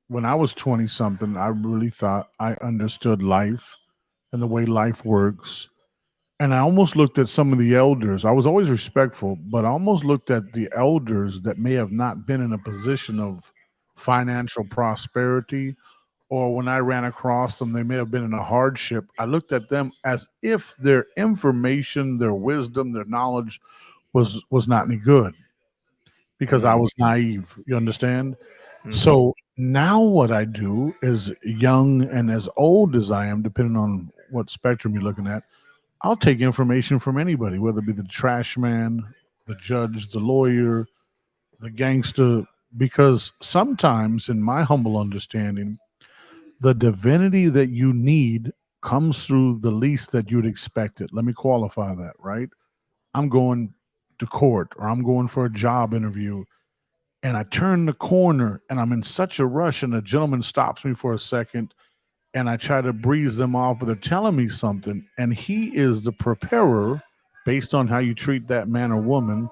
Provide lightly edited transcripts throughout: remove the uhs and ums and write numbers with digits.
when I was 20 something, I really thought I understood life and the way life works. And I almost looked at some of the elders. I was always respectful, but I almost looked at the elders that may have not been in a position of financial prosperity, or when I ran across them, they may have been in a hardship. I looked at them as if their information, their wisdom, their knowledge was not any good because I Mm-hmm. was naive. You understand? Mm-hmm. So now what I do is young and as old as I am, depending on what spectrum you're looking at, I'll take information from anybody, whether it be the trash man, the judge, the lawyer, the gangster, because sometimes, in my humble understanding, the divinity that you need comes through the least that you'd expect it. Let me qualify that, right? I'm going to court or I'm going for a job interview and I turn the corner and I'm in such a rush and the gentleman stops me for a second and I try to breeze them off, but they're telling me something. And he is the preparer based on how you treat that man or woman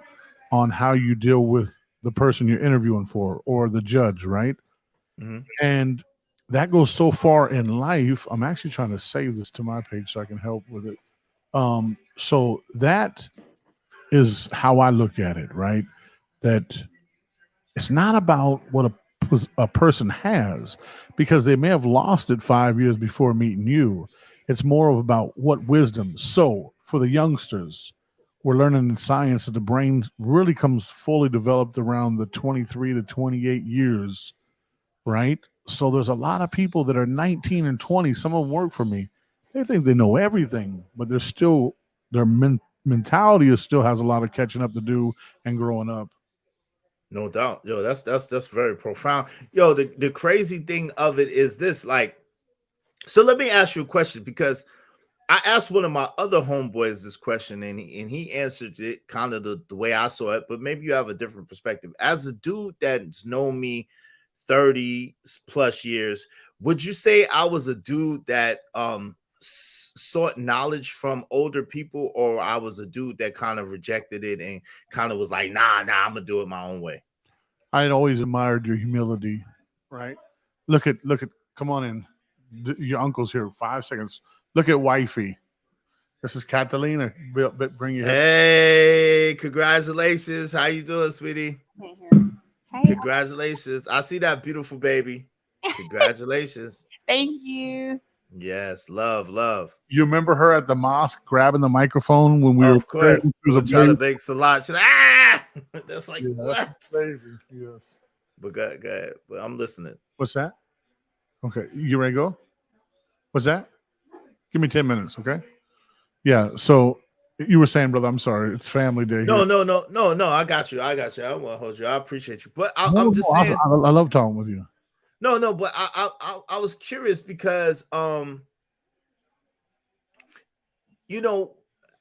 on how you deal with the person you're interviewing for or the judge, right? Mm-hmm. And that goes so far in life. I'm actually trying to save this to my page so I can help with it. So that is how I look at it, right? That it's not about what a person has because they may have lost it 5 years before meeting you. It's more of about what wisdom. So for the youngsters, we're learning in science that the brain really comes fully developed around the 23 to 28 years, right? So there's a lot of people that are 19 and 20. Some of them work for me. They think they know everything, but they're still their mentality is still has a lot of catching up to do and growing up. No doubt. Yo, that's very profound. Yo, the crazy thing of it is this, like, so let me ask you a question because I asked one of my other homeboys this question and he answered it kind of the way I saw it, but maybe you have a different perspective. As a dude that's known me 30 plus years, would you say I was a dude that sought knowledge from older people, or I was a dude that kind of rejected it and kind of was like, nah, I'm gonna do it my own way? I had always admired your humility, right? Look at, come on in. Your uncle's here. 5 seconds. Look at wifey. This is Catalina. Bring your head. Hey, congratulations. How you doing, sweetie? Hey, Congratulations. I see that beautiful baby. Congratulations. thank you. Yes, love, love. You remember her at the mosque grabbing the microphone when we were Of praying course. We through were the trying to baby? make salat. She's like, ah, that's like Yeah, that's what? the baby. Yes. But go ahead. But I'm listening. What's that? Okay. You ready to go? What's that? Give me 10 minutes, okay? Yeah. So you were saying, brother, I'm sorry. It's family day here. No. I got you. I got you. I don't want to hold you. I appreciate you. But I'm No, just saying, I love talking with you. no. But I was curious because you know,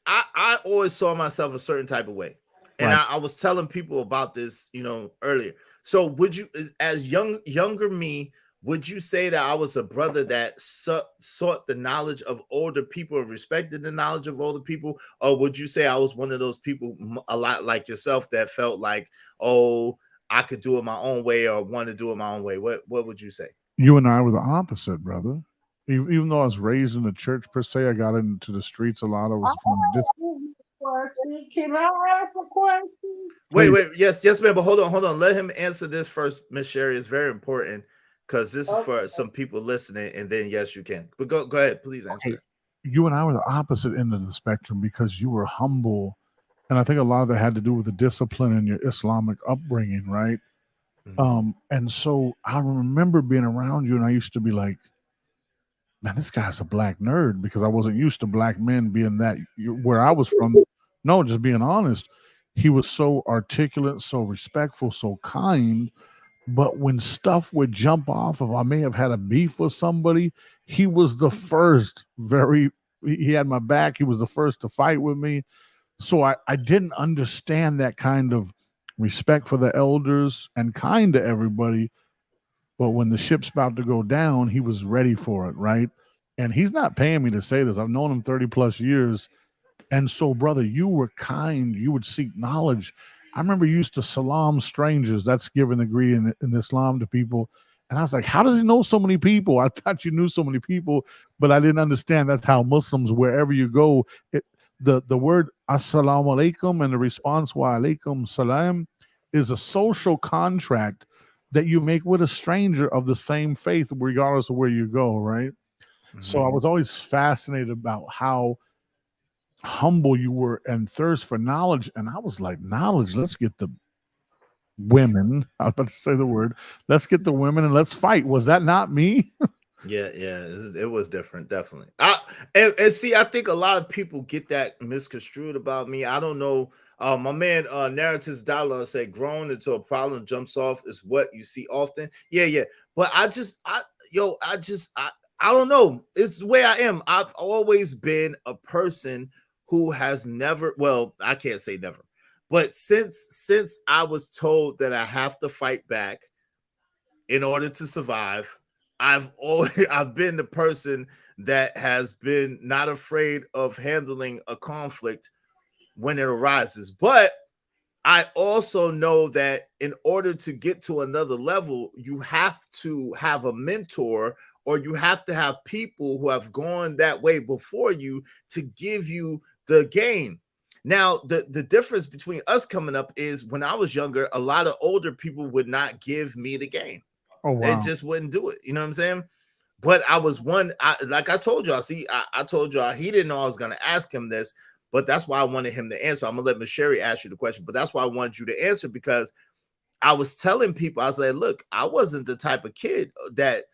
I always saw myself a certain type of way. And Right. I was telling people about this, earlier. So would you, as younger me, would you say that I was a brother that sought the knowledge of older people and respected the knowledge of older people? Or would you say I was one of those people a lot like yourself that felt like, oh, I could do it my own way or want to do it my own way? What would you say? You and I were the opposite, brother. Even though I was raised in the church per se, I got into the streets a lot. I was from a Question. Can I ask a question? please. Wait. Yes, ma'am. But hold on. Let him answer this first, Miss Sherry. It's very important because this is Okay. for some people listening. And then yes, you can. But go ahead, please Okay, answer. you and I were the opposite end of the spectrum because you were humble, and I think a lot of that had to do with the discipline in your Islamic upbringing, right? Mhm. And so I remember being around you, and I used to be like, "Man, this guy's a black nerd," because I wasn't used to black men being that where I was from. No, just being honest, he was so articulate, so respectful, so kind. But when stuff would jump off, if I may have had a beef with somebody, he was the first. He had my back. He was the first to fight with me. So I didn't understand that kind of respect for the elders and kind to everybody. But when the ship's about to go down, he was ready for it, right? And he's not paying me to say this. I've known him 30 plus years. And so, brother, you were kind. You would seek knowledge. I remember you used to salam strangers. That's giving the greeting in Islam to people. And I was like, how does he know so many people? I thought you knew so many people, but I didn't understand that's how Muslims, wherever you go, the word assalamu alaikum and the response wa alaikum salam is a social contract that you make with a stranger of the same faith, regardless of where you go, right? So I was always fascinated about how humble you were and thirst for knowledge. And I was like, knowledge, let's get the women. I was about to say the word. Let's get the women and let's fight. Was that not me? Yeah, it was different, definitely. And see, I think a lot of people get that misconstrued about me. I don't know. My man Narratives Dollar said grown into a problem jumps off is what you see often. Yeah. But I don't know. It's the way I am. I've always been a person who has never, well, I can't say never, but since I was told that I have to fight back in order to survive, I've been the person that has been not afraid of handling a conflict when it arises. But I also know that in order to get to another level, you have to have a mentor, or you have to have people who have gone that way before you to give you the game. Now, the difference between us coming up is when I was younger, a lot of older people would not give me the game. Oh, wow. They just wouldn't do it. You know what I'm saying? But I was like I told y'all, I told y'all he didn't know I was going to ask him this, but that's why I wanted him to answer. I'm going to let Miss Sherry ask you the question, but that's why I wanted you to answer, because I was telling people, I was like, look, I wasn't the type of kid that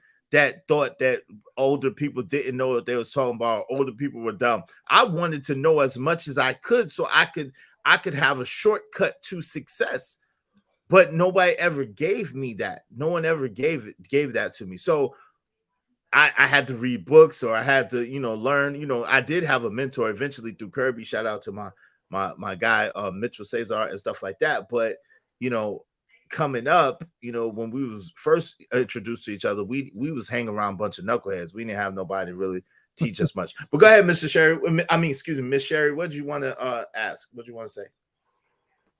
thought that older people didn't know what they was talking about, or older people were dumb. I wanted to know as much as I could so I could have a shortcut to success. But nobody ever gave me that. No one ever gave that to me. So I had to read books, or I had to, learn. I did have a mentor eventually through Kirby. Shout out to my guy Mitchell Cesar and stuff like that. But coming up, when we was first introduced to each other, we was hanging around a bunch of knuckleheads. We didn't have nobody really teach us much. But go ahead, Mr. Sherry. Excuse me, Miss Sherry. What did you want to ask? What do you want to say?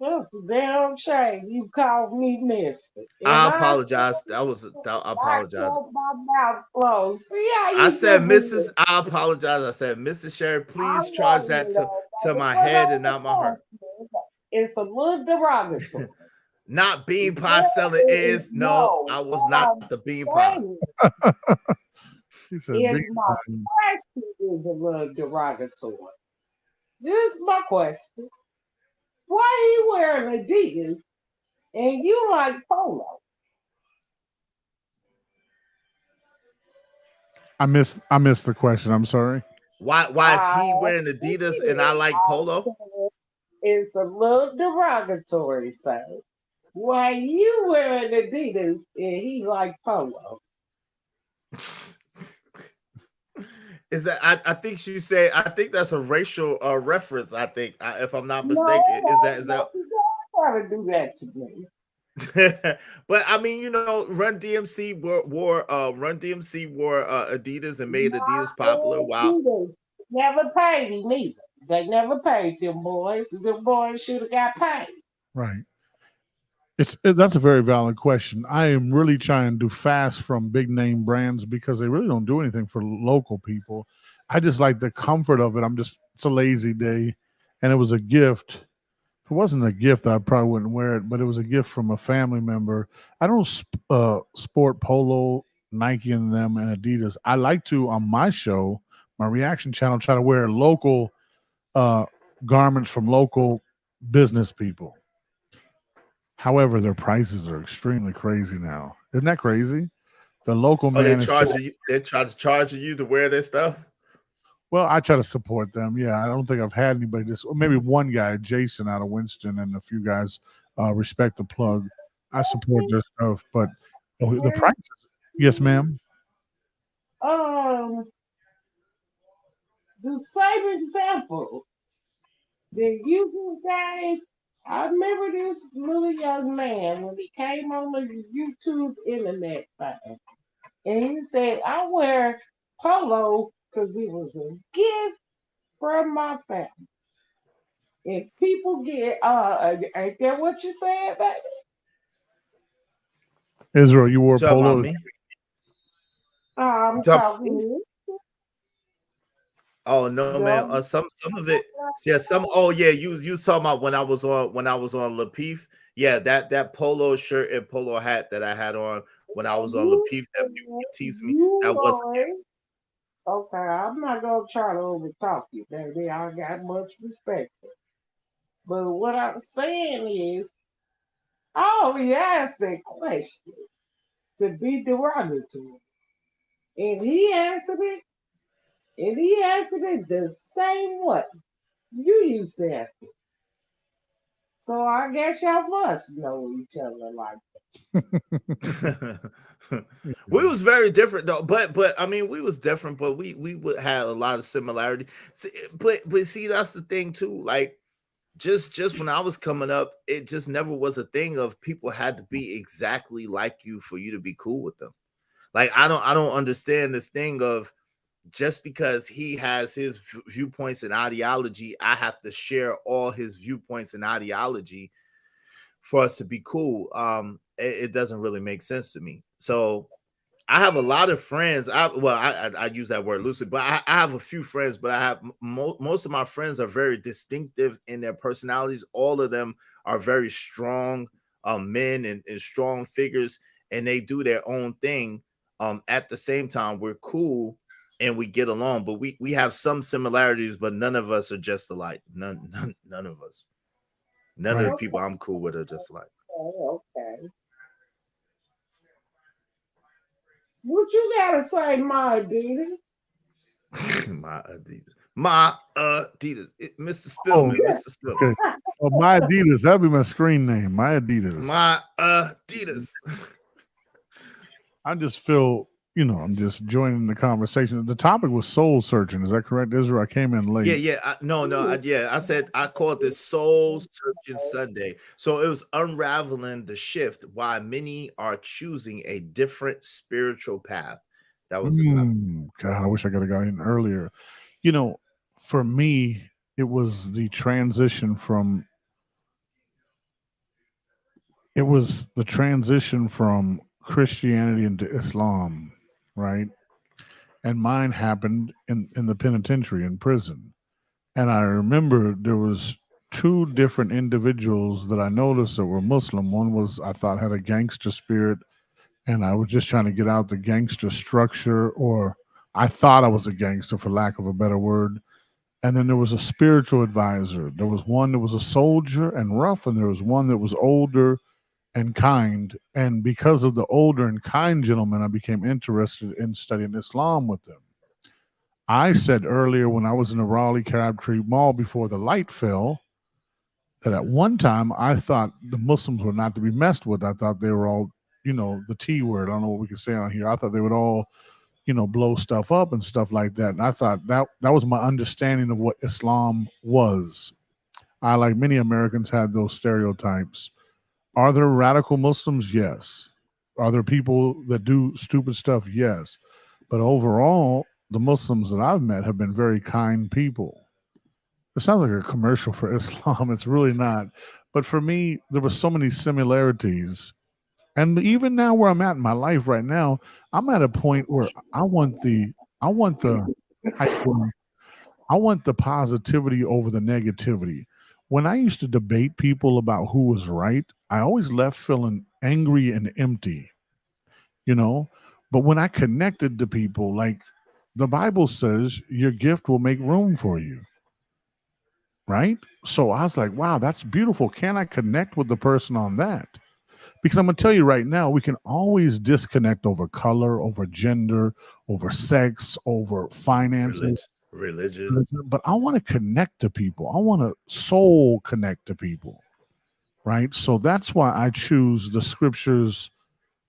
That's a damn shame. You called me mister. I And apologize. I I apologize. kept my mouth closed. See how I you said, do Mrs. me. I apologize. I said, Mrs. Sherry, I please charge know, that to but my what head I and not my heart. it's a little derogatory. Not bean pie selling Well, is no, no, I was what not I'm the bean pie. saying He said, is big my time. question is a little derogatory. This is my question. Why are you wearing Adidas and you like polo? I missed the question. I'm sorry. Why is I he wearing asked Adidas and I again. like I polo? said it's a little derogatory, sir. Why you wearing Adidas and he like polo? Is that I think she said, I think that's a racial reference, I think, if I'm not No, mistaken. Is I that don't gotta do that to me. but I mean, Run DMC wore Adidas and made Adidas popular. Not Wow. Adidas. Never paid him either. They never paid them boys. Them boys should have got paid. Right. That's a very valid question. I am really trying to fast from big name brands because they really don't do anything for local people. I just like the comfort of it. It's a lazy day, and it was a gift. If it wasn't a gift, I probably wouldn't wear it, but it was a gift from a family member. I don't sport Polo, Nike, and them, and Adidas. I like to, on my show, my reaction channel, try to wear local uh, garments from local business people. However, their prices are extremely crazy now. Isn't that crazy? The local Oh, man is so, they try to charge you to wear their stuff. well, I try to support them. Yeah, I don't think I've had anybody just, or maybe one guy, Jason out of Winston, and a few guys respect the plug. I support their stuff, but the prices. Yes, ma'am. Um, the same example that you gave, I remember this little young man when he came on the YouTube internet thing. And he said, I wear polo because it was a gift from my family. If people get, ain't that what you said, baby? Israel, you You wore talking about polo. me? You I'm talk. talking Oh no, to man. you. Some of it. Yeah, some. Oh yeah, you talking about when I was on Lapeef. Yeah, that polo shirt and polo hat that I had on when I was on Lapeef that people would tease me. You That was boy. Okay, I'm not gonna try to overtalk you, baby. I got much respect. But what I'm saying is, I only asked that question to be derogatory. And he answered it, and he answered it the same way you used to answer. So I guess y'all must know each other like we was very different though, but I mean we was different, but we would have a lot of similarity. But see, that's the thing too. Like just when I was coming up, it just never was a thing of people had to be exactly like you for you to be cool with them. Like I don't understand this thing of just because he has his viewpoints and ideology, I have to share all his viewpoints and ideology for us to be cool. It doesn't really make sense to me. So I have a lot of friends. I use that word loosely, but I have a few friends. But I have most of my friends are very distinctive in their personalities. All of them are very strong men and strong figures, and they do their own thing. At the same time, we're cool and we get along, but we have some similarities, but none of us are just alike. None of us. None of Right. the that. people I'm cool with are just alike. Okay, okay. What you gotta say, my Adidas? My Adidas. My Adidas. Mr. Oh, Spillman. Mr. Spillman. okay. Oh, my Adidas. That'd be my screen name. My Adidas. My Adidas. I just feel, I'm just joining the conversation. The topic was soul searching. Is that correct, Israel? I came in Yeah, late. yeah. Yeah. I said I called this Soul Searching Sunday. So it was unraveling the shift why many are choosing a different spiritual path. That was the topic. God, I wish I could have got in earlier. You know, for me, it was the transition from Christianity into Islam, right? And mine happened in the penitentiary in prison. And I remember there was two different individuals that I noticed that were Muslim. One was I thought had a gangster spirit, and I was just trying to get out the gangster structure, or I thought I was a gangster for lack of a better word. And then there was a spiritual advisor. There was one that was a soldier and rough, and there was one that was older and kind. And because of the older and kind gentleman, I became interested in studying Islam with them. I said earlier when I was in the Raleigh Crabtree Mall before the light fell that at one time I thought the Muslims were not to be messed with. I thought they were all, the T word. I don't know what we can say on here. I thought they would all, blow stuff up and stuff like that. And I thought that was my understanding of what Islam was. I, like many Americans, had those stereotypes. Are there radical Muslims? Yes. Are there people that do stupid stuff? Yes. But overall, the Muslims that I've met have been very kind people. It sounds like a commercial for Islam. It's really not. But for me, there were so many similarities. And even now where I'm at in my life right now, I'm at a point where hype word. I want the positivity over the negativity. When I used to debate people about who was right, I always left feeling angry and empty, you know? But when I connected to people, like the Bible says, your gift will make room for you, right? So I was like, wow, that's beautiful. Can I connect with the person on that? Because I'm going to tell you right now, we can always disconnect over color, over gender, over sex, over finances. Religion. But I want to connect to people. I want to soul connect to people, right? So that's why I choose the scriptures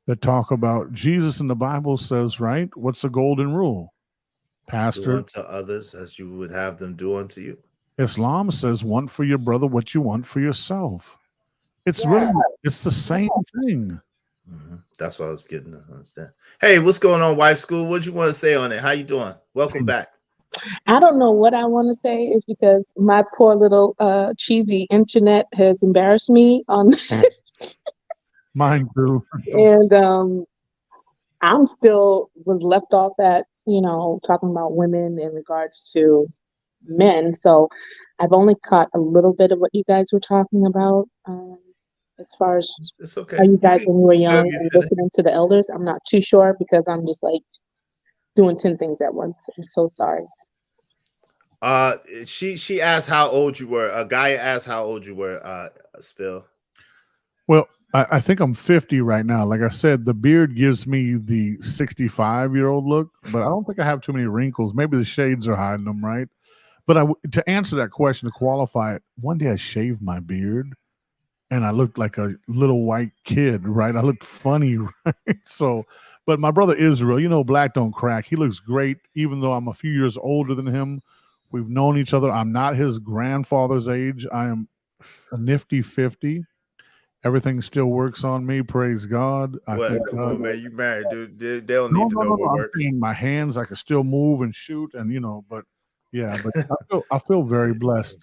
that talk about Jesus in the Bible says, right? What's the golden rule? Do Pastor, unto others as you would have them do unto you. Islam says, want for your brother what you want for yourself. It's Yeah. it's the same thing. That's what I was getting to understand. Hey, what's going on, wife school? What you want to say on it? How you doing? Welcome back. I don't know what I want to say is because my poor little cheesy internet has embarrassed me on Mine too. and I'm still was left off at, talking about women in regards to men. So I've only caught a little bit of what you guys were talking about, as far as It's how okay. you You guys can when you were whatever young you and finish. listening to the elders. I'm not too sure because I'm just like doing 10 things at once. I'm so sorry. She asked how old you were. A guy asked how old you were. Spill. Well, I think I'm 50 right now. Like I said, the beard gives me the 65-year-old look, but I don't think I have too many wrinkles. Maybe the shades are hiding them, right? But to answer that question, to qualify it, one day I shaved my beard and I looked like a little white kid, right? I looked funny, right? So, but my brother Isreal, black don't crack. He looks great, even though I'm a few years older than him. We've known each other. I'm not his grandfather's age. I am a nifty 50. Everything still works on me. Praise God. I What? thank Come God. on, man. You married, dude. They don't No, need to no, know no, no. what I'm works. saying my hands, I can still move and shoot, and but yeah, but I feel very blessed.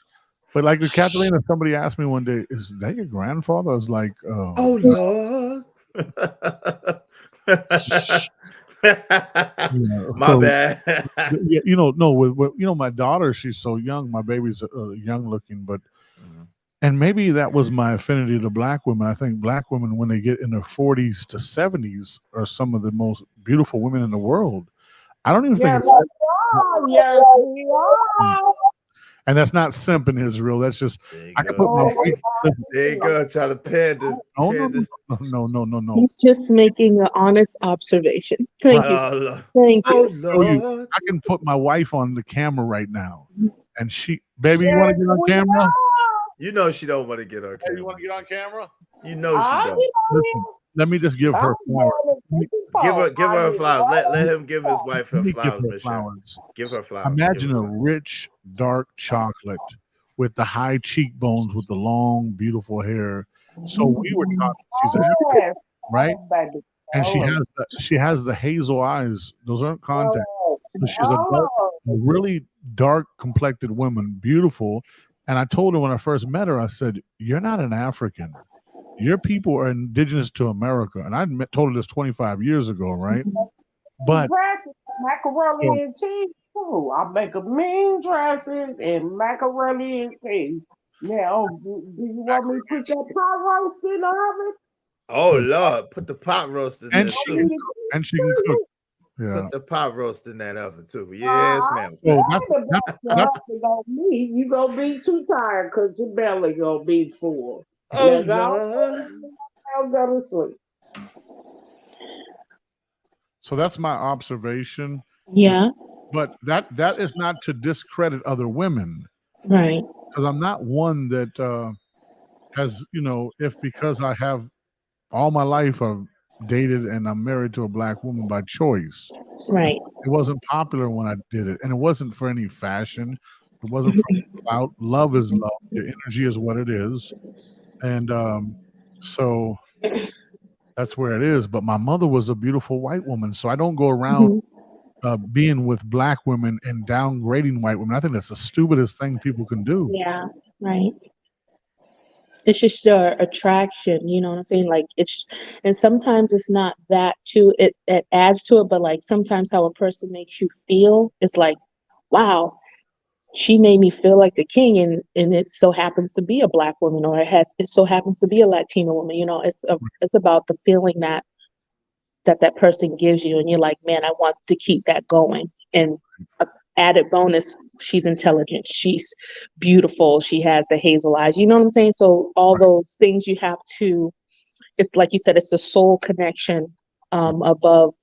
But like with Catalina, somebody asked me one day, "Is that your grandfather?" I was like, Oh Lord. yeah. My So bad. yeah, no, with my daughter, she's so young. My baby's young looking, but and maybe that was my affinity to black women. I think black women, when they get in their 40s to 70s, are some of the most beautiful women in the world. I don't even think Yes, it's, we are. Yes, we are. and that's not simping Israel. That's just There you I can put go. my Oh, wife. Listen, There you go. Try to pin the no, no, pin no, the no, no, no, no. He's just making an honest observation. Thank you. oh Lord. Thank I Oh you. can show you. Lord. I can put my wife on the camera right now, and baby, you want yes, to get on we camera? are. You know she don't want to get on Hey, you camera. want to get on camera? You know she I'll get don't. on Listen, let me just give here. I'm her flowers. going to take the phone. Give I'll her get flowers. right Let on him give his wife her Let me give flowers, her Miss Sharon. flowers. Give her flowers. Give Imagine her a flowers. rich, dark chocolate with the high cheekbones, with the long, beautiful hair. So we were talking. She's African, Yes, right? baby. And she Oh, has the hazel eyes. Those aren't contact. oh, So she's oh. a really dark complected woman, beautiful. And I told her when I first met her, I said, "You're not an African. Your people are indigenous to America." And told her this 25 years ago, right? But Dressing, so macaroni and cheese too. I make a mean dressing and macaroni and cheese. Now, do you want me to put that pot roast in the oven? Oh Lord, put the pot roast in and there she too. can cook. And she can cook. Yeah. Put the pot roast in that oven too. Yes, ma'am. So Worried about your that's husband gonna be, you gonna be too tired because your belly gonna be full. Oh Now Lord. go to sleep. so that's my observation. Yeah, But that is not to discredit other women, right. because I'm not one that has, if because I have all my life I've dated and I'm married to a black woman by choice. Right. It wasn't popular when I did it, and it wasn't for any fashion. It wasn't for clout. Love is love. Your energy is what it is, and so that's where it is. But my mother was a beautiful white woman, so I don't go around Mhm. being with black women and downgrading white women. I think that's the stupidest thing people can do. Yeah, right. It's just your attraction, you know what I'm saying? Like and sometimes it's not that too. It adds to it, but like sometimes how a person makes you feel is like, wow, she made me feel like the king, and it so happens to be a black woman, or it so happens to be a Latina woman. It's about the feeling that person gives you, and you're like, man, I want to keep that going. And a added bonus, she's intelligent, she's beautiful, she has the hazel eyes, you know what I'm saying? So all those things you have to, it's like you said, it's the soul connection, above,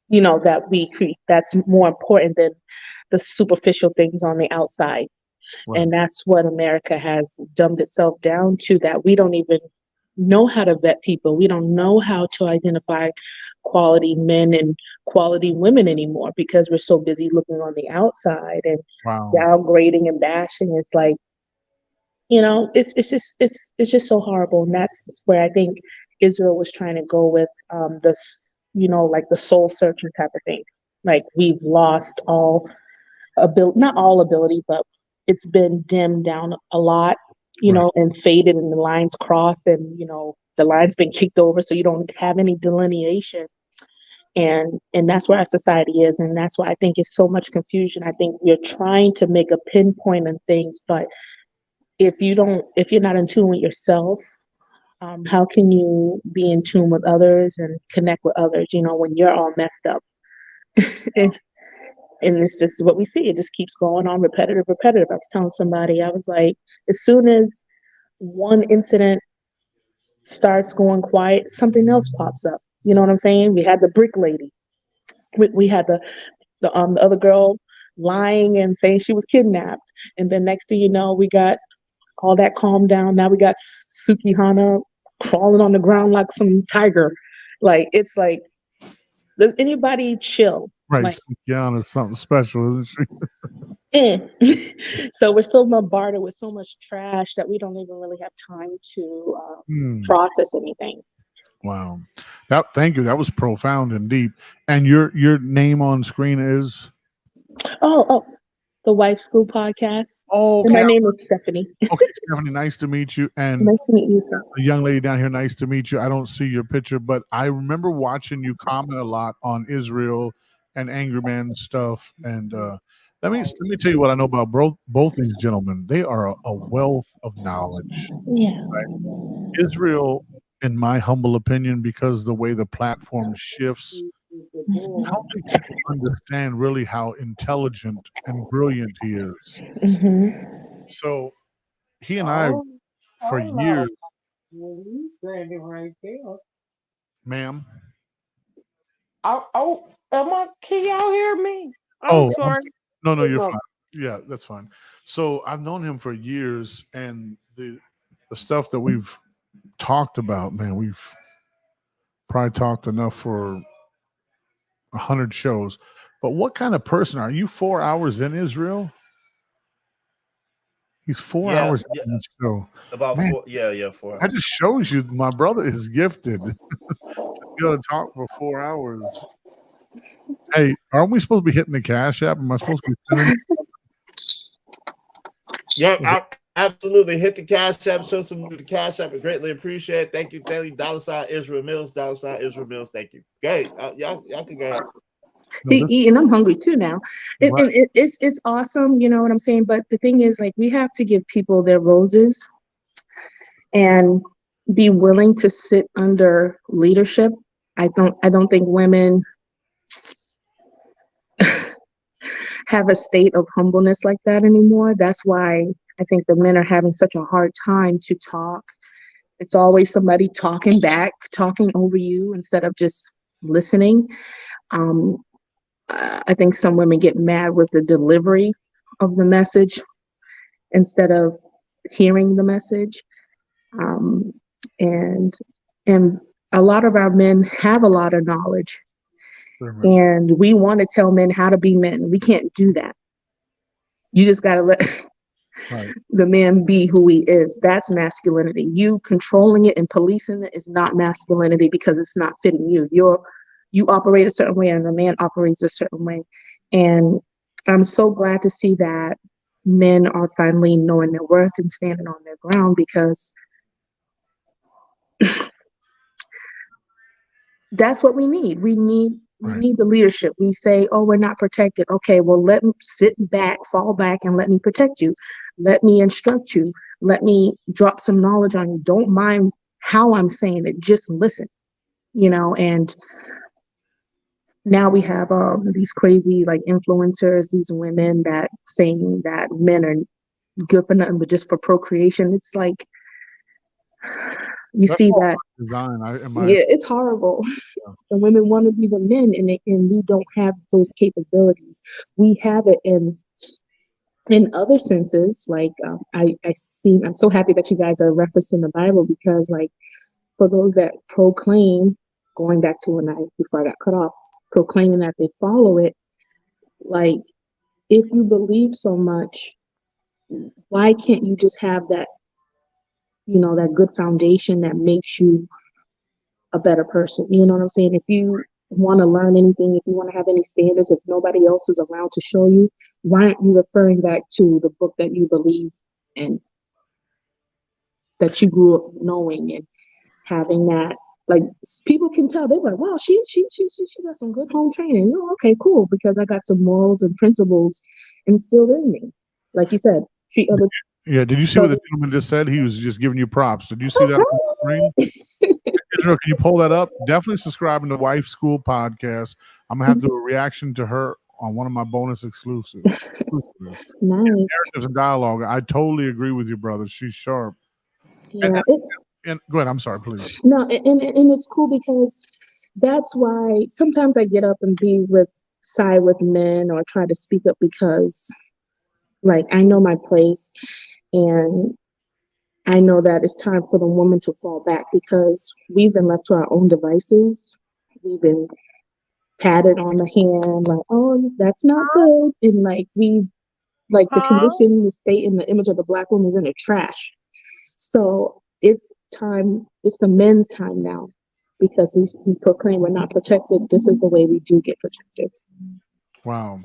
that we create, that's more important than the superficial things on the outside. Right. And that's what America has dumbed itself down to, that we don't even know how to vet people. We don't know how to identify quality men and quality women anymore, because we're so busy looking on the outside and Wow. downgrading and bashing. It's like, it's just so horrible. And that's where I think Israel was trying to go with, this, like the soul searching type of thing. Like, we've lost all ability, not all ability, but it's been dimmed down a lot, Right. and faded, and the lines crossed, and the line's been kicked over, so you don't have any delineation. And that's where our society is, and that's why I think it's so much confusion. I think we're trying to make a pinpoint on things, but if you're not in tune with yourself, how can you be in tune with others and connect with others, when you're all messed up? and, and it's just what we see. It just keeps going on, repetitive. I was telling somebody, I was like, as soon as one incident starts going quiet, something else pops up. You know what I'm saying? We had the brick lady. We had the other girl lying and saying she was kidnapped, and then next thing you know, we got all that calmed down. Now we got Suki Hana crawling on the ground like some tiger. Like, it's like, does anybody chill? Right. Like, Sukiana is something special, isn't she? So we're so bombarded with so much trash that we don't even really have time to process anything. Wow. Thank you. That was profound and deep. And your name on screen is? Oh, the Wife School Podcast. Oh, okay. And my name is Stephanie. Okay, Stephanie, nice to meet you. And nice to meet you, sir. The young lady down here, nice to meet you. I don't see your picture, but I remember watching you comment a lot on Israel and Angry Man stuff. And let me tell you what I know about both these gentlemen. They are a wealth of knowledge. Yeah. Right? Israel, in my humble opinion, because the way the platform shifts, helping people understand really how intelligent and brilliant he is. So he and I, for years. Well, you said it right there. Ma'am. Can y'all hear me? I'm sorry. No, you're fine. Yeah, that's fine. So I've known him for years, and the stuff that we've talked about, man, we've probably talked enough for 100 shows. But what kind of person are you? 4 hours in Israel? He's 4 hours in the show. About 4. Yeah, 4 hours. That just shows you my brother is gifted to be able to talk for 4 hours. Hey, aren't we supposed to be hitting the Cash App? Am I supposed to be sending? Yeah, absolutely. Hit the Cash App. Show some to the Cash App. I greatly appreciate it. Thank you. $ Israel Millz. $ Israel Millz. Thank you. Okay, y'all can go ahead. And I'm hungry too now. It's awesome, you know what I'm saying? But the thing is, like, we have to give people their roses and be willing to sit under leadership. I don't think women have a state of humbleness like that anymore. That's why I think the men are having such a hard time to talk. It's always somebody talking back, talking over you instead of just listening. I think some women get mad with the delivery of the message instead of hearing the message. And a lot of our men have a lot of knowledge. And we want to tell men how to be men. We can't do that. You just got to let the man be who he is. That's masculinity. You controlling it and policing it is not masculinity because it's not fitting you. You operate a certain way and the man operates a certain way. And I'm so glad to see that men are finally knowing their worth and standing on their ground, because that's what we need. We need the leadership. We say, oh, we're not protected. Okay, well, let me sit back, fall back, and let me protect you. Let me instruct you. Let me drop some knowledge on you. Don't mind how I'm saying it. Just listen, and now we have these crazy like influencers, these women that saying that men are good for nothing but just for procreation. It's like, you see that design. It's horrible. The women want to be the men, and we don't have those capabilities. We have it in other senses. Like I'm so happy that you guys are referencing the Bible, because like for those that proclaim, going back to before I got cut off, proclaiming that they follow it, like if you believe so much, why can't you just have that, that good foundation that makes you a better person? You know what I'm saying? If you want to learn anything, if you want to have any standards, if nobody else is around to show you, why aren't you referring back to the book that you believe and that you grew up knowing and having that Like people can tell. They're like, wow, she got some good home training. Oh, okay, cool, because I got some morals and principles instilled in me. Like you said, treat other. Yeah, did you see what the gentleman just said? He was just giving you props. Did you see that on the screen? Israel, can you pull that up? Definitely subscribing to Wife School Podcast. I'm gonna have to do a reaction to her on one of my bonus exclusives. Nice. Narratives and dialogue. I totally agree with you, brother. She's sharp. Yeah. And go ahead. I'm sorry, please. No, and it's cool because that's why sometimes I get up and be with side with men or try to speak up because like I know my place and I know that it's time for the woman to fall back because we've been left to our own devices. We've been patted on the hand, like, oh, that's not good. And like like the condition, the state, and the image of the black woman is in the trash. So it's time, it's the men's time now because we proclaim we're not protected. This is the way we do get protected. Wow.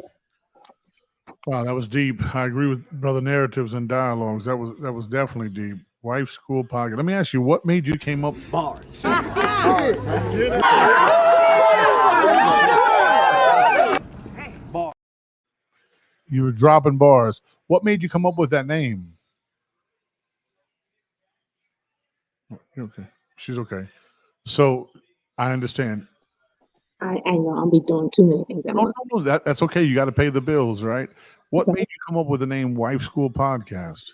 Wow, that was deep. I agree with brother narratives and dialogues. That was definitely deep. Wife School Podcast. Let me ask you, what made you came up bars? You were dropping bars. What made you come up with that name? You're okay. She's okay. So I understand. I know I'll be doing too many things at once. No, that's okay. You got to pay the bills, right? What made you come up with the name Wife School Podcast?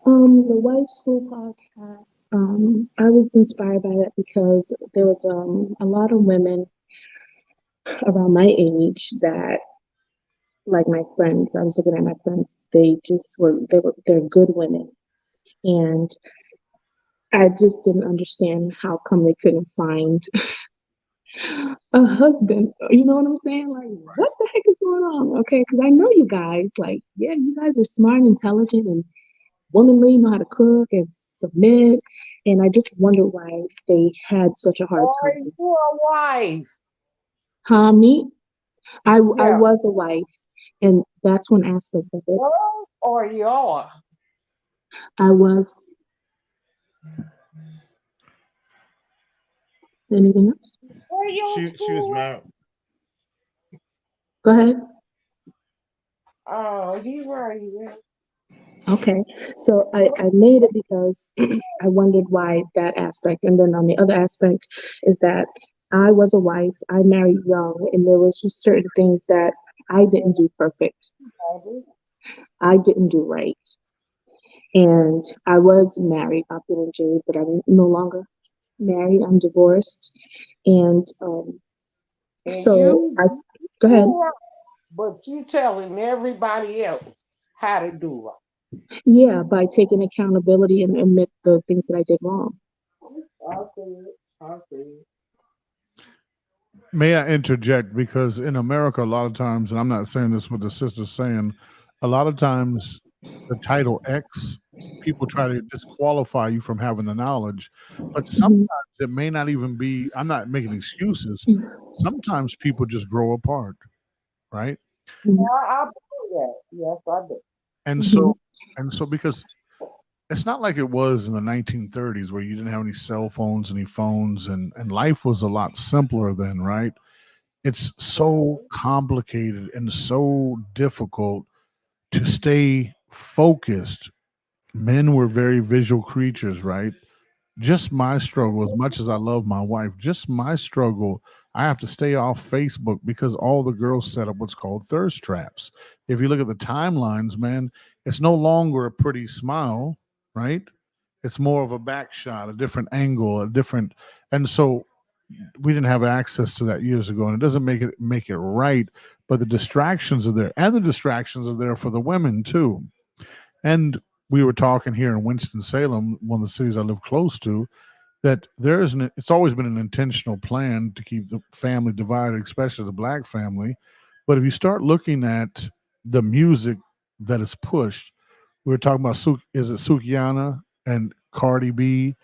The Wife School Podcast. I was inspired by that because there was a lot of women around my age that, like my friends, I was looking at my friends. They're good women, and I just didn't understand how come they couldn't find a husband. You know what I'm saying? Like, what the heck is going on? Okay, because I know you guys. Like, yeah, you guys are smart, intelligent, and womanly, know how to cook and submit. And I just wonder why they had such a hard time. You're a wife. Me? I Yeah. was a wife, and that's one aspect of it. Or your. I was. Anything else? She was married. Go ahead. Oh, he's right. Okay, so I made it because I wondered why that aspect. And then on the other aspect is that I was a wife, I married young, and there was just certain things that I didn't do perfect. I didn't do right. And I was married, opulent Jade, but I'm no longer married. I'm divorced. And And so go ahead. But you telling everybody else how to do it. Yeah, by taking accountability and admit the things that I did wrong. I see. May I interject? Because in America, a lot of times, and I'm not saying this what the sister's saying, a lot of times the title X, people try to disqualify you from having the knowledge. But sometimes it may not even be, I'm not making excuses. Sometimes people just grow apart, right? Yeah, I believe that. Yes, I do. And so because it's not like it was in the 1930s where you didn't have any cell phones, any phones, and life was a lot simpler then, right? It's so complicated and so difficult to stay focused. Men were very visual creatures, right? Just my struggle, as much as I love my wife, just my struggle, I have to stay off Facebook because all the girls set up what's called thirst traps. If you look at the timelines, man, it's no longer a pretty smile, right? It's more of a back shot, a different angle, and so we didn't have access to that years ago, and it doesn't make it right. But the distractions are there, and the distractions are there for the women too. And we were talking here in Winston-Salem, one of the cities I live close to, that it's always been an intentional plan to keep the family divided, especially the black family. But if you start looking at the music that is pushed, we were talking about is it Sukiana and Cardi B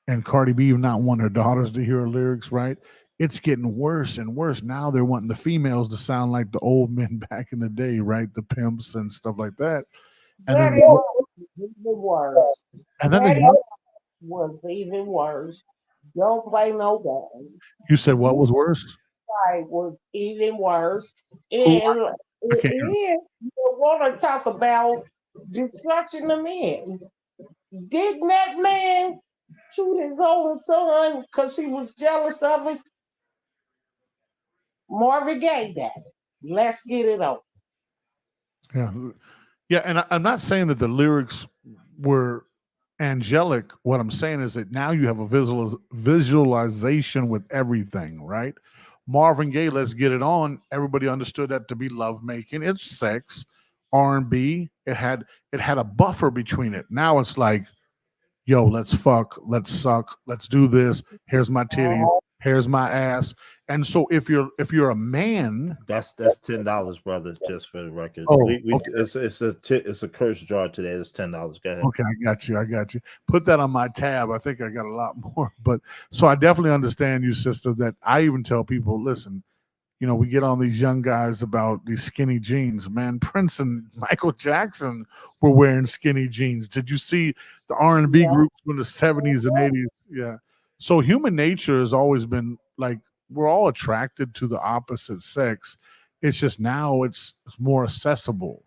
not wanting her daughters to hear her lyrics, right? It's getting worse and worse. Now they're wanting the females to sound like the old men back in the day, right? The pimps and stuff like that. And that then was even worse. and then That the was even worse. Don't play no game. You said what This was worse? fight was even worse. Who? And I can't hear. you want to talk about destruction of men. Didn't that man shoot his own son because he was jealous of him? Marvin Gaye that. Let's get it on. Yeah, yeah, and I'm not saying that the lyrics were angelic. What I'm saying is that now you have a visualization with everything, right? Marvin Gaye, let's get it on. Everybody understood that to be lovemaking. It's sex, R&B. It had a buffer between it. Now it's like, yo, let's fuck, let's suck, let's do this. Here's my titties, here's my ass. And so if you're a man, That's $10, brother. Just for the record, oh, we okay. it's a curse jar today. It's $10. Go ahead. Okay, I got you. Put that on my tab. I think I got a lot more. But so I definitely understand you, sister, that I even tell people, listen, we get on these young guys about these skinny jeans. Man, Prince and Michael Jackson were wearing skinny jeans. Did you see the R&B Yeah. groups in the 70s and 80s? Yeah. So human nature has always been like, we're all attracted to the opposite sex. It's just now it's more accessible.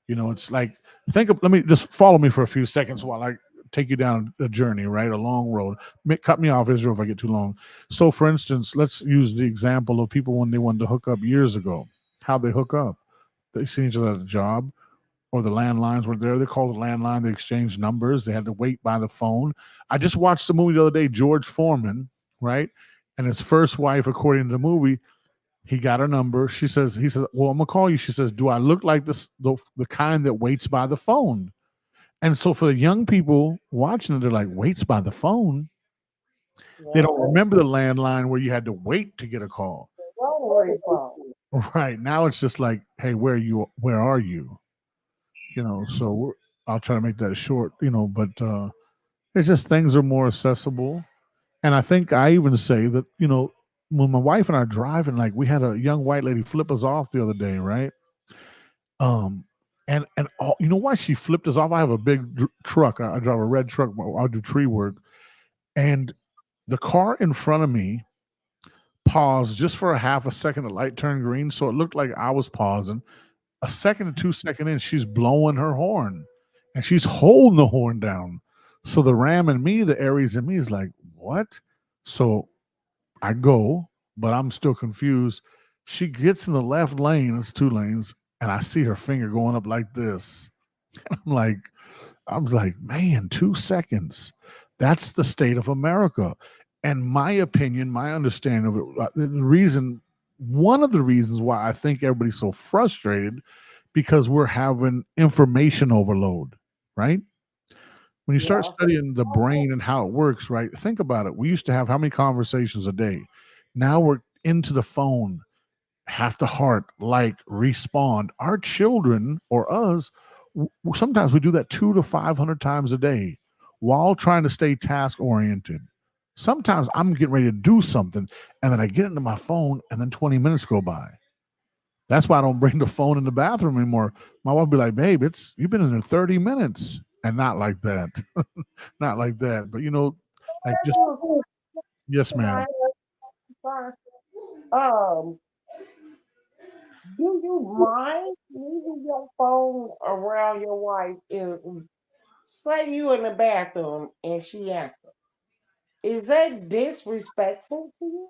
It's like let me just follow me for a few seconds while I take you down a journey, right? A long road. Cut me off, Israel, if I get too long. So, for instance, let's use the example of people when they wanted to hook up years ago. How they hook up? They see each other at a job, or the landlines were there. They called the landline. They exchanged numbers. They had to wait by the phone. I just watched the movie the other day, George Foreman, right? And his first wife, according to the movie, he got her number. He says, well, I'm gonna call you. She says, do I look like the kind that waits by the phone? And so for the young people watching it, they're like, waits by the phone. They don't remember the landline where you had to wait to get a call. Rotary phone. Right. Now it's just like, hey, where are you? So I'll try to make that short, but it's just things are more accessible. And I think I even say that, when my wife and I are driving, like we had a young white lady flip us off the other day, right? And all, why she flipped us off? I have a big truck. I drive a red truck. I do tree work, and the car in front of me paused just for a half a second. The light turned green, so it looked like I was pausing. A second or 2 seconds in, she's blowing her horn, and she's holding the horn down. So the Ram in me, the Aries in me, is like, what? So I go, but I'm still confused. She gets in the left lane. It's 2 lanes, and I see her finger going up like this. I'm like, man, 2 seconds. That's the state of America. And my opinion, my understanding of it, one of the reasons why I think everybody's so frustrated, because we're having information overload, right? When you start studying the brain and how it works, right? Think about it. We used to have how many conversations a day? Now we're into the phone, have to heart, like, respond. Our children or us, sometimes we do that 200 to 500 times a day while trying to stay task oriented. Sometimes I'm getting ready to do something and then I get into my phone and then 20 minutes go by. That's why I don't bring the phone in the bathroom anymore. My wife will be like, babe, you've been in there 30 minutes. And not like that. Not like that. But like just, yes, ma'am. Do you mind leaving your phone around your wife? Say you in the bathroom and she answers. Is that disrespectful to you?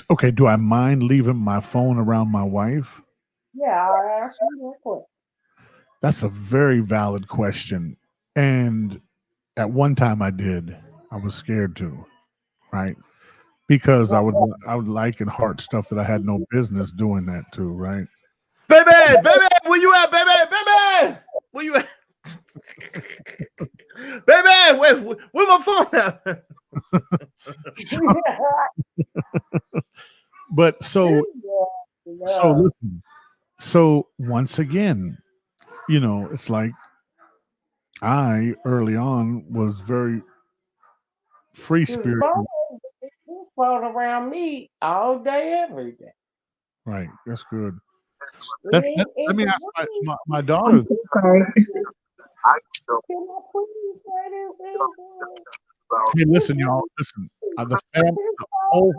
Okay, do I mind leaving my phone around my wife? Yeah, I asked you that question. That's a very valid question. And at one time I did. I was scared to, right? Because I would like and heart stuff that I had no business doing that to, right? Baby, where you at, baby? Where you at? Baby, where my phone at? But so listen. So once again, it's like I early on was very free spirited. Phone around me all day, every day. Right, that's good. Let me ask my daughter. I'm so sorry. Can I please say this? Hey, listen, y'all. Listen. The family, the whole,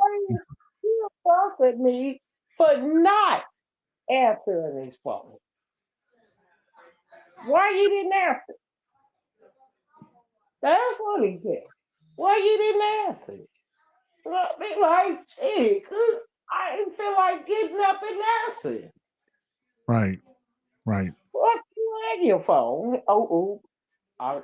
He assaulted me for not answering his phone. Why you didn't answer? That's what he said. Why you didn't answer? I be like, hey, 'cause I didn't feel like getting up and answering. right, right. What you had your phone? I,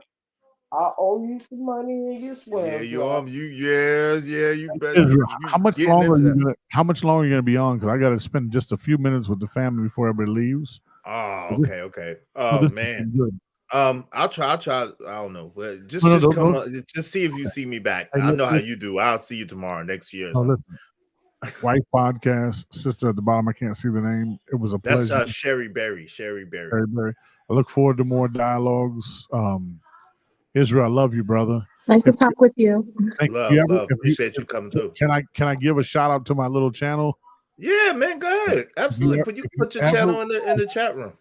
I owe you some money and you Yeah, swear you jar. on you yes, yeah, you bet Israel, you how much getting longer are into you that. gonna? How much longer are you gonna be on? Because I got to spend just a few minutes with the family before everybody leaves. Oh, But this, okay. no, Oh this has man. been good. I'll try. I don't know. But No, no, just come don't. on, just see if you Okay. see me back. Hey, I know how listen, you do. I'll see you tomorrow, next year or no, something. listen. Wife podcast, sister at the bottom. I can't see the name. It was a That's pleasure. Sherry Berry. Sherry Berry. Very, very. I look forward to more dialogues. Israel, I love you, brother. Nice to If talk with you. thank Love, you ever, love. Appreciate you coming through. can I give a shout out to my little channel? Yeah, man. Go ahead. Absolutely. Put If you put your ever channel in the chat room.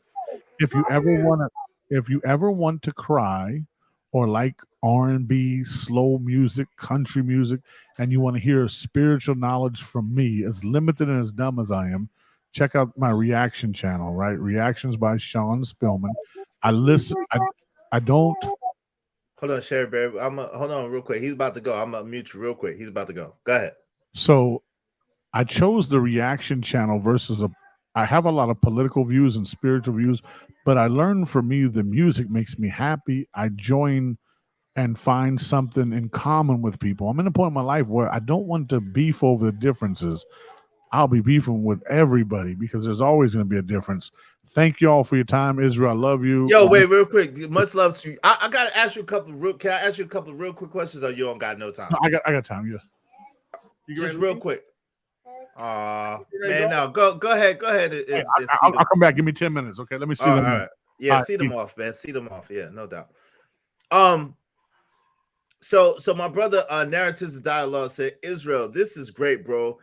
if you ever want to if you ever want to cry or like R&B, slow music, country music, and you want to hear spiritual knowledge from me, as limited and as dumb as I am, check out my reaction channel, right? Reactions by Sean Spillman. I listen. I don't. Hold on, Sherry Berry. Hold on real quick. He's about to go. I'm gonna mute you real quick. He's about to go. Go ahead. So I chose the reaction channel versus a. I have a lot of political views and spiritual views, but I learned from me the music makes me happy. I join and find something in common with people. I'm in a point in my life where I don't want to beef over the differences. I'll be beefing with everybody because there's always going to be a difference. Thank you all for your time, Israel. I love you. Yo, wait, real quick. Much love to you. I gotta ask you a couple of real. Can I ask you a couple of real quick questions, or you don't got no time? No, I got time. Yeah. Just real quick. Man, no, go ahead. Hey, I'll come back. Give me 10 minutes. Okay. Let me see all them. right. Yeah, All right, see them off, man. See them off. Yeah, no doubt. So my brother Narratives of Dialogue said, Israel, this is great, bro.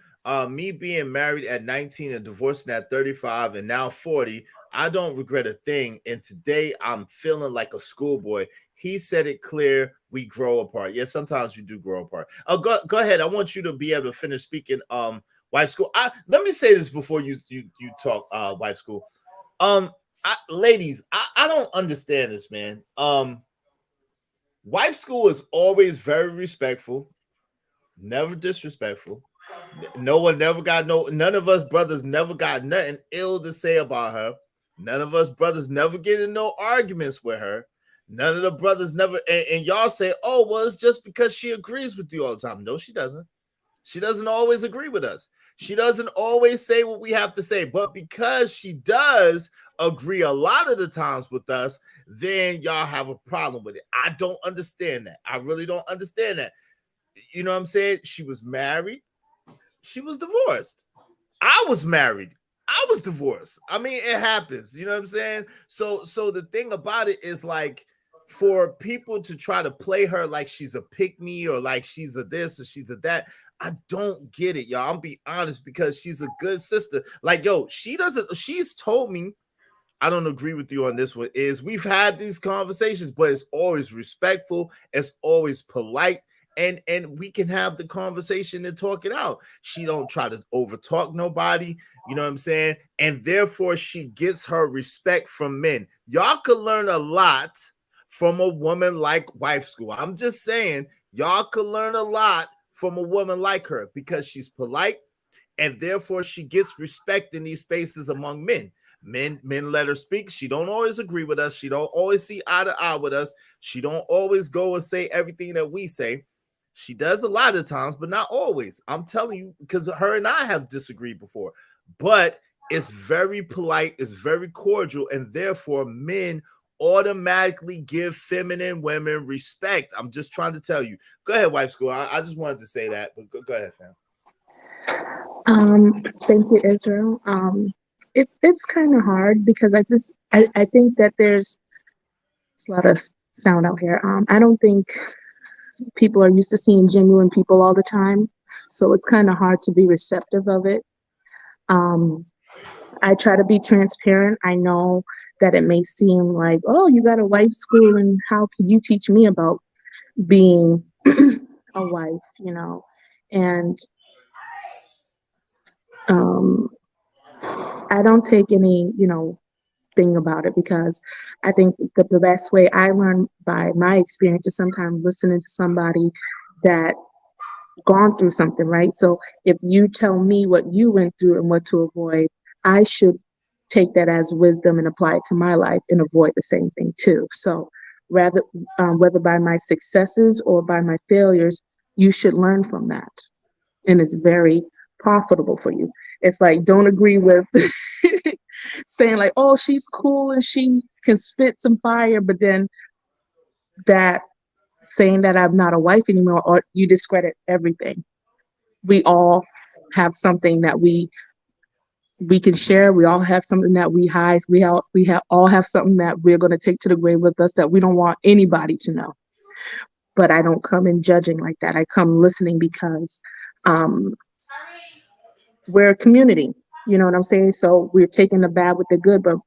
Me being married at 19 and divorcing at 35 and now 40, I don't regret a thing. And today I'm feeling like a schoolboy. He said it clear. We grow apart. Yeah, sometimes you do grow apart. Go ahead. I want you to be able to finish speaking. Wife school. Let me say this before you talk. Wife school. Ladies, I don't understand this, man. Wife school is always very respectful, never disrespectful. No one never got none of us brothers never got nothing ill to say about her. None of us brothers never get in no arguments with her. None of the brothers never, and y'all say, oh, well, it's just because she agrees with you all the time. No, she doesn't. She doesn't always agree with us. She doesn't always say what we have to say, but because she does agree a lot of the times with us, then y'all have a problem with it. I don't understand that. I really don't understand that. You know what I'm saying? She was married. She was divorced. I was married. I was divorced. I mean, it happens. You know what I'm saying? So the thing about it is like, for people to try to play her like she's a pick me or like she's a this or she's a that, I don't get it, y'all. I'm be honest, because she's a good sister. Like, yo, she's told me, I don't agree with you on this one, is we've had these conversations, but it's always respectful, it's always polite, and we can have the conversation and talk it out. She don't try to overtalk nobody, you know what I'm saying? And therefore she gets her respect from men. Y'all could learn a lot from a woman like Wife School. I'm just saying, y'all could learn a lot from a woman like her because she's polite, and therefore she gets respect in these spaces among men. Men let her speak. She don't always agree with us. She don't always see eye to eye with us. She don't always go and say everything that we say. She does a lot of times, but not always. I'm telling you, because her and I have disagreed before. But it's very polite, it's very cordial, and therefore men automatically give feminine women respect. I'm just trying to tell you. Go ahead, Wife School. I just wanted to say that, but go ahead, fam. Thank you, Israel. It's kind of hard because I think that there's a lot of sound out here. I don't think people are used to seeing genuine people all the time, so it's kind of hard to be receptive of it. I try to be transparent. I know that it may seem like, oh, you got a Wife School, and how can you teach me about being a wife, and um, I don't take any, thing about it, because I think the best way I learn by my experience is sometimes listening to somebody that gone through something, right? So if you tell me what you went through and what to avoid, I should take that as wisdom and apply it to my life and avoid the same thing too. So rather, whether by my successes or by my failures, you should learn from that. And it's very profitable for you. It's like, don't agree with saying like, oh, she's cool and she can spit some fire, but then that saying that I'm not a wife anymore, or you discredit everything. We all have something that we can share. We all have something that we hide. We all have something that we're going to take to the grave with us that we don't want anybody to know. But I don't come in judging like that. I come listening because um, we're a community. You know what I'm saying? So we're taking the bad with the good, but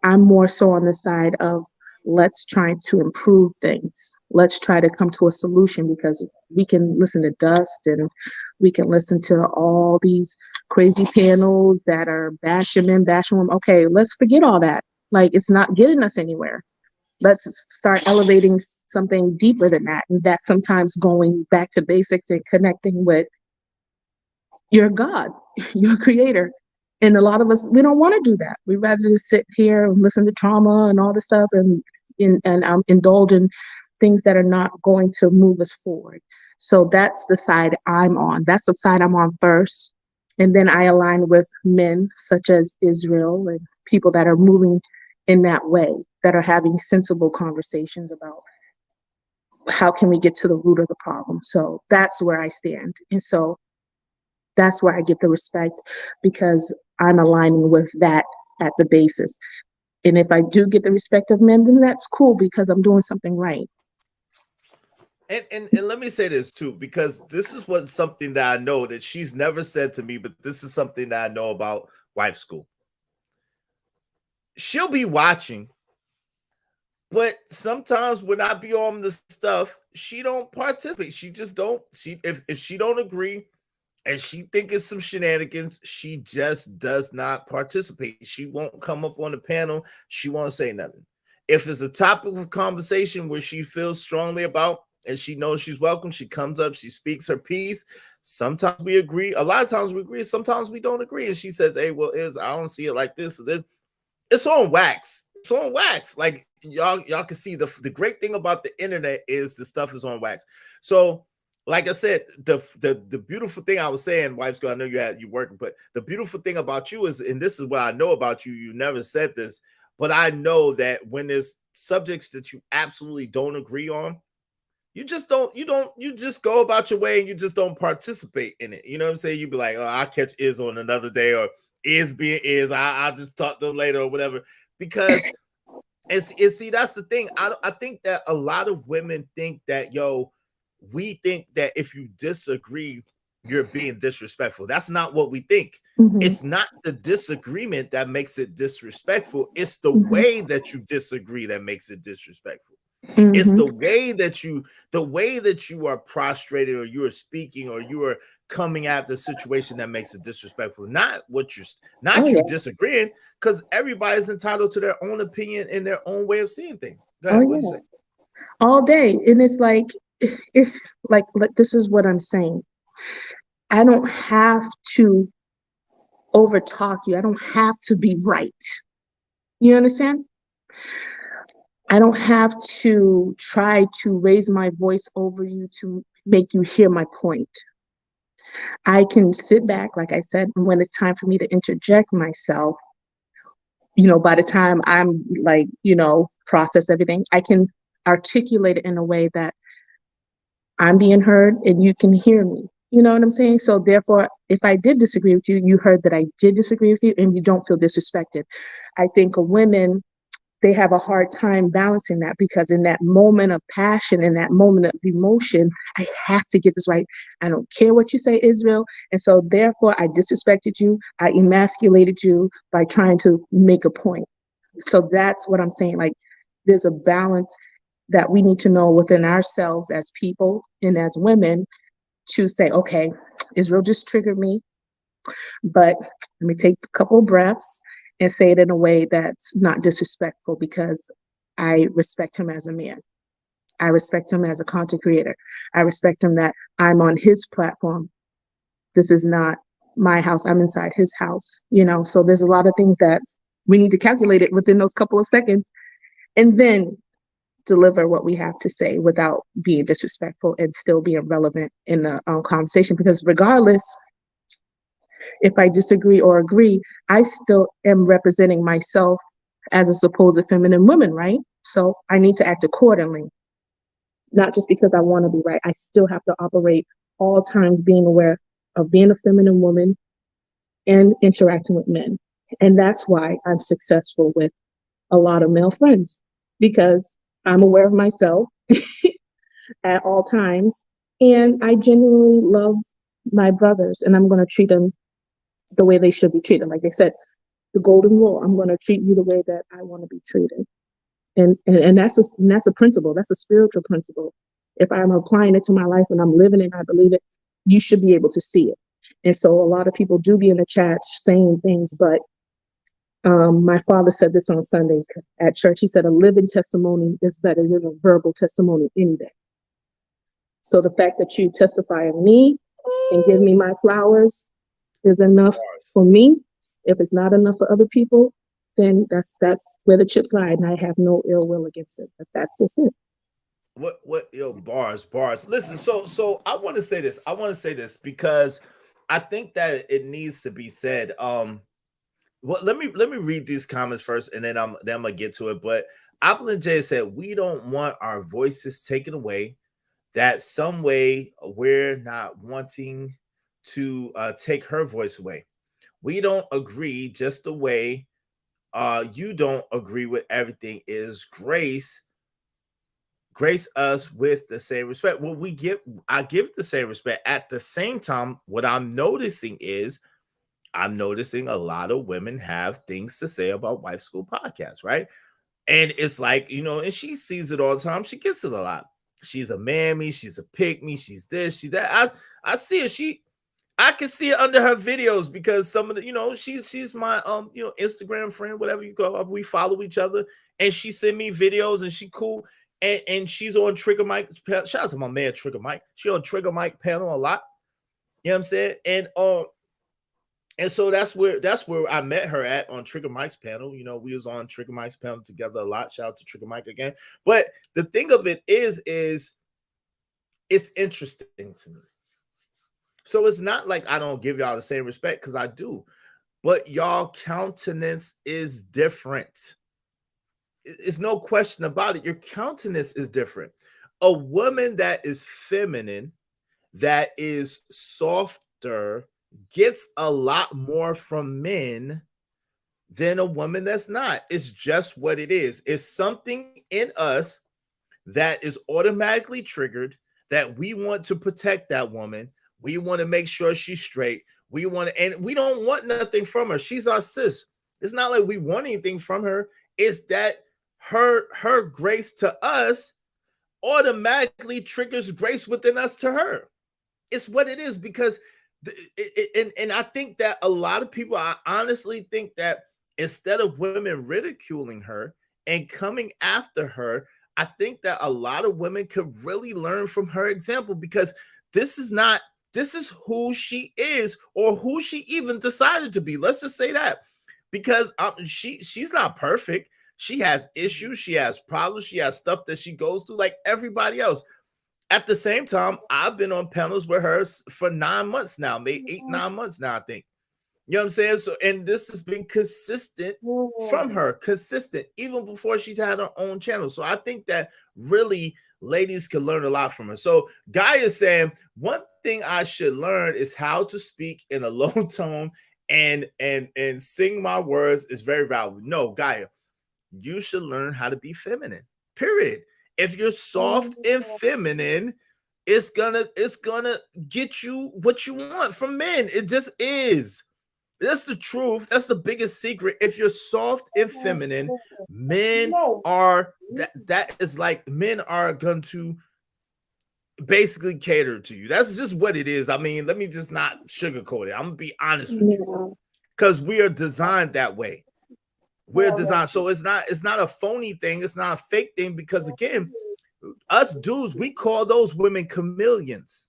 I'm more so on the side of, let's try to improve things. Let's try to come to a solution, because we can listen to Dust and we can listen to all these crazy panels that are bashing men, bashing women. Okay, let's forget all that. Like, it's not getting us anywhere. Let's start elevating something deeper than that. And that's sometimes going back to basics and connecting with your God, your creator. And a lot of us, we don't want to do that. We rather just sit here and listen to trauma and all this stuff and indulge in things that are not going to move us forward. So that's the side I'm on. That's the side I'm on first. And then I align with men such as Israel and people that are moving in that way, that are having sensible conversations about how can we get to the root of the problem. So that's where I stand. And so that's where I get the respect, because I'm aligning with that at the basis. And if I do get the respect of men, then that's cool, because I'm doing something right. And let me say this too, because this is what something that I know that she's never said to me, but this is something that I know about wife school. She'll be watching, but sometimes when I be on the stuff, she don't participate. She just don't. If she don't agree and she think it's some shenanigans, she just does not participate. She won't come up on the panel. She won't say nothing. If it's a topic of conversation where she feels strongly about and she knows she's welcome, she comes up, she speaks her piece. Sometimes we agree. A lot of times we agree. Sometimes we don't agree. And she says, hey, well, I don't see it like this or this. It's on wax. It's on wax. Like y'all can see the great thing about the internet is the stuff is on wax. So like I said, the beautiful thing I was saying, wife school, I know you working, but the beautiful thing about you is, and this is what I know about you, you never said this, but I know that when there's subjects that you absolutely don't agree on, you just go about your way and you just don't participate in it. You know what I'm saying? You be like, oh, I'll catch Is on another day, or Is being Is. I'll just talk to them later or whatever. Because and see, that's the thing. I think that a lot of women think that, we think that if you disagree, you're being disrespectful. That's not what we think. Mm-hmm. It's not the disagreement that makes it disrespectful. It's the Mm-hmm. way that you disagree that makes it disrespectful. Mm-hmm. It's the way that you are prostrated, or you are speaking, or you are coming at the situation that makes it disrespectful. Not you disagreeing, because everybody's entitled to their own opinion and their own way of seeing things. Go ahead, what do you say? All day. And it's like, if like this is what I'm saying. I don't have to overtalk you. I don't have to be right. You understand? I don't have to try to raise my voice over you to make you hear my point. I can sit back, like I said, and when it's time for me to interject myself, by the time I'm like, process everything, I can articulate it in a way that I'm being heard and you can hear me. You know what I'm saying? So therefore, if I did disagree with you, you heard that I did disagree with you and you don't feel disrespected. I think women, they have a hard time balancing that, because in that moment of passion, in that moment of emotion, I have to get this right. I don't care what you say, Israel. And so therefore, I disrespected you. I emasculated you by trying to make a point. So that's what I'm saying. Like, there's a balance. that we need to know within ourselves as people and as women to say, okay, Israel just triggered me, but let me take a couple of breaths and say it in a way that's not disrespectful, because I respect him as a man. I respect him as a content creator. I respect him that I'm on his platform. This is not my house. I'm inside his house, So there's a lot of things that we need to calculate it within those couple of seconds, and then deliver what we have to say without being disrespectful and still being relevant in the conversation. Because regardless, if I disagree or agree, I still am representing myself as a supposed feminine woman, right? So I need to act accordingly, not just because I want to be right. I still have to operate all times being aware of being a feminine woman and interacting with men. And that's why I'm successful with a lot of male friends, because I'm aware of myself at all times. And I genuinely love my brothers, and I'm going to treat them the way they should be treated. Like they said, the golden rule, I'm going to treat you the way that I want to be treated. And that's a principle. That's a spiritual principle. If I'm applying it to my life and I'm living it and I believe it, you should be able to see it. And so a lot of people do be in the chat saying things, but my father said this on Sunday at church. He said, a living testimony is better than a verbal testimony any day. So the fact that you testify of me and give me my flowers is enough for me. If it's not enough for other people, then that's where the chips lie, and I have no ill will against it. But that's just it. Bars. Listen, so I want to say this. Because I think that it needs to be said. Well, let me read these comments first, and then I'm gonna get to it. But Apple and Jay said, we don't want our voices taken away. That some way we're not wanting to take her voice away. We don't agree just the way you don't agree with everything is grace us with the same respect. Well, I give the same respect. At the same time, what I'm noticing a lot of women have things to say about Wife School Podcast, right? And it's like, and she sees it all the time. She gets it a lot. She's a mammy, she's a pick me, she's this, she's that. I see it. I can see it under her videos, because some of the, she's my Instagram friend, whatever you call it. We follow each other, and she send me videos, and she cool. And she's on Trigger Mike. Shout out to my man Trigger Mike. She on Trigger Mike panel a lot. You know what I'm saying? And so that's where I met her at, on Trigger Mike's panel. We was on Trigger Mike's panel together a lot. Shout out to Trigger Mike again. But the thing of it is it's interesting to me. So it's not like I don't give y'all the same respect, because I do. But y'all countenance is different. It's no question about it. Your countenance is different. A woman that is feminine, that is softer, gets a lot more from men than a woman that's not. It's just what it is. It's something in us that is automatically triggered, that we want to protect that woman. We want to make sure she's straight. And we don't want nothing from her. She's our sis. It's not like we want anything from her. It's that her grace to us automatically triggers grace within us to her. It's what it is. Because and I think that a lot of people, I honestly think that instead of women ridiculing her and coming after her, I think that a lot of women could really learn from her example, because this is who she is, or who she even decided to be. Let's just say that, because she's not perfect. She has issues. She has problems. She has stuff that she goes through like everybody else. At the same time, I've been on panels with her for 9 months now, maybe 8-9 months now, I think. You know what I'm saying? So, and this has been consistent from her, consistent, even before she's had her own channel. So I think that really ladies can learn a lot from her. So Guy is saying, one thing I should learn is how to speak in a low tone and sing my words is very valuable. No, Gaia, you should learn how to be feminine, period. If you're soft and feminine, it's gonna get you what you want from men. It just is. That's the truth. That's the biggest secret. If you're soft and feminine, men No, are that is like men are going to basically cater to you. That's just what it is. I mean, let me just not sugarcoat it. I'm gonna be honest with you. Yeah. Because we are designed that way. We're no, designed. So it's not a phony thing, it's not a fake thing, because again, us dudes, we call those women chameleons.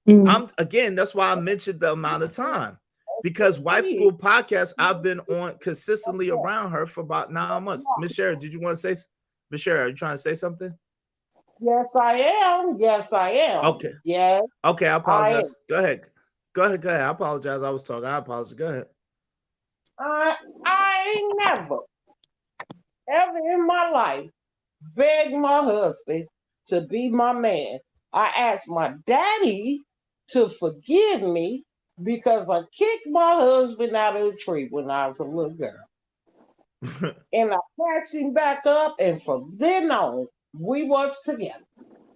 Mm. That's why I mentioned the amount of time. Because Wife School Podcast, I've been on consistently around her for about 9 months. Miss Sherry, did you want to say? Miss Sherry, are you trying to say something? Yes, I am. Yes, I am. Okay. Yes, Okay, I I apologize. am. Go ahead. Go ahead. I apologize. I was talking. I apologize. Go ahead. I ain't never, ever in my life begged my husband to be my man. I asked my daddy to forgive me because I kicked my husband out of the tree when I was a little girl. And I patched him back up, and from then on, we was together.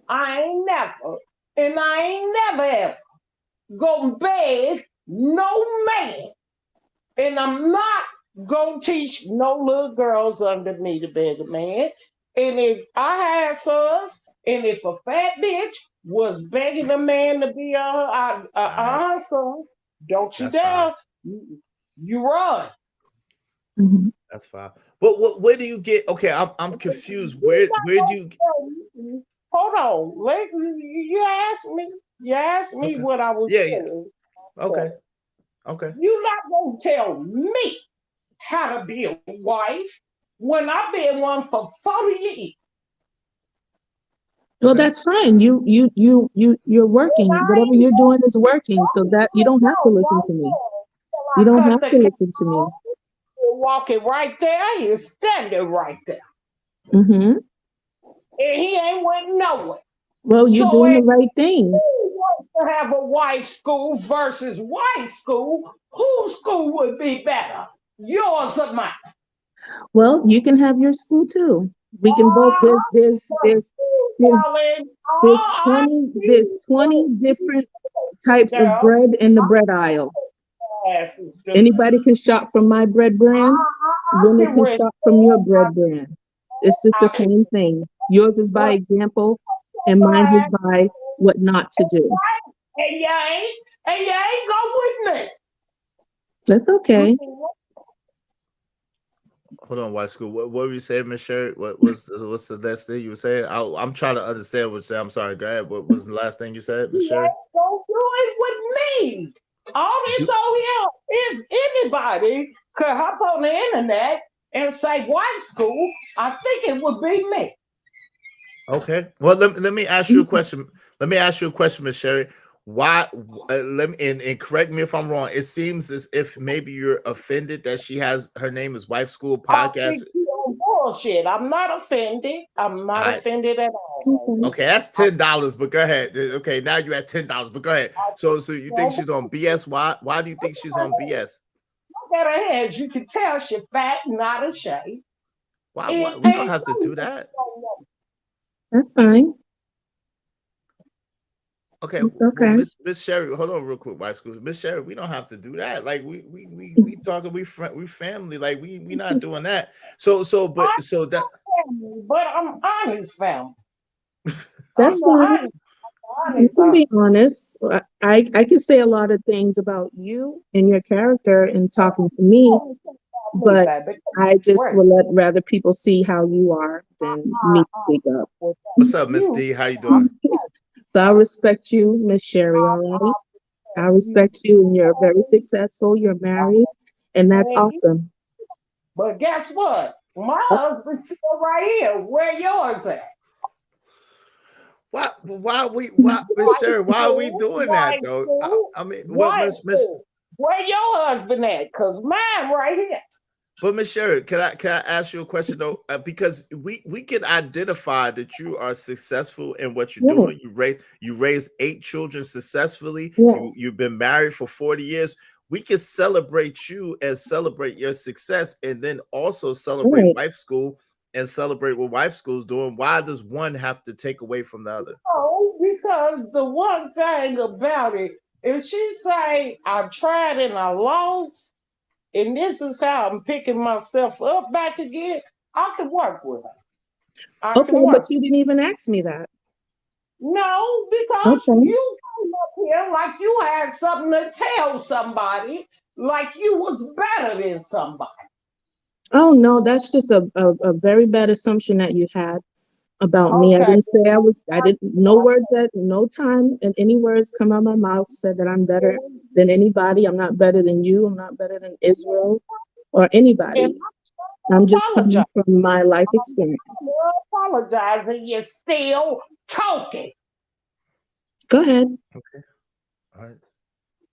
I ain't never, and I ain't never ever gonna beg no man. And I'm not gonna teach no little girls under me to beg a man. And if I had sons, and if a fat bitch was begging a man to be All right. her son, don't you That's fine. dare. You run. Mhm. That's fine. But where do you get? Okay, I'm confused. Where do you? Hold on. You asked me. You asked me Okay. what I was Yeah. doing. Okay. Okay. You're not gonna tell me how to be a wife when I've been one for 40 years. Well, Okay. that's fine. You're And working. I Whatever ain't you're doing is gonna working. So that you don't have to listen right to me. till You I don't cut have the to cake listen to off. me. You're walking right there. He's standing right there. Hmm. And he ain't went nowhere. Well, you're So doing the if right things. who wants to have a wife school versus wife school, whose school would be better? Yours or mine? Well, you can have your school too. We can both. Uh-huh. There's Darling. there's Oh, I 20 there's see 20 you. different types of Girl, bread in the bread aisle. asses just Anybody can shop from my bread brand. I Women can can read. shop from your bread brand. It's the I can same thing. Yours is by what example, and mine is right, by what not to do. and you ain't go with That's me. okay. Hold on, White School. What were you saying, Miss Sherry? What's the last thing you were saying? I'm trying to understand what you said. I'm sorry. Go ahead. What was the last thing you said, Miss You Sherry? ain't gonna do it with me. All this Do over here is anybody could hop on the internet and say white school. I think it would be me. Okay. Well, let me ask you a question. Let me ask you a question, Miss Sherry. Why? Let me and correct me if I'm wrong. It seems as if maybe you're offended that she has her name is Wife School I Podcast. think you on bullshit. I'm not offended. I'm not I offended at all, Okay. baby. okay. That's I $10. But go ahead. Okay, now you at $10. But go ahead. So you think don't she's on BS? Why do you think she's on BS? look at her head. You can tell she's fat, not in shape. Why And we don't ain't have to do that? That's fine. Okay, It's well, okay. Miss Sherry, hold on real quick, Wife School. Miss Sherry, we don't have to do that. Like we talking, we family. Like we not doing that. I'm So that family, but I'm honest family. I'm That's the fine. You honest can family. be honest. I can say a lot of things about you and your character in talking to me, Me, but baby. I just Wait, will let rather people see how you are than me speak up. with what's up, Miss you, D? How you doing? So I respect you, Miss Sherry, all right? I you, respect you, and you're very successful. You're married, and that's and you. awesome. But guess what? My husband's still right here. Where yours at? Why Miss White Sherry, why are we school, doing that white though? school, I mean, what white school. Where your husband at? Cause mine right here. But Miss Sherry, can I ask you a question though? Because we can identify that you are successful in what you're Yes, doing. You raised 8 children successfully. yes, You've been married for 40 years. We can celebrate you and celebrate your success, and then also celebrate right. Wife School and celebrate what Wife School is doing. Why does one have to take away from the other? No, because the one thing about it, if she say I tried and I lost, and this is how I'm picking myself up back again, I can work with her. I Okay, can but work. you didn't even ask me that. No, because Okay. you came up here like you had something to tell somebody, like you was better than somebody. Oh no, that's just a very bad assumption that you had about me. I Okay. didn't say I was, I didn't, no words at no time and any words come out of my mouth said that I'm better than anybody. I'm not better than you. I'm not better than Israel or And anybody. I I'm just apologize. coming from my life I'm experience. apologizing. You're still talking. Go ahead. Okay. All right.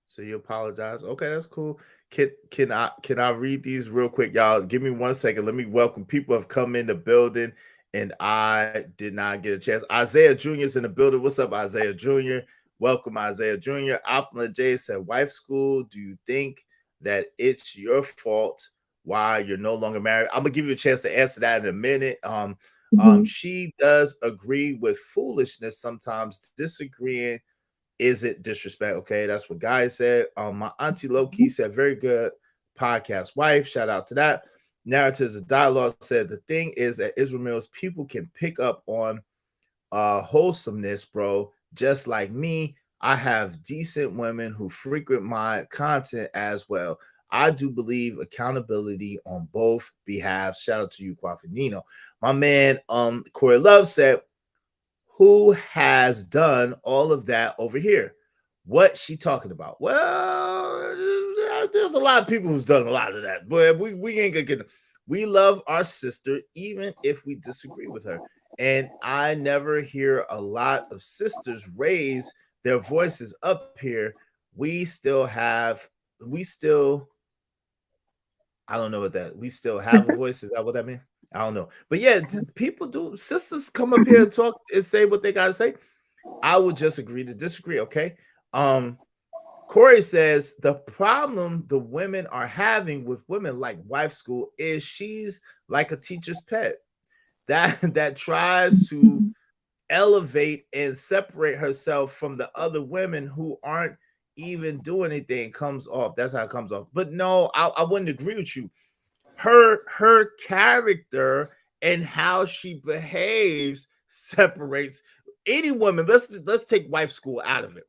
So you apologize. Okay, that's cool. Can I read these real quick, y'all? Give me 1 second. Let me welcome people have come in the building, and I did not get a chance. Isaiah Jr. is in the building. What's up, Isaiah Jr.? Welcome, Isaiah Jr. Opla J said, "Wife school. Do you think that it's your fault why you're no longer married?" I'm gonna give you a chance to answer that in a minute. Hmm. She does agree with foolishness sometimes. Disagreeing is it disrespect? Okay, that's what Guy said. My auntie low key said, "Very good podcast, wife." Shout out to that. Narratives of Dialogue said, "The thing is that Israel Mills people can pick up on wholesomeness, bro. Just like me, I have decent women who frequent my content as well. I do believe accountability on both behalves." Shout out to you, Quafinino. My man, Corey Love said, "Who has done all of that over here?" What she talking about? Well, there's a lot of people who's done a lot of that, but we ain't gonna get. We love our sister even if we disagree with her, and I never hear a lot of sisters raise their voices up here. We still have. We still. I don't know what that. We still have a voice. Is that what that means? I don't know. But yeah, people do. Sisters come up here and talk and say what they gotta say. I would just agree to disagree. Okay. Um, Corey says the problem the women are having with women like wife school is she's like a teacher's pet that tries to elevate and separate herself from the other women who aren't even doing anything. Comes off. That's how it comes off. But no, I wouldn't agree with you. Her character and how she behaves separates any woman. Let's take wife school out of it.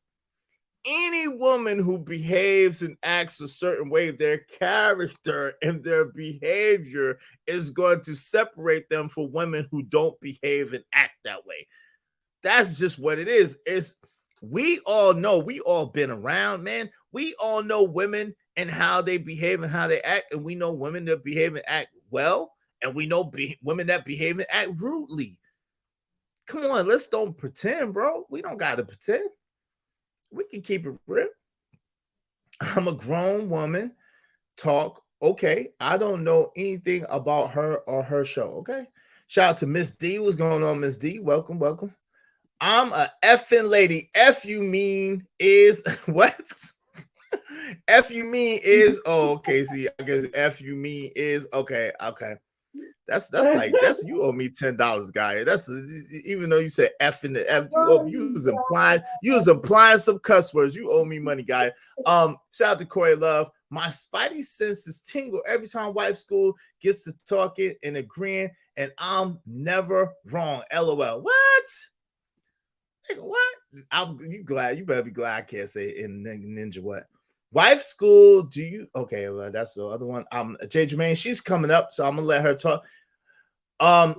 Any woman who behaves and acts a certain way, their character and their behavior is going to separate them from women who don't behave and act that way. That's just what it is. It's we all know, we all been around, man. We all know women and how they behave and how they act, and we know women that behave and act well, and we know women that behave and act rudely. Come on, let's don't pretend, bro. We don't got to pretend. We can keep it real. I'm a grown woman. Talk. Okay. I don't know anything about her or her show. Okay. Shout out to Miss D. What's going on, Miss D? Welcome, welcome. I'm a effing lady. F you mean is what? F you mean is okay. See, I guess F you mean is okay. Okay. That's you owe me $10, guy. That's even though you said F in the F, you was implying some cuss words. You owe me money, guy. Shout out to Corey Love. My spidey senses tingle every time wife school gets to talking and agreeing, and I'm never wrong. LOL. What? What? You glad? You better be glad I can't say it in Ninja. What? Wife school? Do you? Okay, well, that's the other one. Jay Jermaine, she's coming up, so I'm gonna let her talk.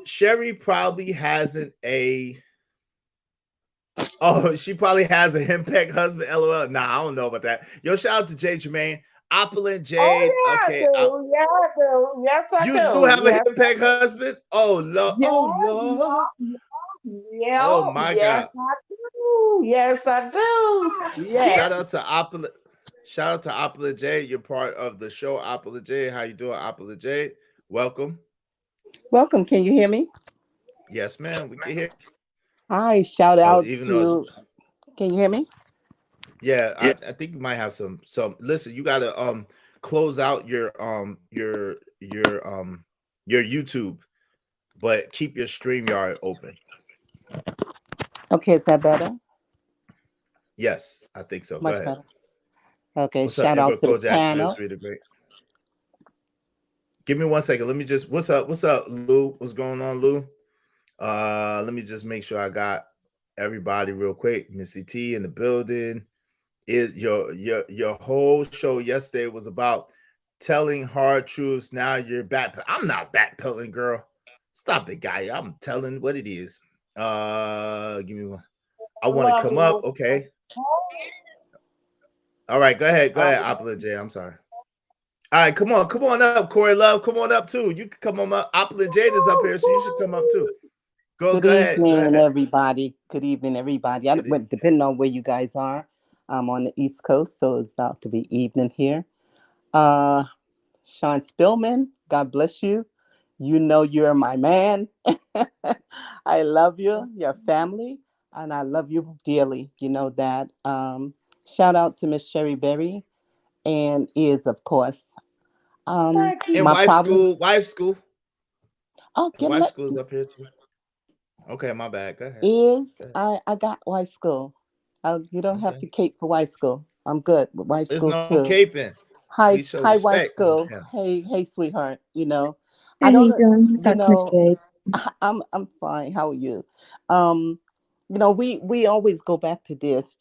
Sherry probably hasn't a. Oh, she probably has a henpeck husband. LOL. Nah, I don't know about that. Yo, shout out to Jay Jermaine, Opulent Jade. Oh yeah, Okay, I do. Yeah, I do. Yes, I you do do. have a Yes, henpeck husband. Oh Lord. yeah, Oh Lord. Oh yeah, my yes, God. I do. Yes, I do. Yes. Shout out to Opulent. Shout out to Opulent J. You're part of the show, Opulent J. How you doing, Opulent J? Welcome. Welcome. Can you hear me? Yes, ma'am. We can hear. Hi. Shout Oh, out even though it's to. Can you hear me? yeah, I think you might have some. Listen, you gotta close out your YouTube, but keep your StreamYard open. Okay. Is that better? Yes, I think so. Go Much ahead. better. Okay. What's up, Shout Amber out to the Kojak? You're panel. three to great. Give me 1 second. Let me just what's up? What's up, Lou? What's going on, Lou? Let me just make sure I got everybody real quick. Missy T in the building. Your whole show yesterday was about telling hard truths. Now you're back. I'm not backpedaling, girl. Stop it, guy. I'm telling what it is. Give me one. I want to Love come it. up. Okay. All right, go ahead. Go Uh, ahead, Opulent J. I'm sorry. All right, come on up, Corey Love. Come on up too. You can come on up. Opulent Jade is up here, so you should come up too. Go Good ahead. Go evening, ahead. everybody. Good evening, everybody. Depending on where you guys are, I'm on the East Coast, so it's about to be evening here. Uh, Sean Spillman, God bless you. You know you're my man. I love you, your family, and I love you dearly. You know that. Shout out to Miss Sherry Berry and is of course. thank And you. My problem. wife school. Oh, get Wife let school is up here too. Okay, my bad. Go ahead. is Go ahead. I got wife school. You don't have Okay. to cape for wife school. I'm good with wife There's school no too. caping. We show Hi, wife respect on school. him. Hey, sweetheart. I How you don't. doing, Miss You Miss know, Jade? I'm fine. How are you? Um, we always go back to this.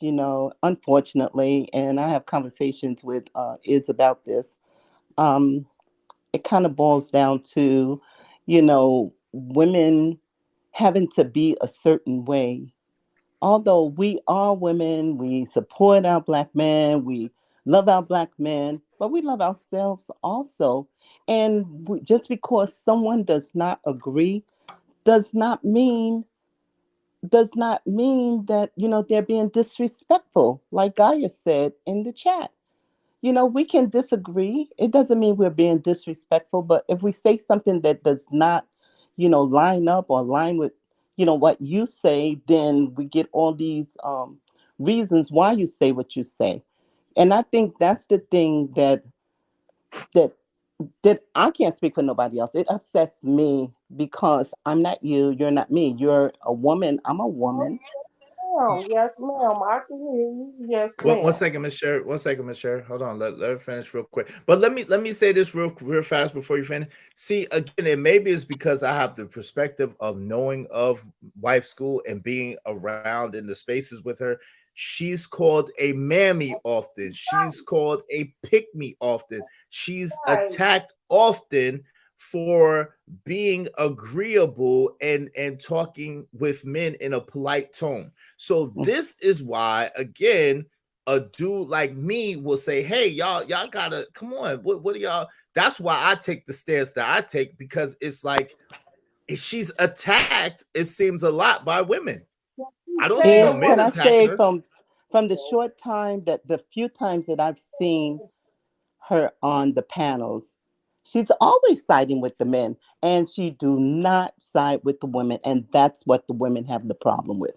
Unfortunately, and I have conversations with is about this. Um, it kind of boils down to, women having to be a certain way. Although we are women, we support our black men, we love our black men, but we love ourselves also. And just because someone does not agree does not mean that they're being disrespectful, like Gaia said in the chat. We can disagree. It doesn't mean we're being disrespectful, but if we say something that does not, line up or line with, what you say, then we get all these reasons why you say what you say. And I think that's the thing that that I can't speak for nobody else. It upsets me because I'm not you, you're not me. You're a woman, I'm a woman. Ma'am. Yes, ma'am. I can hear you. Yes, One ma'am. second, Miss Sherry. 1 second, Miss Sherry. Hold on. Let her finish real quick. But let me say this real fast before you finish. See, again, it maybe it's because I have the perspective of knowing of wife school and being around in the spaces with her. She's called a mammy often. She's called a pick me often. She's Right. attacked often for being agreeable and talking with men in a polite tone. So this is why, again, a dude like me will say, "Hey, y'all gotta come on. What are y'all?" That's why I take the stance that I take, because it's like if she's attacked, it seems a lot by women. I You don't see said no Is men can what? I attacking say her. from the short time that the few times that I've seen her on the panels, she's always siding with the men, and she do not side with the women, and that's what the women have the problem with.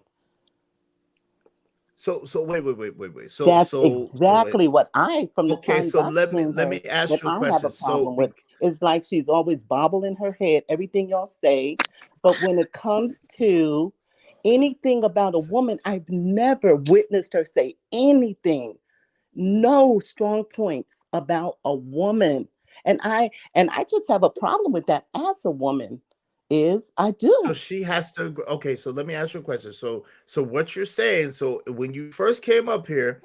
So wait. That's Wait. exactly what from the Okay, times so I've let me seen let her, me ask that you a I have a question. problem with. It's like she's always bobbling her head, everything y'all say. But when it comes to anything about a woman, I've never witnessed her say anything, no strong points about a woman. And I just have a problem with that as a woman. Is I So do. she has to okay, so let me ask you a question. So what you're saying, so when you first came up here,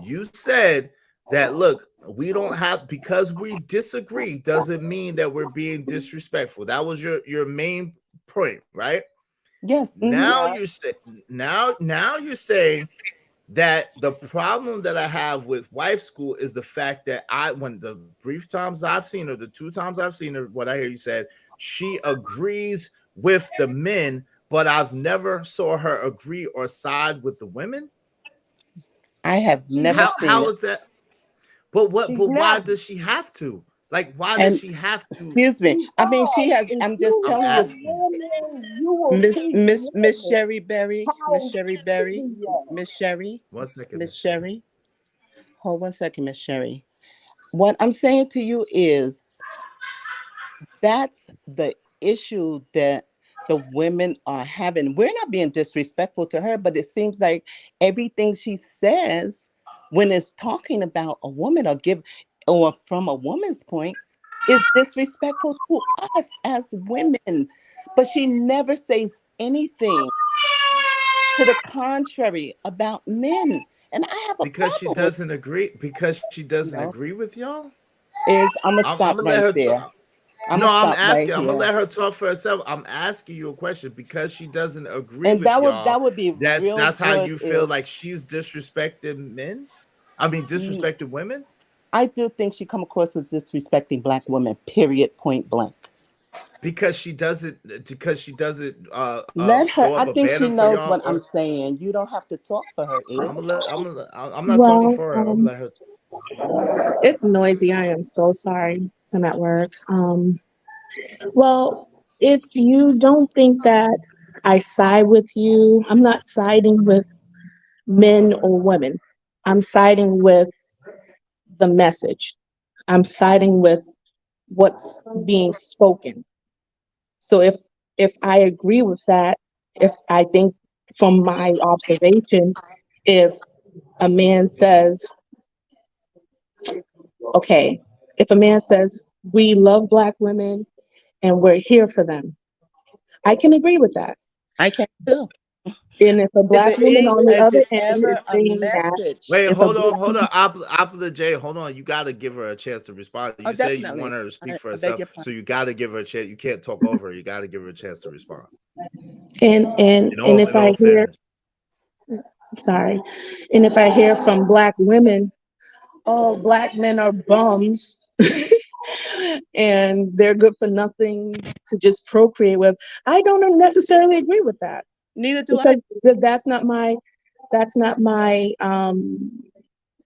you said that look, we don't have, because we disagree doesn't mean that we're being disrespectful. That was your main point, right? Yes. Now you're saying, now you're saying that the problem that I have with wife school is the fact that when the brief times I've seen her, the two times I've seen her, what I hear you said, she agrees with the men, but I've never saw her agree or side with the women. I have She's never never. seen How it. is that? But what? She's But why never. does she have to? Like, why does And she have to? excuse me. I mean, she Because has. if I'm just you I'm telling you, love asking you. women, you will Miss teach Miss Miss women Sherry Berry, Miss how Sherry to Berry, be loved. Miss Sherry, One second, Miss Miss Sherry. Sherry. Hold 1 second, Miss Sherry. What I'm saying to you is that's the issue that the women are having. We're not being disrespectful to her, but it seems like everything she says when it's talking about a woman or from a woman's point. is disrespectful to us as women. But she never says anything to the contrary about men. And I have a Because she problem with doesn't agree. Because she doesn't no agree with y'all. is I'm gonna I'm stop gonna let right her there. talk. I'm No, gonna I'm stop right asking. I'm gonna here. let her talk for herself. I'm asking you a question because she doesn't agree And with y'all. that would be real That's how good you feel if like she's disrespecting men. I mean, mm, disrespecting women I do think she come across as disrespecting black women, period, point blank. because she doesn't. Because she doesn't Let her throw I up a think she banner for knows y'all. what I'm Or saying. You don't have to talk for her, is I'm not talking Well, for her. I'm gonna let her. it's noisy. I am so sorry. I'm at work. Well, if you don't think that I side with you, I'm not siding with men or women. I'm siding with the message. I'm siding with what's being spoken. So if I agree with that, if I think from my observation, if a man says, okay, if a man says we love black women and we're here for them, I can agree with that. I can too. And if a black woman on the Is other it end is ever a saying that, message? Wait, if a hold on, black hold on. Apple J, hold on. You got to give her a chance to respond. Oh, You say you want definitely. her to speak for I beg herself, your so pardon. you got to give her a chance. You can't talk over her. You got to give her a chance to respond. and if In I all hear, fairness, sorry, and if I hear from black women, oh, black men are bums and they're good for nothing to just procreate with, I don't necessarily agree with that, Neither do I. because that's not my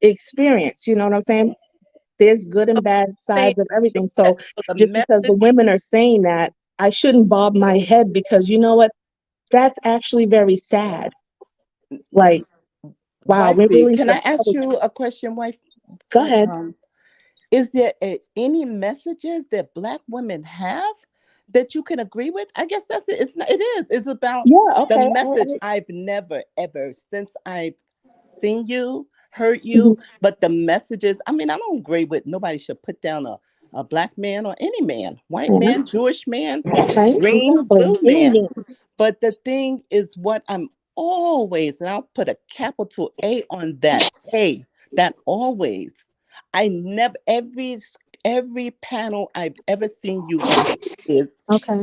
experience. You know what I'm saying? There's good and bad Saying sides of everything. that So so the just because the message women are saying that, I shouldn't bob my head, because you know what? That's actually very sad. Like, wow, we wifey, really can need I a ask public. you a question, wife? Go ahead. Is there any messages that black women have that you can agree with? I guess that's it. It's not, it is. It's about Yeah. the Okay. message. I've never ever since I've seen you, heard Mhm. you, but the messages. I mean, I don't agree with nobody should put down a black man or any man, white Yeah. man, Jewish man, Okay. green, Exactly. blue Any man. man. But the thing is, what I'm always, and I'll put a capital A on that, that always. I never, every panel I've ever seen you have is Okay.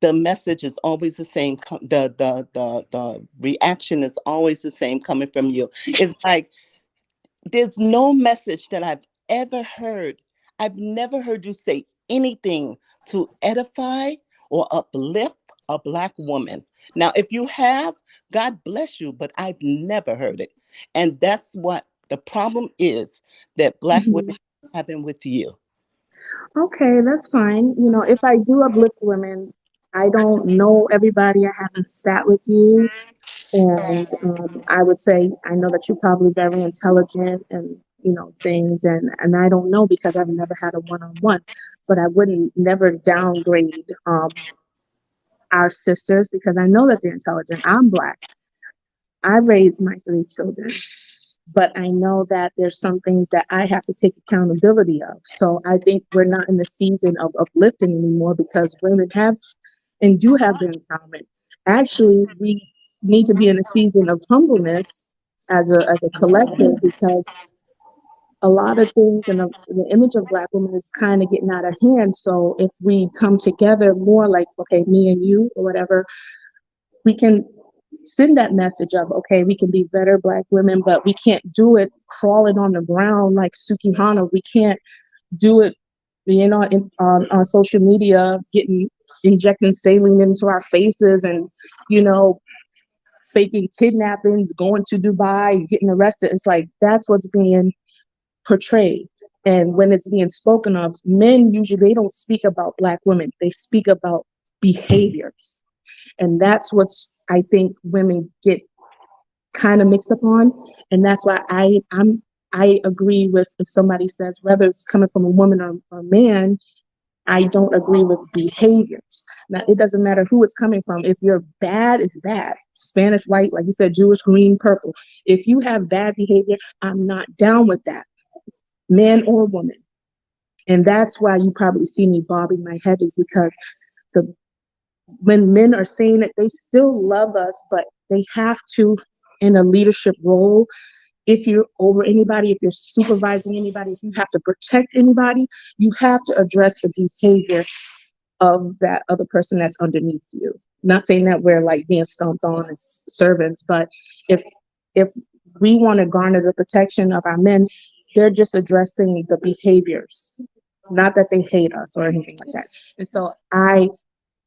the message is always the same. The reaction is always the same coming from you. It's like there's no message that I've ever heard. I've never heard you say anything to edify or uplift a black woman. Now, if you have, God bless you, but I've never heard it. And that's what the problem is that black women Mhm. are having with you. Okay, that's fine. You know, if I do uplift women, I don't know everybody. I haven't sat with you. And I would say, I know that you're probably very intelligent and, you know, things. And I don't know because I've never had a one-on-one, but I wouldn't never downgrade our sisters because I know that they're intelligent. I'm Black. I raised my three children, but I know that there's some things that I have to take accountability of. So I think we're not in the season of uplifting anymore because women have and do have their empowerment. Actually, we need to be in a season of humbleness as a collective, because a lot of things in the image of Black women is kind of getting out of hand. So if we come together more, like, okay, me and you or whatever, we can send that message of, okay, we can be better Black women, but we can't do it crawling on the ground like Sukihana. We can't do it, you know, on social media, injecting saline into our faces and, you know, faking kidnappings, going to Dubai, getting arrested. It's like that's what's being portrayed. And when it's being spoken of, men usually they don't speak about Black women. They speak about behaviors. And that's what's I think women get kind of mixed up on. And that's why I agree with if somebody says whether it's coming from a woman or a man, I don't agree with behaviors. Now, it doesn't matter who it's coming from. If you're bad, it's bad. Spanish, white, like you said, Jewish, green, purple. If you have bad behavior, I'm not down with that, man or woman. And that's why you probably see me bobbing my head, is because the when men are saying that they still love us, but they have to, in a leadership role, if you're over anybody, if you're supervising anybody, if you have to protect anybody, you have to address the behavior of that other person that's underneath you. Not saying that we're like being stomped on as servants, but if if we want to garner the protection of our men, they're just addressing the behaviors, not that they hate us or anything like that. And so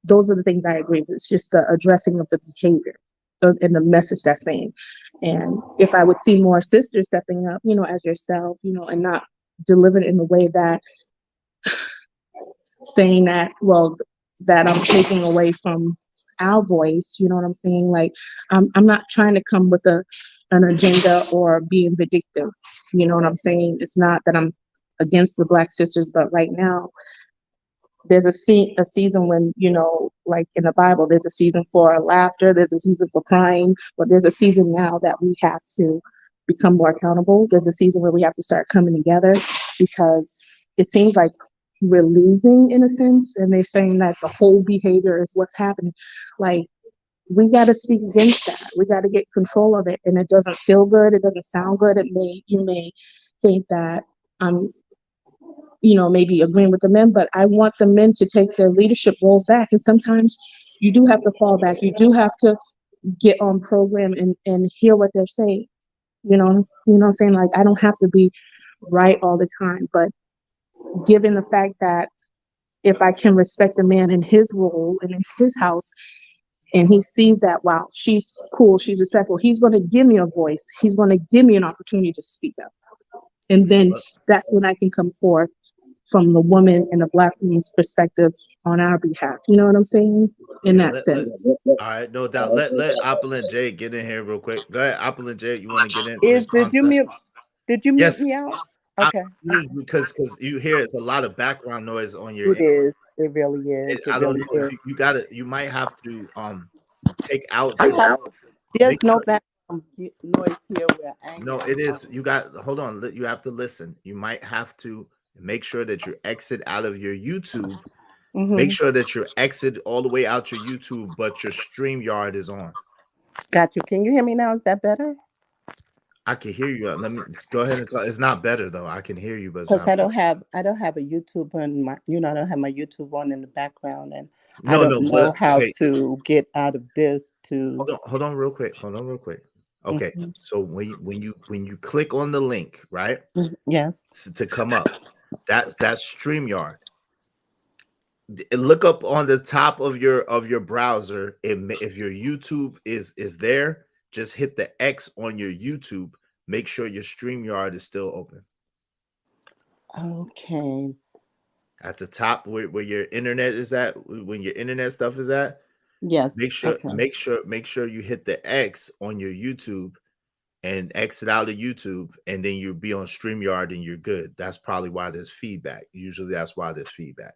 those are the things I agree with. It's just the addressing of the behavior and the message that's saying. And if I would see more sisters stepping up, as yourself, and not delivered in a way that saying that, well, that I'm taking away from our voice, you know what I'm saying? Like, I'm not trying to come with an agenda or being vindictive. You know what I'm saying? It's not that I'm against the Black sisters, but right now, there's a season when, like in the Bible, there's a season for laughter, there's a season for crying, but there's a season now that we have to become more accountable. There's a season where we have to start coming together, because it seems like we're losing in a sense, and they're saying that the whole behavior is what's happening. Like, we got to speak against that. We got to get control of it, and it doesn't feel good. It doesn't sound good. You may think that I'm maybe agreeing with the men, but I want the men to take their leadership roles back. And sometimes you do have to fall back. You do have to get on program and hear what they're saying. What I'm saying? Like, I don't have to be right all the time, but given the fact that if I can respect a man in his role and in his house, and he sees that, wow, she's cool, she's respectful, he's going to give me a voice. He's going to give me an opportunity to speak up. And then that's when I can come forth from the woman and the Black woman's perspective on our behalf. You know what I'm saying? In Yeah, that sense. all right, no doubt. Let Opulent Jay get in here real quick. Go ahead, Opulent Jay. You want to get in Did response you to that? mute Yes, me out? I Okay. because you hear it's a lot of background noise on your It end. is. It really is. It I don't really know if is. you might have to take out your There's make no sure. background noise here where I No, am. it is. You got hold on. You have to listen. You might have to make sure that you exit out of your YouTube. Make Mm-hmm. sure that you exit all the way out your YouTube, but your StreamYard is on. Got you. Can you hear me now? Is that better? I can hear you. Let me just go ahead and talk. It's not better though. I can hear you, but it's Because not better. I don't have a YouTube on my, I don't have my YouTube on in the background, and I No, don't no, know but how okay. to get out of this to. Hold on, real quick. Hold on, real quick. Okay, Mhm. so when you click on the link, right, Yes. to come up, that's StreamYard. Look up on the top of your browser. If your YouTube is there, just hit the X on your YouTube. Make sure your StreamYard is still open Okay. at the top where your internet is at. When your internet stuff is at, Yes. Okay. make sure you hit the X on your YouTube and exit out of YouTube, and then you'll be on StreamYard and you're good. That's probably why there's feedback. Usually that's why there's feedback.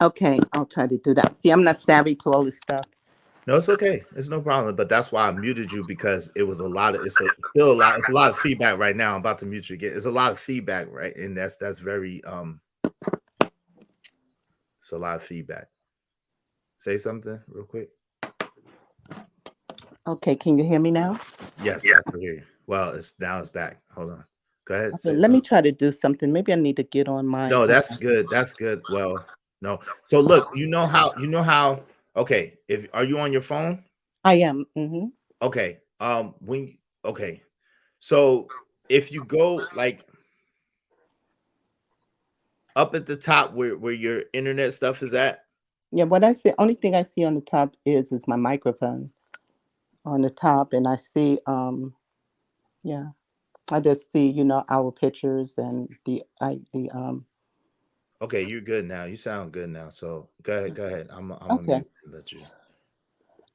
Okay. I'll try to do that. See, I'm not savvy to all this stuff. No, it's okay. It's no problem. But that's why I muted you, because it was a lot of still a lot. It's a lot of feedback right now. I'm about to mute you again. It's a lot of feedback, right? And that's very it's a lot of feedback. Say something real quick. Okay. Can you hear me now? Yes, I can hear you. Well, it's back. Hold on. Go ahead. Okay. Say Let me something. try to do something. Maybe I need to get on my. No, that's good. That's good. Well, no. So look, you know how okay, if are you on your phone? I am. Mm-hmm. Okay. When okay. So if you go like up at the top where your internet stuff is at, Yeah. What I see, only thing I see on the top is my microphone on the top, and I see. Yeah. I just see, our pictures and the. okay, you're good now. You sound good now. So go ahead, go ahead. I'm a Okay. mute and let you.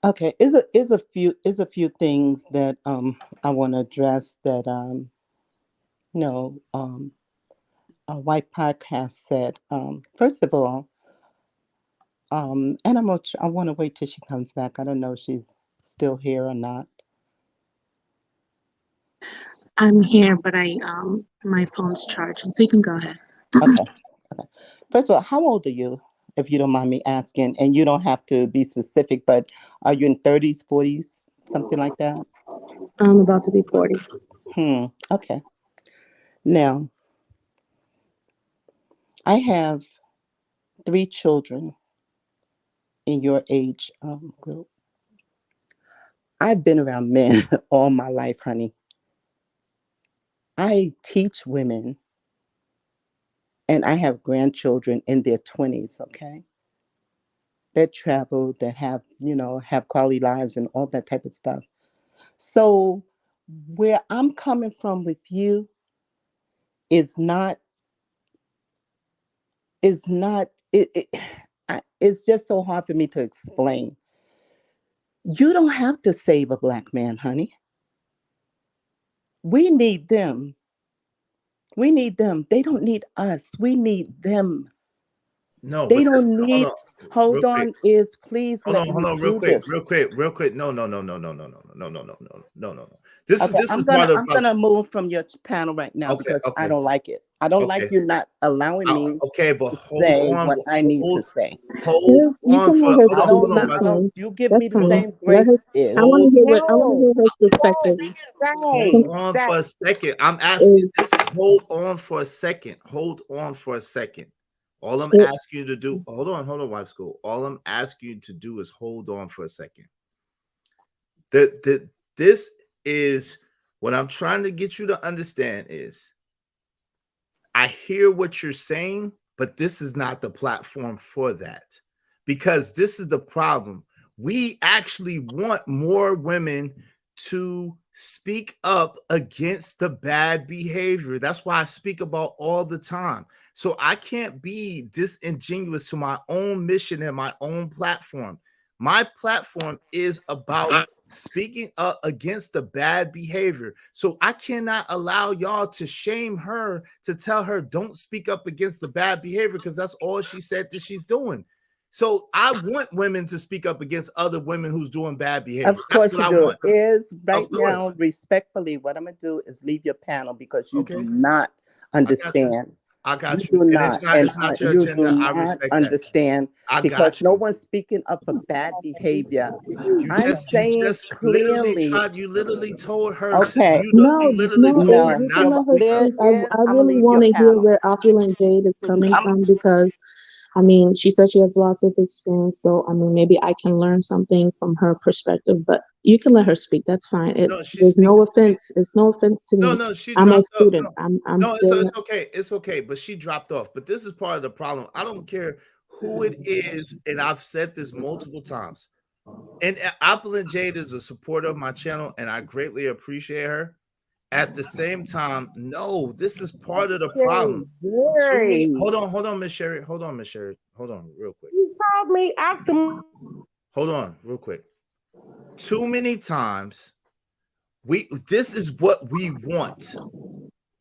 Okay. Is a few things that I want to address that you know White Podcast said. First of all, and I want to wait till she comes back. I don't know if she's still here or not. I'm here, but my phone's charging, so you can go ahead. Okay. Okay. First of all, how old are you, if you don't mind me asking? And you don't have to be specific, but are you in 30s, 40s, something like that? I'm about to be 40. Okay. Now, I have three children in your age group. I've been around men all my life, honey. I teach women, and I have grandchildren in their 20s, okay? That travel, that have, have quality lives and all that type of stuff. So, where I'm coming from with you is not, it's just so hard for me to explain. You don't have to save a black man, honey. We need them. We need them. They don't need us. We need them. No, They but this, don't hold need, on, hold real quick. on, is please Hold let on, hold me on, real do quick, this. real quick, real quick. No, no, no, no, no, no, no, no, no, no, no, no, no, no, no. This is Okay, this is part of the I'm problem. gonna move from your panel right now Okay, because I okay, don't like it. I don't like okay. you not allowing me Okay, but to hold say on, what I need hold, to say. hold You on can for let her I speak. hold on, don't That's Vice. know. fine. You give That's me the Hold on, fine. same Let her. grace is. I want hold to hear what I want to No, hear her perspective. no, hold say on that. for a second. I'm asking Is this. Hold on for a second. Hold on for a second. All I'm it? asking you to do, hold on, wife school. All I'm asking you to do is hold on for a second. This is what I'm trying to get you to understand is I hear what you're saying, but this is not the platform for that. Because this is the problem. We actually want more women to speak up against the bad behavior. That's why I speak about all the time. So I can't be disingenuous to my own mission and my own platform. My platform is about speaking up against the bad behavior. So I cannot allow y'all to shame her, to tell her don't speak up against the bad behavior, because that's all she said that she's doing. So I want women to speak up against other women who's doing bad behavior. Of That's course what you I do. want. Is Of right course. now, respectfully, what I'm gonna do is leave your panel because you do Okay. not I got you. understand. I You got you. do And not, and it's not your you do agenda. I not respect that. understand I because got no you. one's speaking up for bad behavior. I'm You saying just literally clearly. tried, you literally told her to Okay, you No, literally no. told Is her no. you can not to let her speak up. There speak. is. I I'm gonna really leave your want to hear panel. where Opulent Jade is coming I'm from because, I mean, she said she has lots of experience. So, I mean, maybe I can learn something from her perspective. But you can let her speak. That's fine. No, It's she's there's no speaking to me. offense. It's no offense to No, me. no, she I'm a dropped off. student. No, I'm no, still. it's okay. It's okay. But she dropped off. But this is part of the problem. I don't care who it is, and I've said this multiple times. And Opulent Jade is a supporter of my channel, and I greatly appreciate her. At the same time, no, this is part of the Jerry, problem. Too many. Jerry, Hold on, Miss Sherry. Hold on, Miss Sherry. Hold on, real quick. you called me out the Hold on, real quick. Too many times, this is what we want.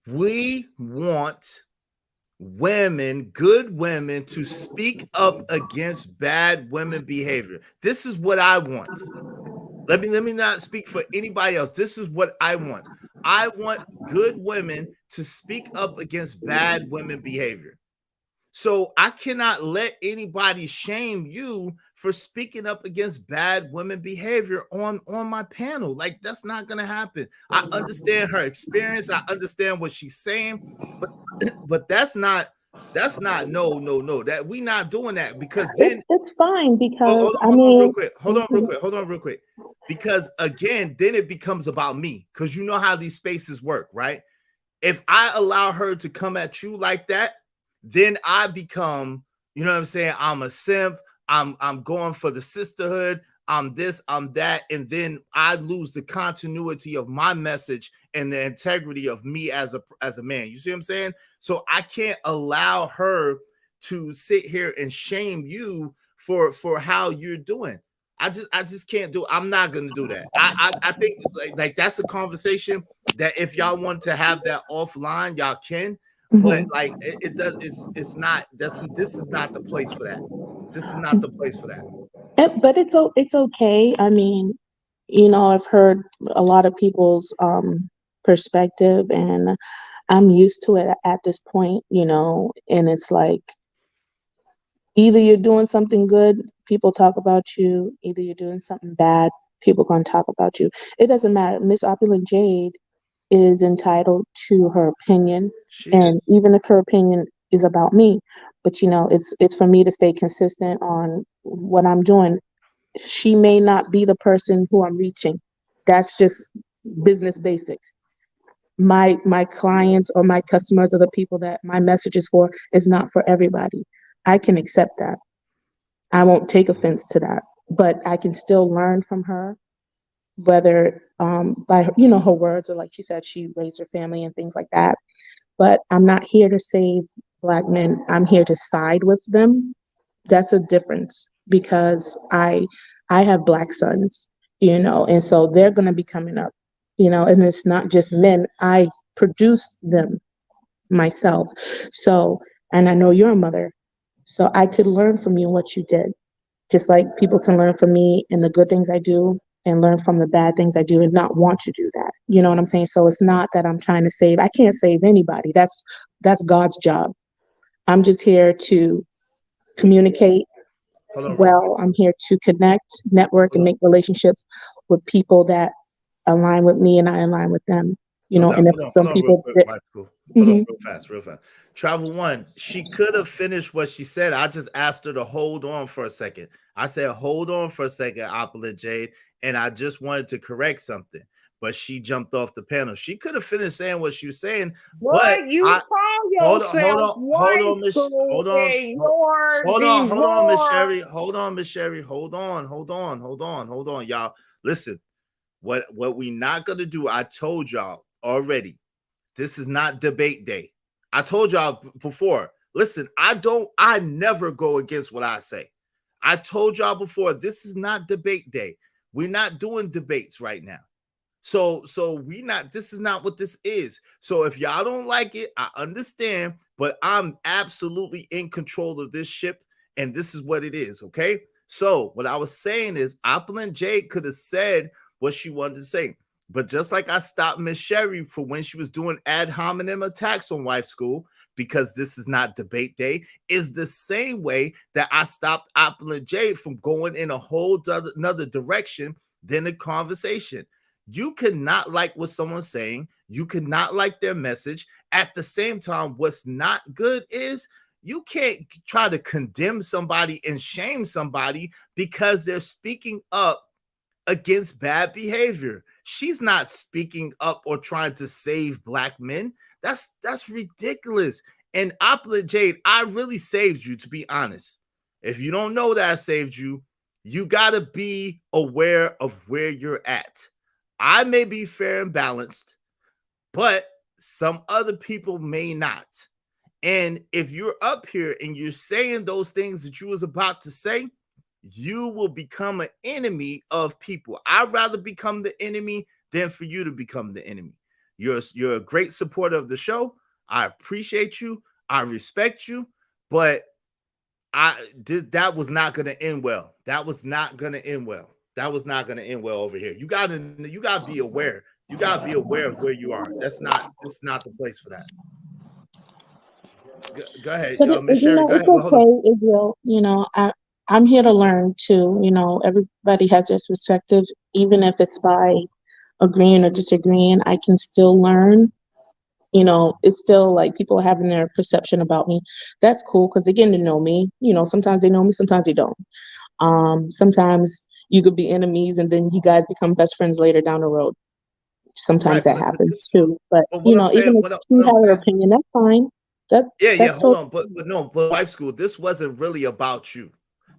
We want women, good women, to speak up against bad women behavior. This is what I want. Let me not speak for anybody else. This is what I want. I want good women to speak up against bad women behavior. So I cannot let anybody shame you for speaking up against bad women behavior on my panel. Like, that's not going to happen. I understand her experience. I understand what she's saying, but that's not no, that we not doing that, because then It's fine because hold on, I hold on real mean. quick. Hold on real quick. Because again, then it becomes about me, because you know how these spaces work, right? If I allow her to come at you like that, then I become, you know what I'm saying? I'm a simp. I'm going for the sisterhood. I'm this, I'm that, and then I lose the continuity of my message and the integrity of me as a man. You see what I'm saying? So I can't allow her to sit here and shame you for how you're doing. I just can't do it. I'm not gonna do that. I think like that's a conversation that if y'all want to have that offline, y'all can. But Mhm. like it does, it's not. This is not the place for that. This is not the place for that. But it's okay. I mean, I've heard a lot of people's perspective, and I'm used to it at this point, and it's like either you're doing something good, people talk about you, either you're doing something bad, people gonna talk about you. It doesn't matter. Miss Opulent Jade is entitled to her opinion, She is. and even if her opinion is about me, but it's for me to stay consistent on what I'm doing. She may not be the person who I'm reaching. That's just business basics. My clients or my customers or the people that my message is for is not for everybody. I can accept that. I won't take offense to that, but I can still learn from her, whether by her words, or like she said, she raised her family and things like that. But I'm not here to save Black men. I'm here to side with them. That's a difference, because I have Black sons, and so they're going to be coming up, and it's not just men. I produce them myself. So, and I know you're a mother, so I could learn from you what you did, just like people can learn from me and the good things I do and learn from the bad things I do and not want to do that. You know what I'm saying? So it's not that I'm trying to save. I can't save anybody. That's God's job. I'm just here to communicate Hold on, well. I'm here to connect, network, and hold on. make relationships with people that align with me and I align with them. No doubt. And if Hold some on, real people quick, that, Mike. Hold on, Mhm. real fast. Travel One, she could have finished what she said. I just asked her to hold on for a second. I said, hold on for a second, Opulent Jade, and I just wanted to correct something, but she jumped off the panel. She could have finished saying what she was saying, but But you I call hold yourself on, white school and you're hold on, Miss divorced. Sherry, hold on, y'all. Listen, what we not gonna do? I told y'all already. This is not debate day. I told y'all before. Listen, I never go against what I say. I told y'all before, this is not debate day. We're not doing debates right now. So this is not what this is. So if y'all don't like it, I understand, but I'm absolutely in control of this ship, and this is what it is, okay? So what I was saying is Opulent Jade could have said what she wanted to say. But just like I stopped Miss Sherry for when she was doing ad hominem attacks on Wife School, because this is not debate day, is the same way that I stopped Opulent Jade from going in a whole another direction than the conversation. You cannot like what someone's saying. You cannot like their message. At the same time, what's not good is you can't try to condemn somebody and shame somebody because they're speaking up against bad behavior. She's not speaking up or trying to save Black men. That's ridiculous. And Opulent Jade, I really saved you, to be honest. If you don't know that I saved you, you got to be aware of where you're at. I may be fair and balanced, but some other people may not. And if you're up here and you're saying those things that you was about to say, you will become an enemy of people. I'd rather become the enemy than for you to become the enemy. You're a great supporter of the show. I appreciate you. I respect you, but that was not going to end well. That was not going to end well. That was not going to end well over here. You got to be aware. You got to be aware of where you are. That's not the place for that. Go ahead, But Miss Sherry. Go it's ahead. Well, hold on. okay, Israel. I'm here to learn too. Everybody has their perspective, even if it's by agreeing or disagreeing. I can still learn. It's still like people having their perception about me. That's cool because they're getting to know me. Sometimes they know me, sometimes they don't. Sometimes you could be enemies and then you guys become best friends later down the road. Sometimes Right, that but happens this too. But what I'm saying, even if what you I'm have your saying. opinion, that's fine. Yeah, That's hold totally on, but Wife School, this wasn't really about you.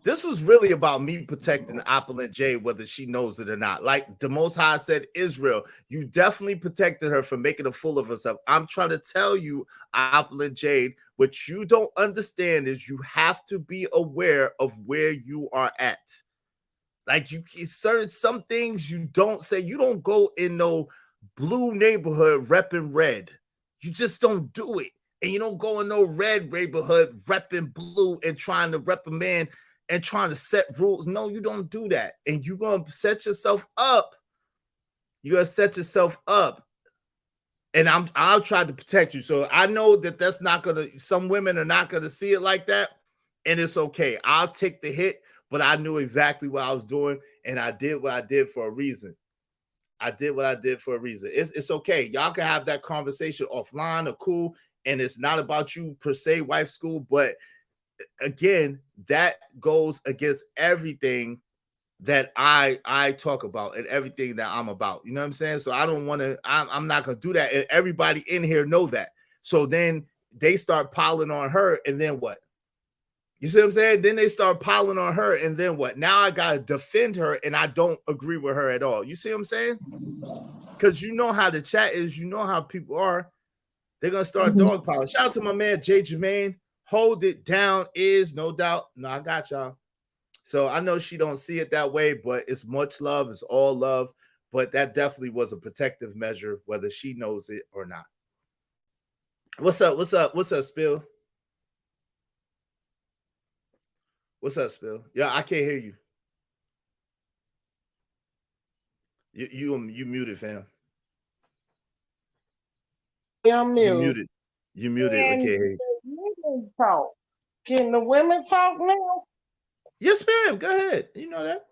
This was really about me protecting Opulent Jade, whether she knows it or not. Like the Most High said, Israel, you definitely protected her from making a fool of herself. I'm trying to tell you, Opulent Jade, what you don't understand is you have to be aware of where you are at. Like some things you don't say. You don't go in no blue neighborhood repping red. You just don't do it. And you don't go in no red neighborhood repping blue and trying to reprimand and trying to set rules. No, you don't do that. And you're going to set yourself up. You're going to set yourself up and I'll try to protect you. So I know that that's not gonna. Some women are not gonna see it like that, and it's okay. I'll take the hit, but I knew exactly what I was doing, and I did what I did for a reason. I did what I did for a reason. It's okay. Y'all can have that conversation offline or cool, and it's not about you per se, wife school. But again, that goes against everything that I talk about and everything that I'm about. You know what I'm saying? So I don't want to. I'm not gonna do that. And everybody in here know that. So then they start piling on her, and then what? You see what I'm saying? Then they start piling on her, and then what? Now I gotta defend her, and I don't agree with her at all. You see what I'm saying? Because you know how the chat is, you know how people are. They're gonna start dogpiling. Shout out to my man Jay Jermaine. Hold it down is no doubt. No, I got y'all. So I know she don't see it that way, but it's much love, it's all love. But that definitely was a protective measure, whether she knows it or not. What's up? What's up? What's up, Spill? What's up, Spill? Yeah, I can't hear you. You muted, fam. I'm You muted. muted. You muted. I Can can't hear you. the women talk? Can the women talk now? Yes, ma'am. Go ahead. You know that.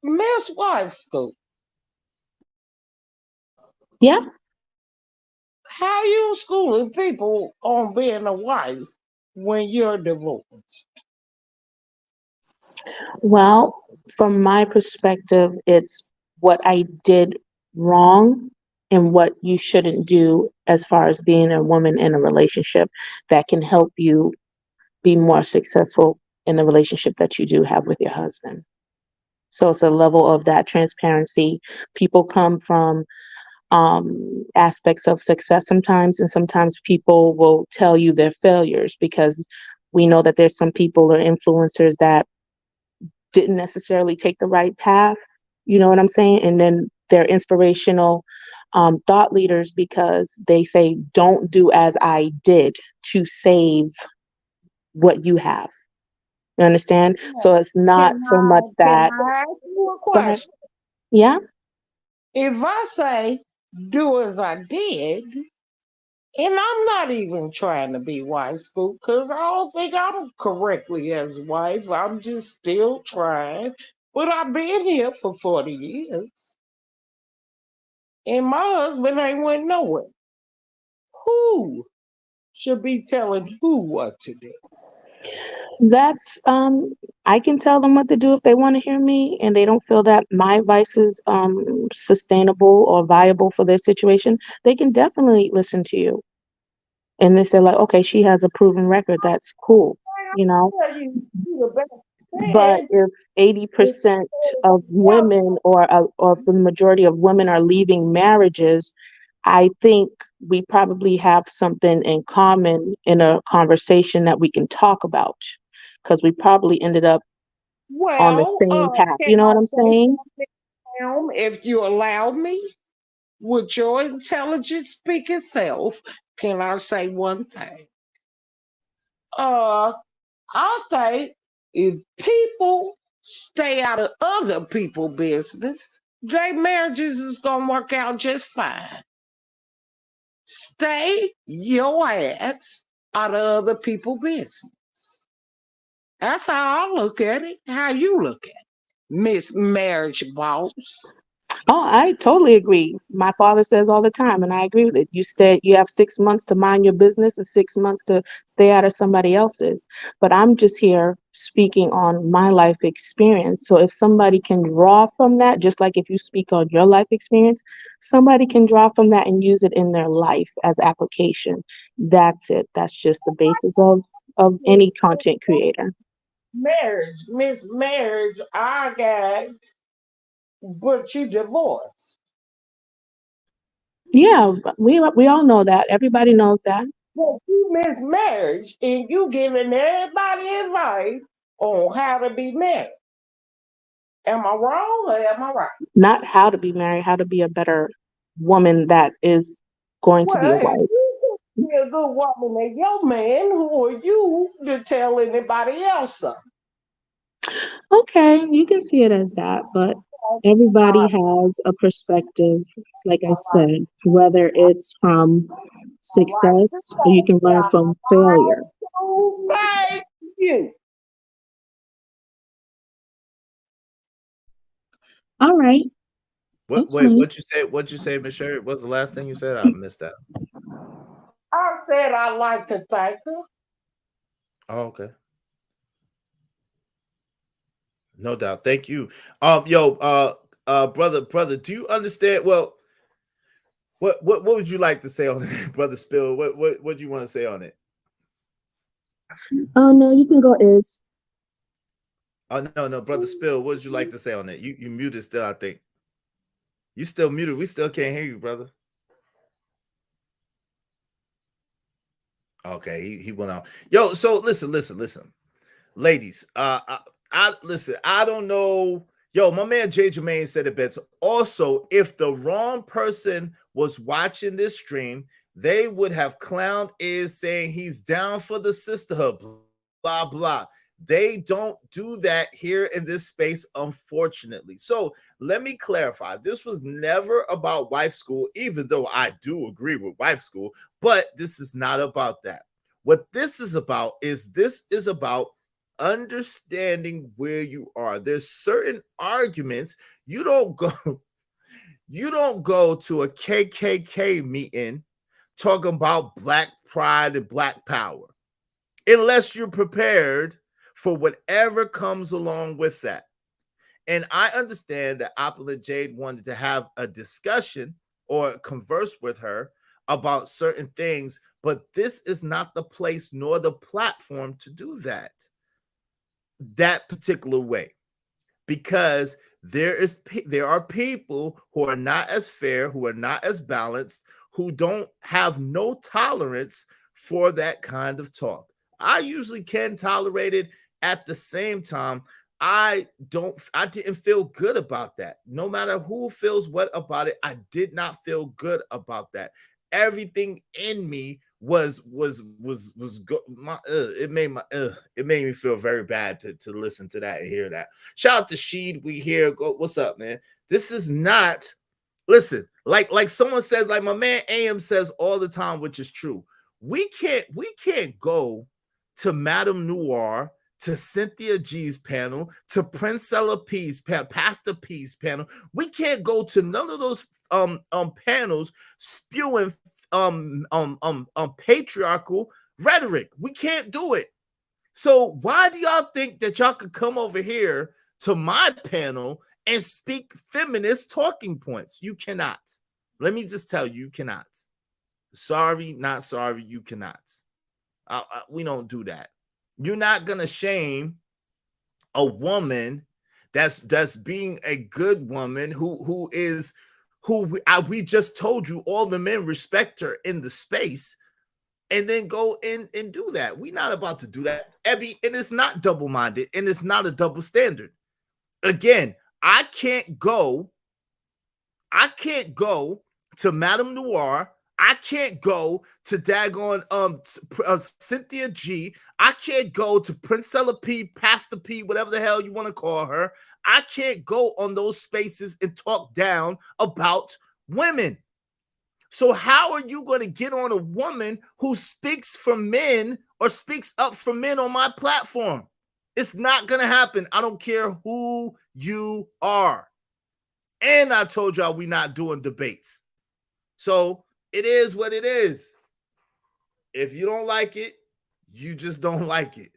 Miss Wife School, Yeah. how you schooling people on being a wife when you're divorced? Well, from my perspective, it's what I did wrong and what you shouldn't do as far as being a woman in a relationship that can help you be more successful in the relationship that you do have with your husband. So it's a level of that transparency. People come from aspects of success sometimes, and sometimes people will tell you their failures because we know that there's some people or influencers that didn't necessarily take the right path. You know what I'm saying? And then they're inspirational thought leaders because they say, don't do as I did to save what you have. You understand? So it's not Can so much can that, I ask you a go ahead. question? Yeah. If I say do as I did, and I'm not even trying to be wife school because I don't think I'm correctly as a wife. I'm just still trying. But I've been here for 40 years. And my husband ain't went nowhere. Who should be telling who what to do? That's I can tell them what to do if they want to hear me and they don't feel that my advice is sustainable or viable for their situation. They can definitely listen to you. And they say like, okay, she has a proven record. That's cool, you know. Tell you the best But thing if is 80% of women or if the majority of women are leaving marriages, I think we probably have something in common in a conversation that we can talk about because we probably ended up on the well, same path. can You know I what I'm say saying? something, ma'am, if you allow me? With your intelligence speak itself, can I say one thing? Uh, I think if people stay out of other people's business, their marriages is gonna work out just fine. Stay your ass out of other people's business. That's how I look at it. How you look at it, Miss Marriage Boss? Oh, I totally agree. My father says all the time, and I agree with it. You have 6 months to mind your business and 6 months to stay out of somebody else's. But I'm just here speaking on my life experience. So if somebody can draw from that, just like if you speak on your life experience, somebody can draw from that and use it in their life as application. That's it. That's just the basis of any content creator. Marriage, Miss Marriage, I got, but you divorced. Yeah, we all know that. Everybody knows that. But you miss marriage and you giving everybody advice on how to be married. Am I wrong or am I right? Not how to be married, how to be a better woman that is going to be a Well, if wife. you can be a good woman and your man, who are you to tell anybody else something? Okay, you can see it as that, but Everybody has a perspective, like I said, whether it's from success or you can learn from failure. Thank you. All right, What? that's Wait, fine. what you say? What you say, Miss Sherry? What's the last thing you said? I missed that. I said I like to thank her. Oh, okay. No doubt. Thank you. Yo, brother, do you understand? Well, what would you like to say on it, brother Spill? What do you want to say on it? Oh no, you can go is. Oh no, brother Spill, what would you like to say on it? You muted still, I think. You still muted. We still can't hear you, brother. Okay, he went out. Yo, so listen. Ladies, I listen, I don't know. Yo, my man Jay Jermaine said it best. Also, if the wrong person was watching this stream, they would have clowned is saying he's down for the sisterhood, blah blah. They don't do that here in this space, unfortunately. So let me clarify. This was never about wife school, even though I do agree with wife school, but this is not about that. What this is about is understanding where you are. There's certain arguments you don't go to a KKK meeting talking about black pride and black power unless you're prepared for whatever comes along with that. And I understand that Apple and Jade wanted to have a discussion or converse with her about certain things, but this is not the place nor the platform to do that particular way, because there are people who are not as fair, who are not as balanced, who don't have no tolerance for that kind of talk. I usually can tolerate it. At the same time, I didn't feel good about that. No matter who feels what about it, I did not feel good about that. Everything in me was it made me feel very bad to listen to that and hear that. Shout out to Sheed. We here. Go, what's up, man? This is not, listen, like someone says, like my man AM says all the time, which is true. We can't go to Madame Noir, to Cynthia G's panel, to Princella P's panel, Pastor P's panel. We can't go to none of those panels spewing patriarchal rhetoric. We can't do it. So why do y'all think that y'all could come over here to my panel and speak feminist talking points? You cannot. Let me just tell you, you cannot. Sorry, not sorry, you cannot. We don't do that. You're not gonna shame a woman that's being a good woman who we just told you all the men respect her in the space, and then go in and do that. We're not about to do that, Ebby, and it's not double-minded, and it's not a double standard. Again, I can't go to Madame Noir. I can't go to daggone Cynthia G. I can't go to Princella P, Pastor P, whatever the hell you want to call her. I can't go on those spaces and talk down about women. So how are you going to get on a woman who speaks for men or speaks up for men on my platform? It's not going to happen. I don't care who you are. And I told y'all we're not doing debates. So it is what it is. If you don't like it, you just don't like it.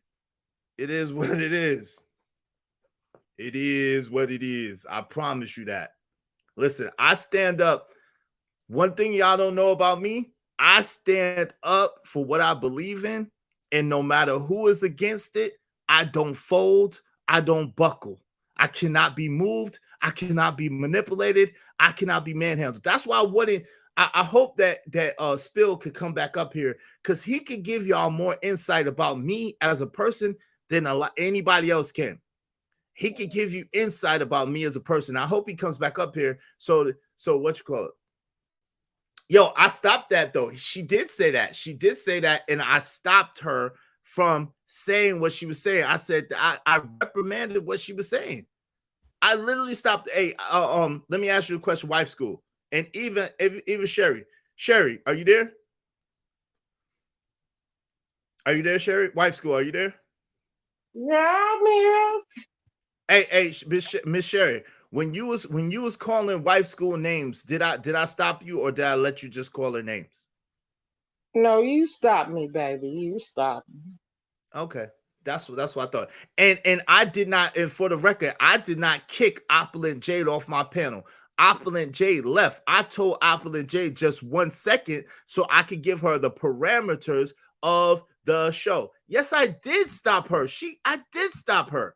It is what it is. It is what it is. I promise you that. Listen, I stand up. One thing y'all don't know about me, I stand up for what I believe in. And no matter who is against it, I don't fold. I don't buckle. I cannot be moved. I cannot be manipulated. I cannot be manhandled. That's why I hope that Spill could come back up here, because he could give y'all more insight about me as a person than anybody else can. He could give you insight about me as a person. I hope he comes back up here. So what you call it? Yo, I stopped that though. She did say that, and I stopped her from saying what she was saying. I said I reprimanded what she was saying. I literally stopped. Hey, let me ask you a question. Wife school, and even Sherry. Sherry, are you there? Are you there, Sherry? Wife school, are you there? Yeah, I'm here. Hey, Miss Sherry, when you was calling wife school names, did I stop you or did I let you just call her names? No, you stop me, baby. You stop me. Okay. That's what I thought. And I did not, and for the record, I did not kick Opulent Jade off my panel. Opulent Jade left. I told Opulent Jade just 1 second so I could give her the parameters of the show. Yes, I did stop her. I did stop her.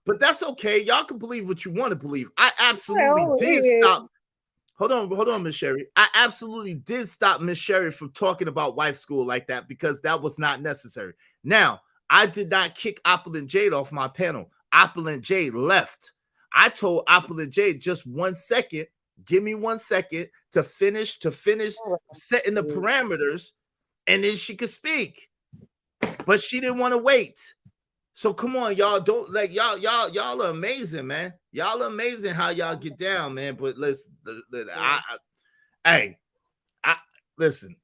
But that's okay. Y'all can believe what you want to believe. I absolutely Well, did stop. Hold on, Miss Sherry. I absolutely did stop Miss Sherry from talking about wife school like that because that was not necessary. Now, I did not kick Opulent Jade off my panel. Opulent Jade left. I told Opulent Jade just 1 second. Give me 1 second to finish setting the parameters, and then she could speak. But she didn't want to wait. So come on, y'all. Don't like y'all are amazing, man. Y'all are amazing how y'all get down, man. But listen, listen,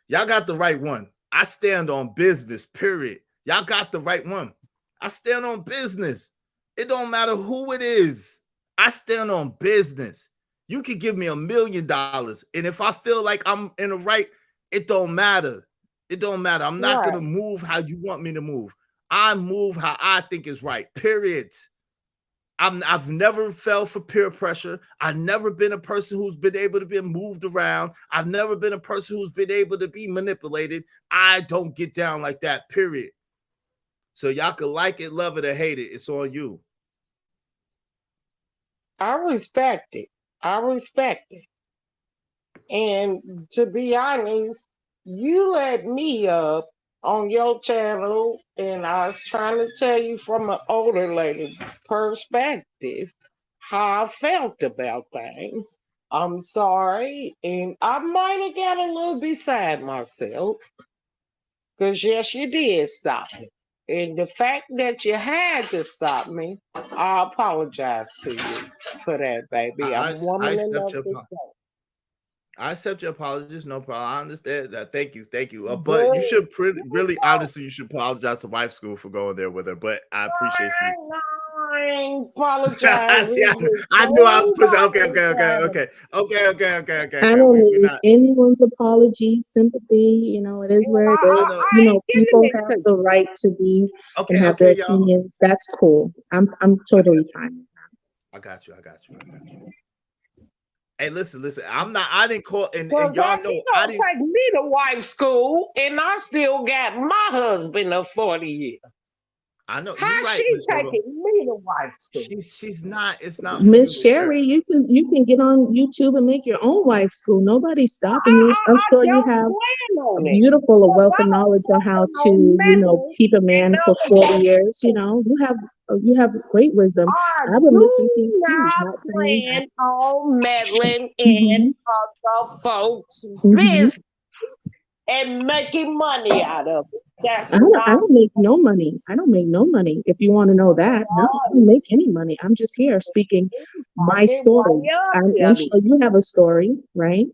y'all got the right one. I stand on business, period. Y'all got the right one. I stand on business. It don't matter who it is. I stand on business. You can give me $1 million. And if I feel like I'm in the right, it don't matter. It don't matter. I'm not going to move how you want me to move. I move how I think is right, period. I've never fell for peer pressure. I've never been a person who's been able to be moved around. I've never been a person who's been able to be manipulated. I don't get down like that, period. So y'all can like it, love it, or hate it. It's on you. I respect it. I respect it. And to be honest, you let me up on your channel, and I was trying to tell you from an older lady perspective how I felt about things. I'm sorry, and I might have got a little beside myself, because yes, you did stop me. And the fact that you had to stop me, I apologize to you for that, baby. I I'm woman accept enough your to say. I accept your apologies, no problem. I understand that. Thank you. But you Good. should really honestly, you should apologize to wife school for going there with her. But I appreciate you. I ain't See, apologizing. I knew I was pushing. I Okay. don't We need not. anyone's apology, sympathy. It is where it I is. know. I ain't giving People it have to the you. right to be and have their Okay, y'all. opinions. That's cool. I'm I got totally you. fine. I got you. Hey, listen. I didn't call, and Well, y'all God, she know I gonna didn't. take me to wife school, and I still got my husband of 40 years. I know you're How right, she Miss Yogo. taking me to wife school? She's not. It's not for you, Miss Miss Sherry. Sherry, you can get on YouTube and make your own wife school. Nobody's stopping you. I'm I sure you don't have plan a on it. a Because wealth I of don't knowledge on how plan to, on meddling keep a in man for other 40 folks' years. business. You have great wisdom. I I would listen to you do too. not Not saying that. plan on meddling in Hmm. other folks' Hmm. business and making money out of it. That's I not don't make no money. I don't make no money. If you want to know that, no, I don't make any money. I'm just here speaking my talking while story. you're I'm here. sure you have a story, right?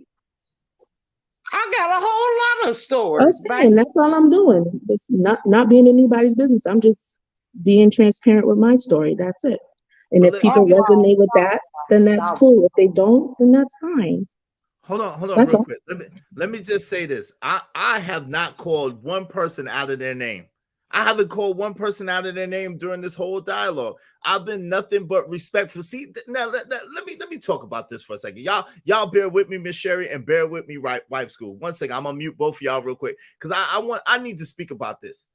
I got a whole lot of stories, Okay, and baby. that's all I'm doing. It's not being in anybody's business. I'm just being transparent with my story. That's it. And But if let Oh, people me say, resonate with that, then that's no. cool. If they don't, then that's fine. hold on, That's real all. quick. Let me just say this. I have not called one person out of their name. I haven't called one person out of their name during this whole dialogue. I've been nothing but respectful. See, now let me talk about this for a second. Y'all bear with me, Miss Sherry, and bear with me, right? Wife school. 1 second, I'm gonna mute both of y'all real quick because I need to speak about this.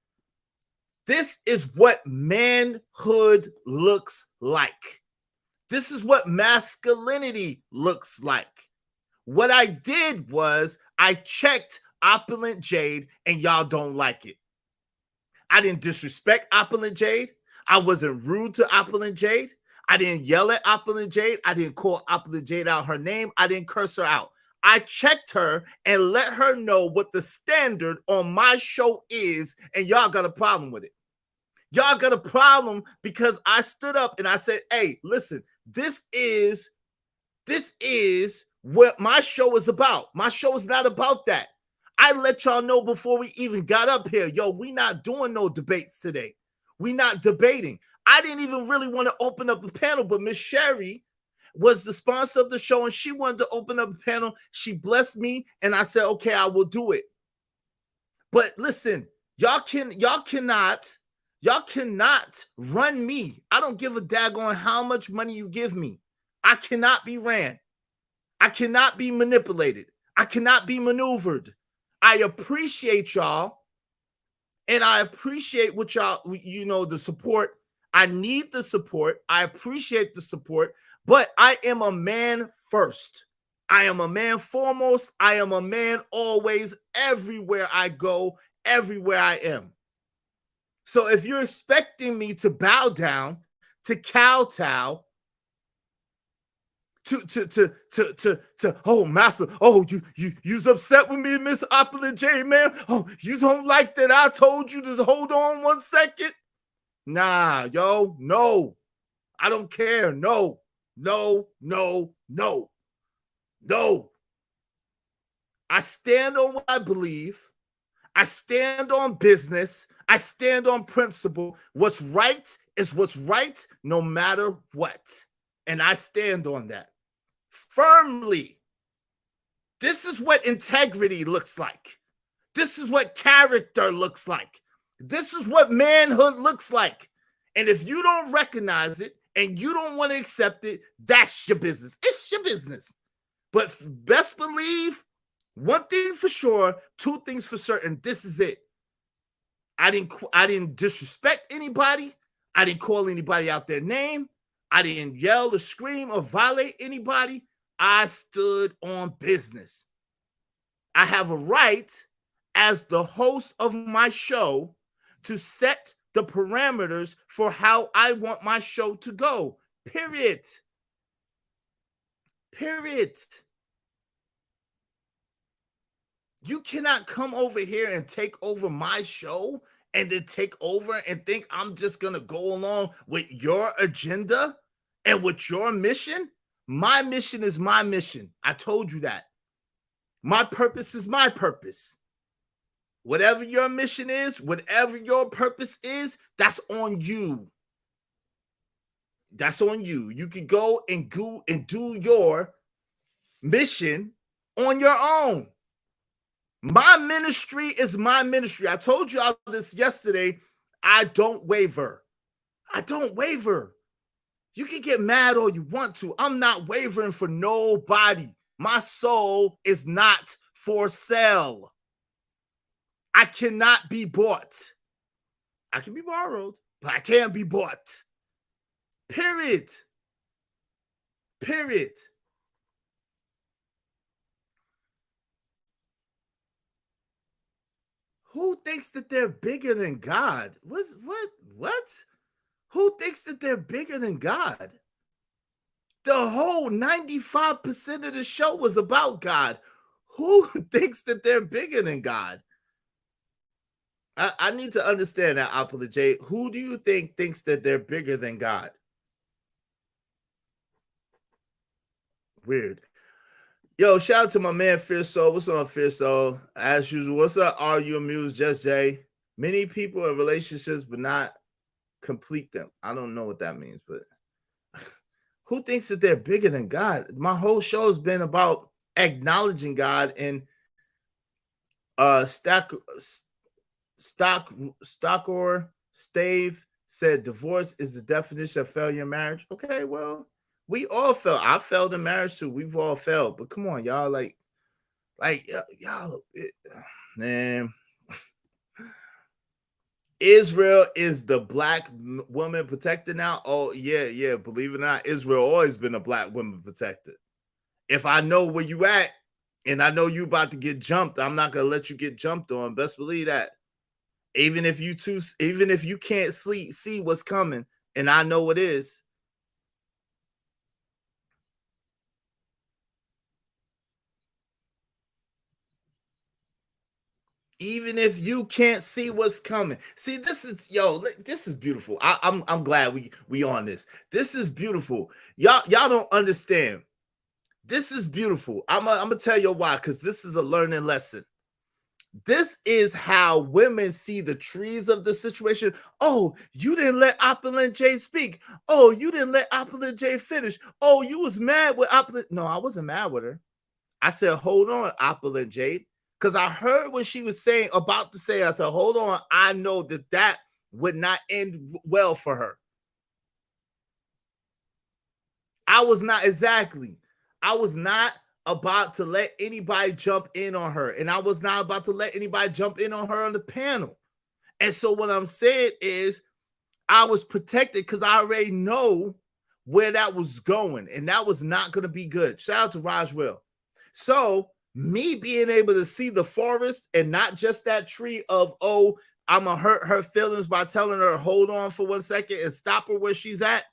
This is what manhood looks like. This is what masculinity looks like. What I did was I checked Opulent Jade, and y'all don't like it. I didn't disrespect Opulent Jade. I wasn't rude to Opulent Jade. I didn't yell at Opulent Jade. I didn't call Opulent Jade out her name. I didn't curse her out. I checked her and let her know what the standard on my show is, and y'all got a problem with it. Y'all got a problem because I stood up and I said, hey, listen, this is what my show is about. My show is not about that. I let y'all know before we even got up here, yo, we not doing no debates today. We not debating. I didn't even really want to open up a panel, but Miss Sherry was the sponsor of the show and she wanted to open up a panel. She blessed me and I said, okay, I will do it. But listen, y'all cannot run me. I don't give a daggone how much money you give me. I cannot be ran. I cannot be manipulated. I cannot be maneuvered. I appreciate y'all. And I appreciate what y'all, the support. I need the support. I appreciate the support. But I am a man first. I am a man foremost. I am a man always, everywhere I go, everywhere I am. So if you're expecting me to bow down, to kowtow, oh master, oh you's upset with me, Miss Opula J, man. Oh, you don't like that I told you to hold on 1 second. Nah, yo, no, I don't care. No. I stand on what I believe. I stand on business. I stand on principle. What's right is what's right no matter what. And I stand on that firmly. This is what integrity looks like. This is what character looks like. This is what manhood looks like. And if you don't recognize it and you don't want to accept it, that's your business. It's your business. But best believe, one thing for sure, two things for certain, this is it. I didn't disrespect anybody. I didn't call anybody out their name. I didn't yell or scream or violate anybody. I stood on business. I have a right as the host of my show to set the parameters for how I want my show to go. Period. You cannot come over here and take over my show and then take over and think I'm just going to go along with your agenda and with your mission. My mission is my mission. I told you that. My purpose is my purpose. Whatever your mission is, whatever your purpose is, that's on you. That's on you. You can go and do your mission on your own. My ministry is my ministry. I told you all this yesterday. I don't waver. You can get mad all you want to. I'm not wavering for nobody. My soul is not for sale. I cannot be bought. I can be borrowed, but I can't be bought. Period. Who thinks that they're bigger than God? What? Who thinks that they're bigger than God? The whole 95% of the show was about God. Who thinks that they're bigger than God? I need to understand that, Apple J. Who do you think thinks that they're bigger than God? Weird. Yo, shout out to my man Fierce Soul. What's on, Fierce Soul? As usual, what's up, Are You Amused? Just Jay. Many people in relationships but not complete them. I don't know what that means, but who thinks that they're bigger than God? My whole show has been about acknowledging God, and Stockor Stave said divorce is the definition of failure in marriage. Okay, well, we all failed. I failed in marriage too. We've all failed. But come on, y'all, like y'all, man. Israel is the black woman protector now. Oh, yeah. Believe it or not, Israel always been a black woman protector. If I know where you at and I know you about to get jumped, I'm not gonna let you get jumped on. Best believe that. Even if you can't see what's coming, and I know it is. Even if you can't see what's coming. See, this is this is beautiful. I'm glad we on this. This is beautiful. Y'all don't understand. This is beautiful. I'm gonna tell you why, because this is a learning lesson. This is how women see the trees of the situation. Oh, you didn't let Opulent J speak. Oh, you didn't let Opulent J finish. Oh, you was mad with Opulent. No, I wasn't mad with her. I said, hold on, Opulent Jade. Because I heard what she was saying, about to say. I said, hold on. I know that would not end well for her. I was not about to let anybody jump in on her. And I was not about to let anybody jump in on her on the panel. And so what I'm saying is I was protected because I already know where that was going. And that was not going to be good. Shout out to Rajwell. So me being able to see the forest and not just that tree of, oh, I'm going to hurt her feelings by telling her, hold on for 1 second and stop her where she's at.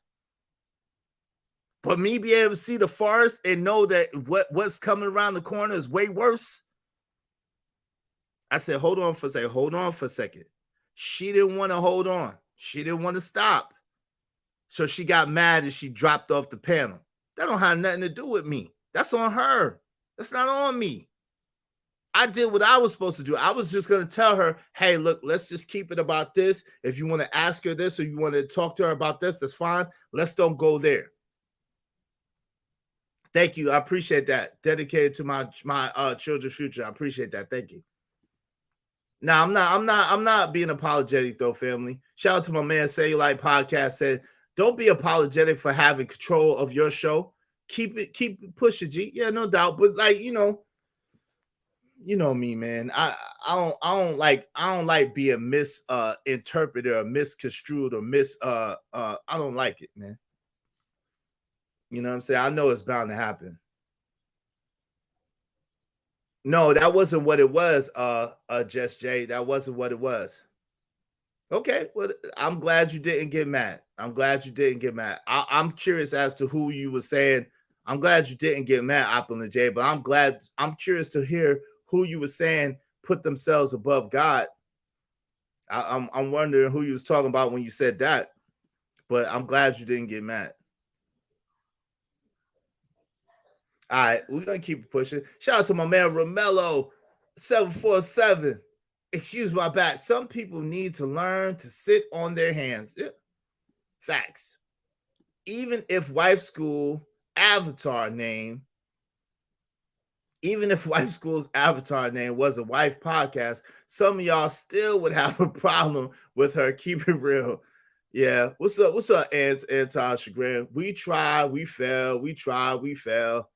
But me be able to see the forest and know that what's coming around the corner is way worse. I said, hold on for a second. She didn't want to hold on. She didn't want to stop. So she got mad and she dropped off the panel. That don't have nothing to do with me. That's on her. That's not on me. I did what I was supposed to do. I was just going to tell her, hey, look, let's just keep it about this. If you want to ask her this or you want to talk to her about this, that's fine. Let's don't go there. Thank you. I appreciate that. Dedicated to my children's future. I appreciate that. Thank you. Now, I'm not being apologetic though, family. Shout out to my man Cellulite Podcast said, don't be apologetic for having control of your show. Keep it pushing, G. Yeah, no doubt. But like, you know me, man. I don't like being misinterpreted or misconstrued or I don't like it, man. You know what I'm saying? I know it's bound to happen. No, that wasn't what it was, Just Jay. That wasn't what it was. Okay, well, I'm glad you didn't get mad. I'm curious as to who you were saying. I'm glad you didn't get mad, Opulent Jay, but I'm curious to hear who you were saying put themselves above God. I'm wondering who you was talking about when you said that, but I'm glad you didn't get mad. All right, we're going to keep pushing. Shout out to my man, Romello, 747. Excuse my back. Some people need to learn to sit on their hands. Yeah. Facts. Even if Wife School's avatar name was a wife podcast, some of y'all still would have a problem with her. Keep it real. Yeah. What's up, anti-chagrin? We try, we fail. We try, we fail.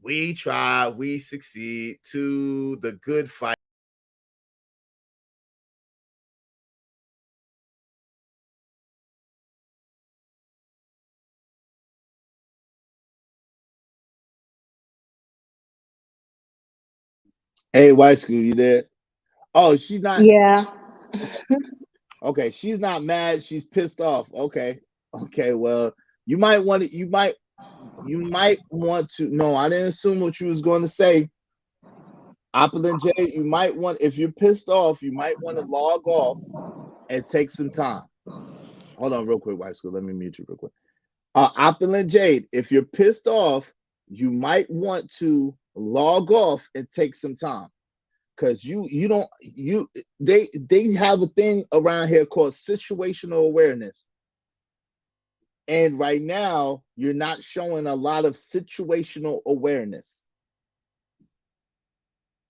We try, we succeed. To the good fight. Hey, White School, you there? Oh, she's not. Yeah. Okay, she's not mad. She's pissed off. Okay. Well, you might want to. No, I didn't assume what you was going to say. Opulent J, you might want, if you're pissed off, you might want to log off and take some time. Hold on real quick, White School. Let me mute you real quick. Opulent Jade, if you're pissed off, you might want to log off and take some time. Because they have a thing around here called situational awareness. And right now, you're not showing a lot of situational awareness.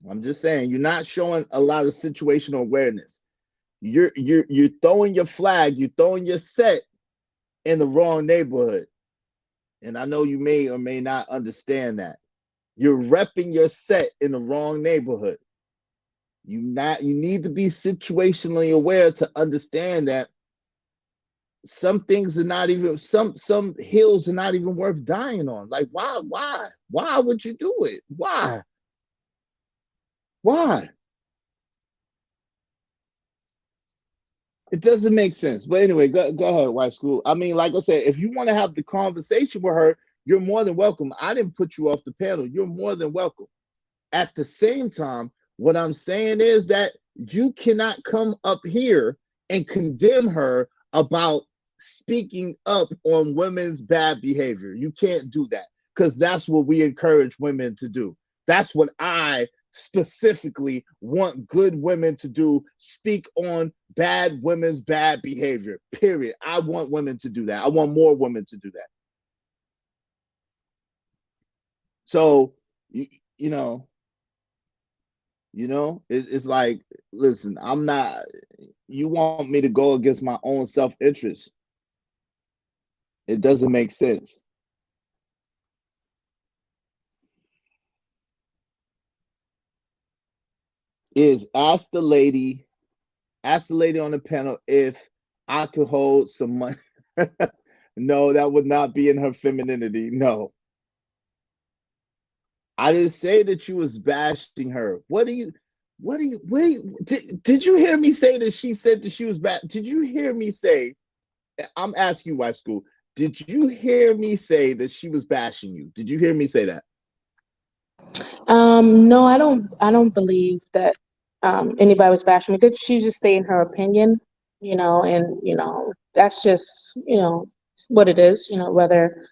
I'm just saying, you're not showing a lot of situational awareness. You're throwing your flag, you're throwing your set in the wrong neighborhood. And I know you may or may not understand that. You're repping your set in the wrong neighborhood. You need to be situationally aware to understand that some things are not even, some hills are not even worth dying on. Like, why would you do it? Why? It doesn't make sense. But anyway, go ahead, White School. I mean, like I said, if you want to have the conversation with her, you're more than welcome. I didn't put you off the panel. You're more than welcome. At the same time, What I'm saying is that you cannot come up here and condemn her about speaking up on women's bad behavior. You can't do that because that's what we encourage women to do. That's what I specifically want good women to do, speak on bad women's bad behavior, period. I want women to do that. I want more women to do that. So, you know, it's like, listen, I'm not, you want me to go against my own self-interest. It doesn't make sense. Ask the lady on the panel if I could hold some money. No, that would not be in her femininity. No. I didn't say that you was bashing her. Did you hear me say that she said that she was bad? Did you hear me say, I'm asking you, White School, did you hear me say that she was bashing you? Did you hear me say that? No, I don't believe that anybody was bashing me. Did she just stay in her opinion, and that's just, what it is, whether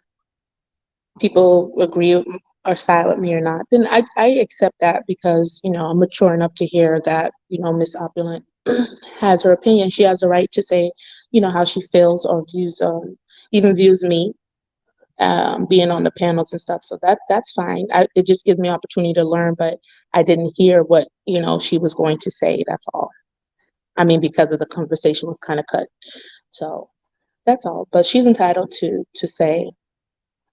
people agree or side with me or not, then I accept that because, I'm mature enough to hear that, Miss Opulent has her opinion. She has the right to say, how she feels or views, even views me, being on the panels and stuff. So that's fine. It just gives me opportunity to learn, but I didn't hear what, she was going to say. That's all. I mean, because of the conversation was kind of cut. So that's all. But she's entitled to say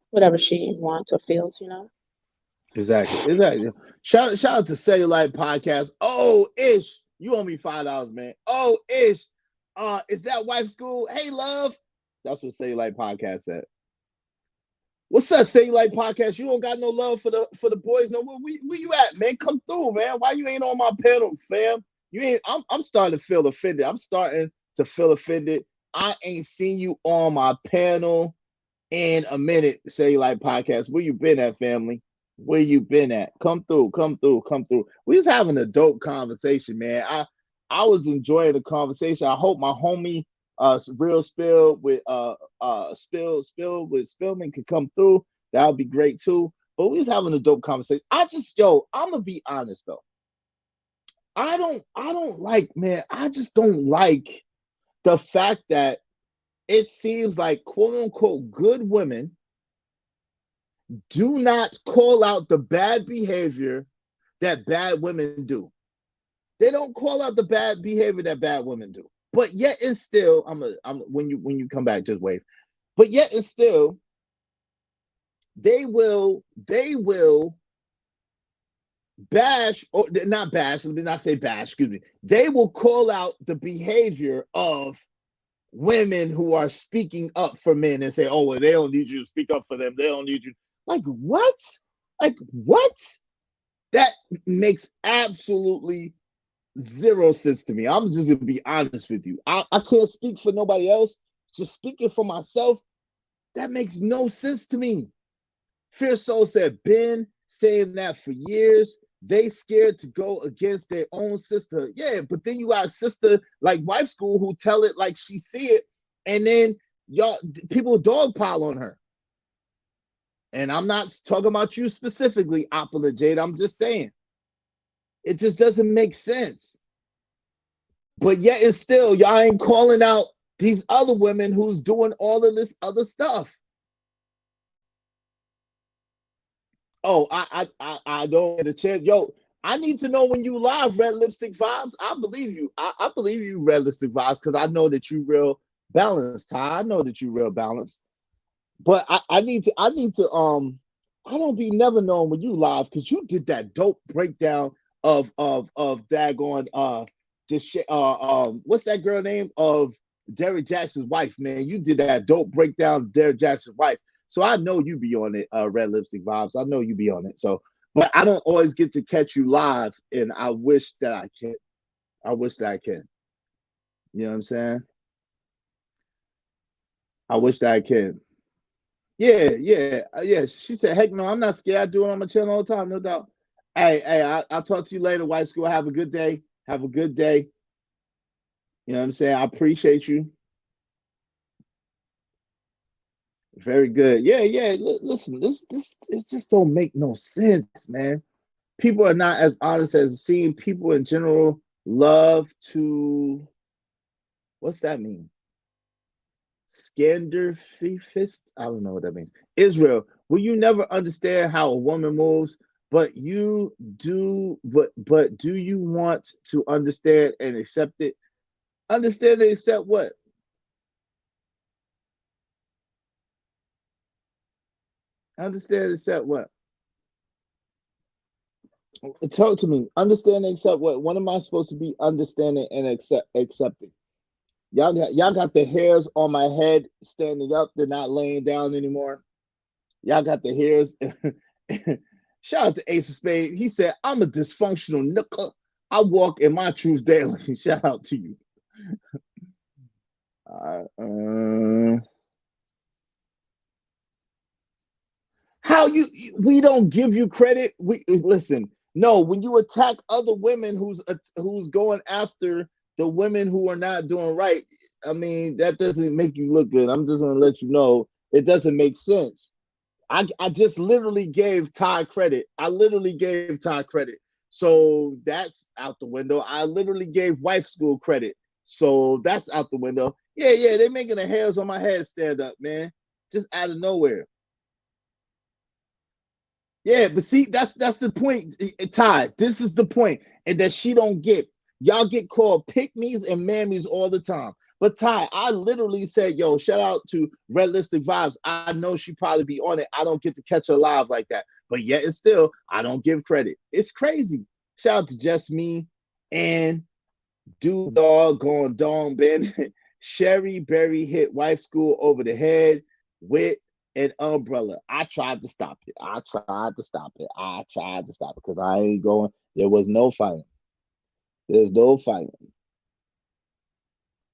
whatever she wants or feels. Exactly. Shout out to Cellulite Podcast. Oh, Ish, you owe me $5, man. Oh, Ish, is that Wife School? Hey, love. That's what Cellulite Podcast said. What's up, Cellulite Podcast? You don't got no love for the boys no more. Where you at, man? Come through, man. Why you ain't on my panel, fam? You ain't. I'm starting to feel offended. I ain't seen you on my panel in a minute, Cellulite Podcast. Where you been at, family? Where you been at? Come through. We was having a dope conversation, man. I was enjoying the conversation. I hope my homie Real Spill with Spill with Spillman could come through. That would be great too. But we was having a dope conversation. I'm gonna be honest though. I don't like, man. I just don't like the fact that it seems like quote unquote good women do not call out the bad behavior that bad women do. They don't call out the bad behavior that bad women do. But yet and still, when you come back, just wave. But yet and still, they will bash, or not bash, let me not say bash, excuse me. They will call out the behavior of women who are speaking up for men and say, oh, well, they don't need you to speak up for them. They don't need you. Like, what? That makes absolutely zero sense to me. I'm just gonna be honest with you. I can't speak for nobody else. Just speaking for myself, that makes no sense to me. Fierce Soul said, been saying that for years. They scared to go against their own sister. Yeah, but then you got a sister like Wife School who tell it like she see it, and then people dogpile on her. And I'm not talking about you specifically, Opula Jade. I'm just saying. It just doesn't make sense. But yet and still, y'all ain't calling out these other women who's doing all of this other stuff. Oh, I don't get a chance. Yo, I need to know when you live, Red Lipstick Vibes. I believe you. I believe you, Red Lipstick Vibes, because I know that you real balanced, Ty. I know that you real balanced. But I need to I don't be never knowing when you live, because you did that dope breakdown of daggone what's that girl name of Derrick Jackson's wife, man. You did that dope breakdown of Derrick Jackson's wife. So I know you be on it, Red Lipstick Vibes. I know you be on it. So, but I don't always get to catch you live, and I wish that I can. You know what I'm saying? I wish that I can. Yeah. She said, heck no, I'm not scared. I do it on my channel all the time, no doubt. Hey, I'll talk to you later, White School. Have a good day. Have a good day. You know what I'm saying? I appreciate you. Very good. Yeah. Listen, this it just don't make no sense, man. People are not as honest as seeing people in general love to, what's that mean? Fist? I don't know what that means. Israel, will you never understand how a woman moves? But you do, but do you want to understand and accept it? Understand and accept what? Understand and accept what? Talk to me. Understand and accept what? What am I supposed to be understanding and accepting? Y'all got the hairs on my head standing up. They're not laying down anymore. Y'all got the hairs. Shout out to Ace of Spades. He said, I'm a dysfunctional nooker. I walk in my truth daily. Shout out to you. How we don't give you credit? We listen. No, when you attack other women who's going after the women who are not doing right, I mean, that doesn't make you look good. I'm just gonna let you know it doesn't make sense. I just literally gave Ty credit. I literally gave Ty credit. So that's out the window. I literally gave Wife School credit. So that's out the window. Yeah, they're making the hairs on my head stand up, man. Just out of nowhere. Yeah, but see, that's the point, Ty. This is the point, and that she don't get. Y'all get called pick-me's and mammies all the time. But Ty, I literally said, yo, shout out to Realistic Vibes. I know she probably be on it. I don't get to catch her live like that. But yet and still, I don't give credit. It's crazy. Shout out to Just Me and Dude Dog going Dong Ben. Sherry Berry hit Wife School over the head with an umbrella. I tried to stop it. I tried to stop it because I ain't going. There was no fighting. There's no fighting.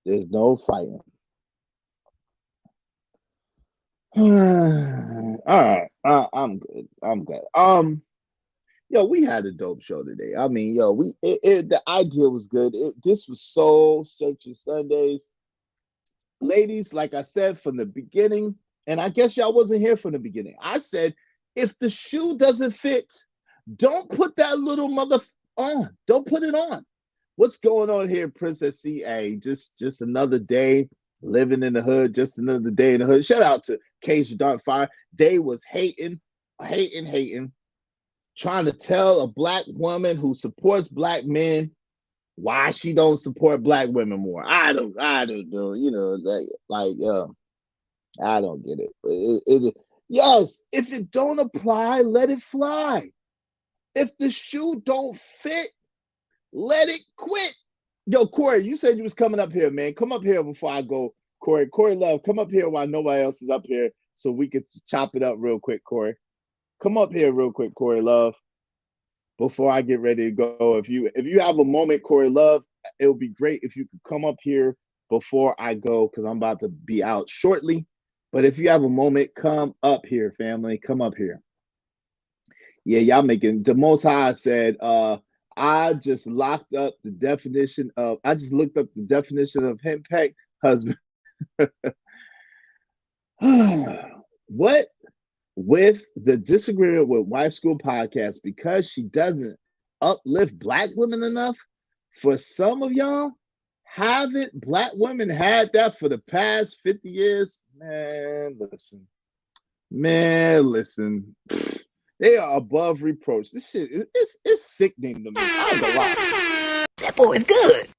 There's no fighting. All right. I'm good. I'm good. Yo, we had a dope show today. I mean, yo, the idea was good. This was Soul Searching Sundays. Ladies, like I said from the beginning, and I guess y'all wasn't here from the beginning. I said, if the shoe doesn't fit, don't put that little mother on. Don't put it on. What's going on here, Princess CA? Just another day living in the hood. Just another day in the hood. Shout out to Cage Dark Fire. They was hating, trying to tell a black woman who supports black men why she don't support black women more. I don't know. You know, I don't get it. Yes, if it don't apply, let it fly. If the shoe don't fit, let it quit. Yo, Corey, you said you was coming up here, man. Come up here before I go. Corey Love, come up here while nobody else is up here so we could chop it up real quick, Corey. Come up here real quick, Corey Love, before I get ready to go. If you have a moment, Corey Love, it would be great if you could come up here before I go because I'm about to be out shortly. But if you have a moment, come up here, family. Come up here. Yeah, y'all making the Most High said, I just looked up the definition of henpecked husband. What with the disagreement with Wife School podcast because she doesn't uplift black women enough? For some of y'all, haven't black women had that for the past 50 years? Man, listen. They are above reproach. This shit it's sickening to me. I ain't gonna lie. That boy is good.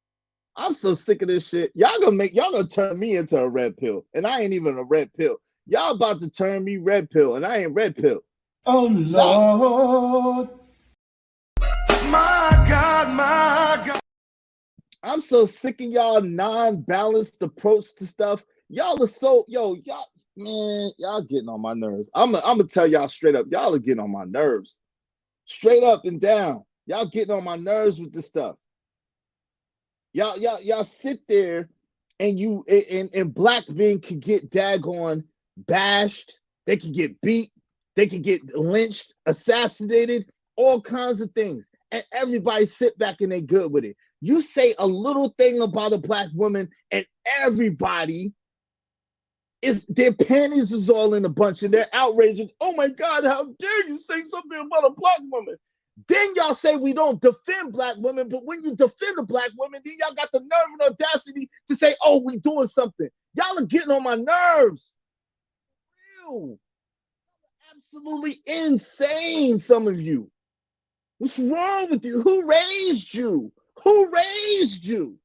I'm so sick of this shit. Y'all gonna turn me into a red pill, and I ain't even a red pill. Y'all about to turn me red pill, and I ain't red pill. Oh Lord, my God. I'm so sick of y'all non-balanced approach to stuff. Y'all are so y'all getting on my nerves. I'm gonna tell y'all straight up. Y'all are getting on my nerves, straight up and down. Y'all getting on my nerves with this stuff. Y'all sit there and black men can get daggone bashed. They can get beat. They can get lynched, assassinated all kinds of things, and everybody sit back and they good with it. You say a little thing about a black woman, and everybody their panties is all in a bunch, and they're outraged. Oh my God, how dare you say something about a black woman? Then y'all say we don't defend black women, but when you defend a black woman, then y'all got the nerve and audacity to say, oh, we doing something. Y'all are getting on my nerves. Real. Absolutely insane, some of you. What's wrong with you? Who raised you? Who raised you?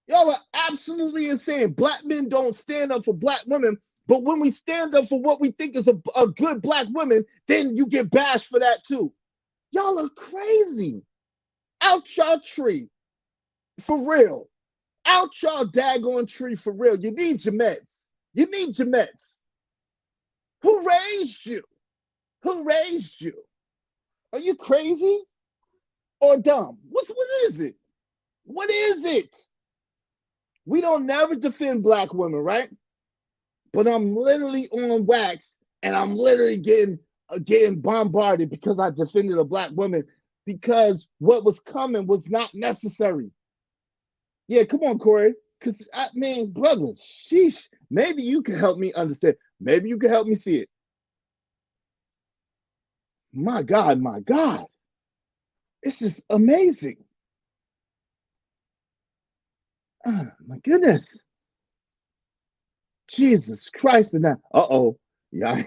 Y'all are absolutely insane. Black men don't stand up for black women, but when we stand up for what we think is a good black woman, then you get bashed for that too. Y'all are crazy. Out y'all tree. For real. Out y'all daggone tree for real. You need your meds. You need your meds. Who raised you? Who raised you? Are you crazy or dumb? What is it? What is it? We don't never defend black women, right? But I'm literally on wax and I'm literally getting bombarded because I defended a black woman because what was coming was not necessary. Yeah, come on, Corey. Because, man, brother, sheesh, maybe you can help me understand. Maybe you can help me see it. My God, my God. This is amazing. Oh, my goodness. Jesus Christ. And that, uh-oh. Yeah.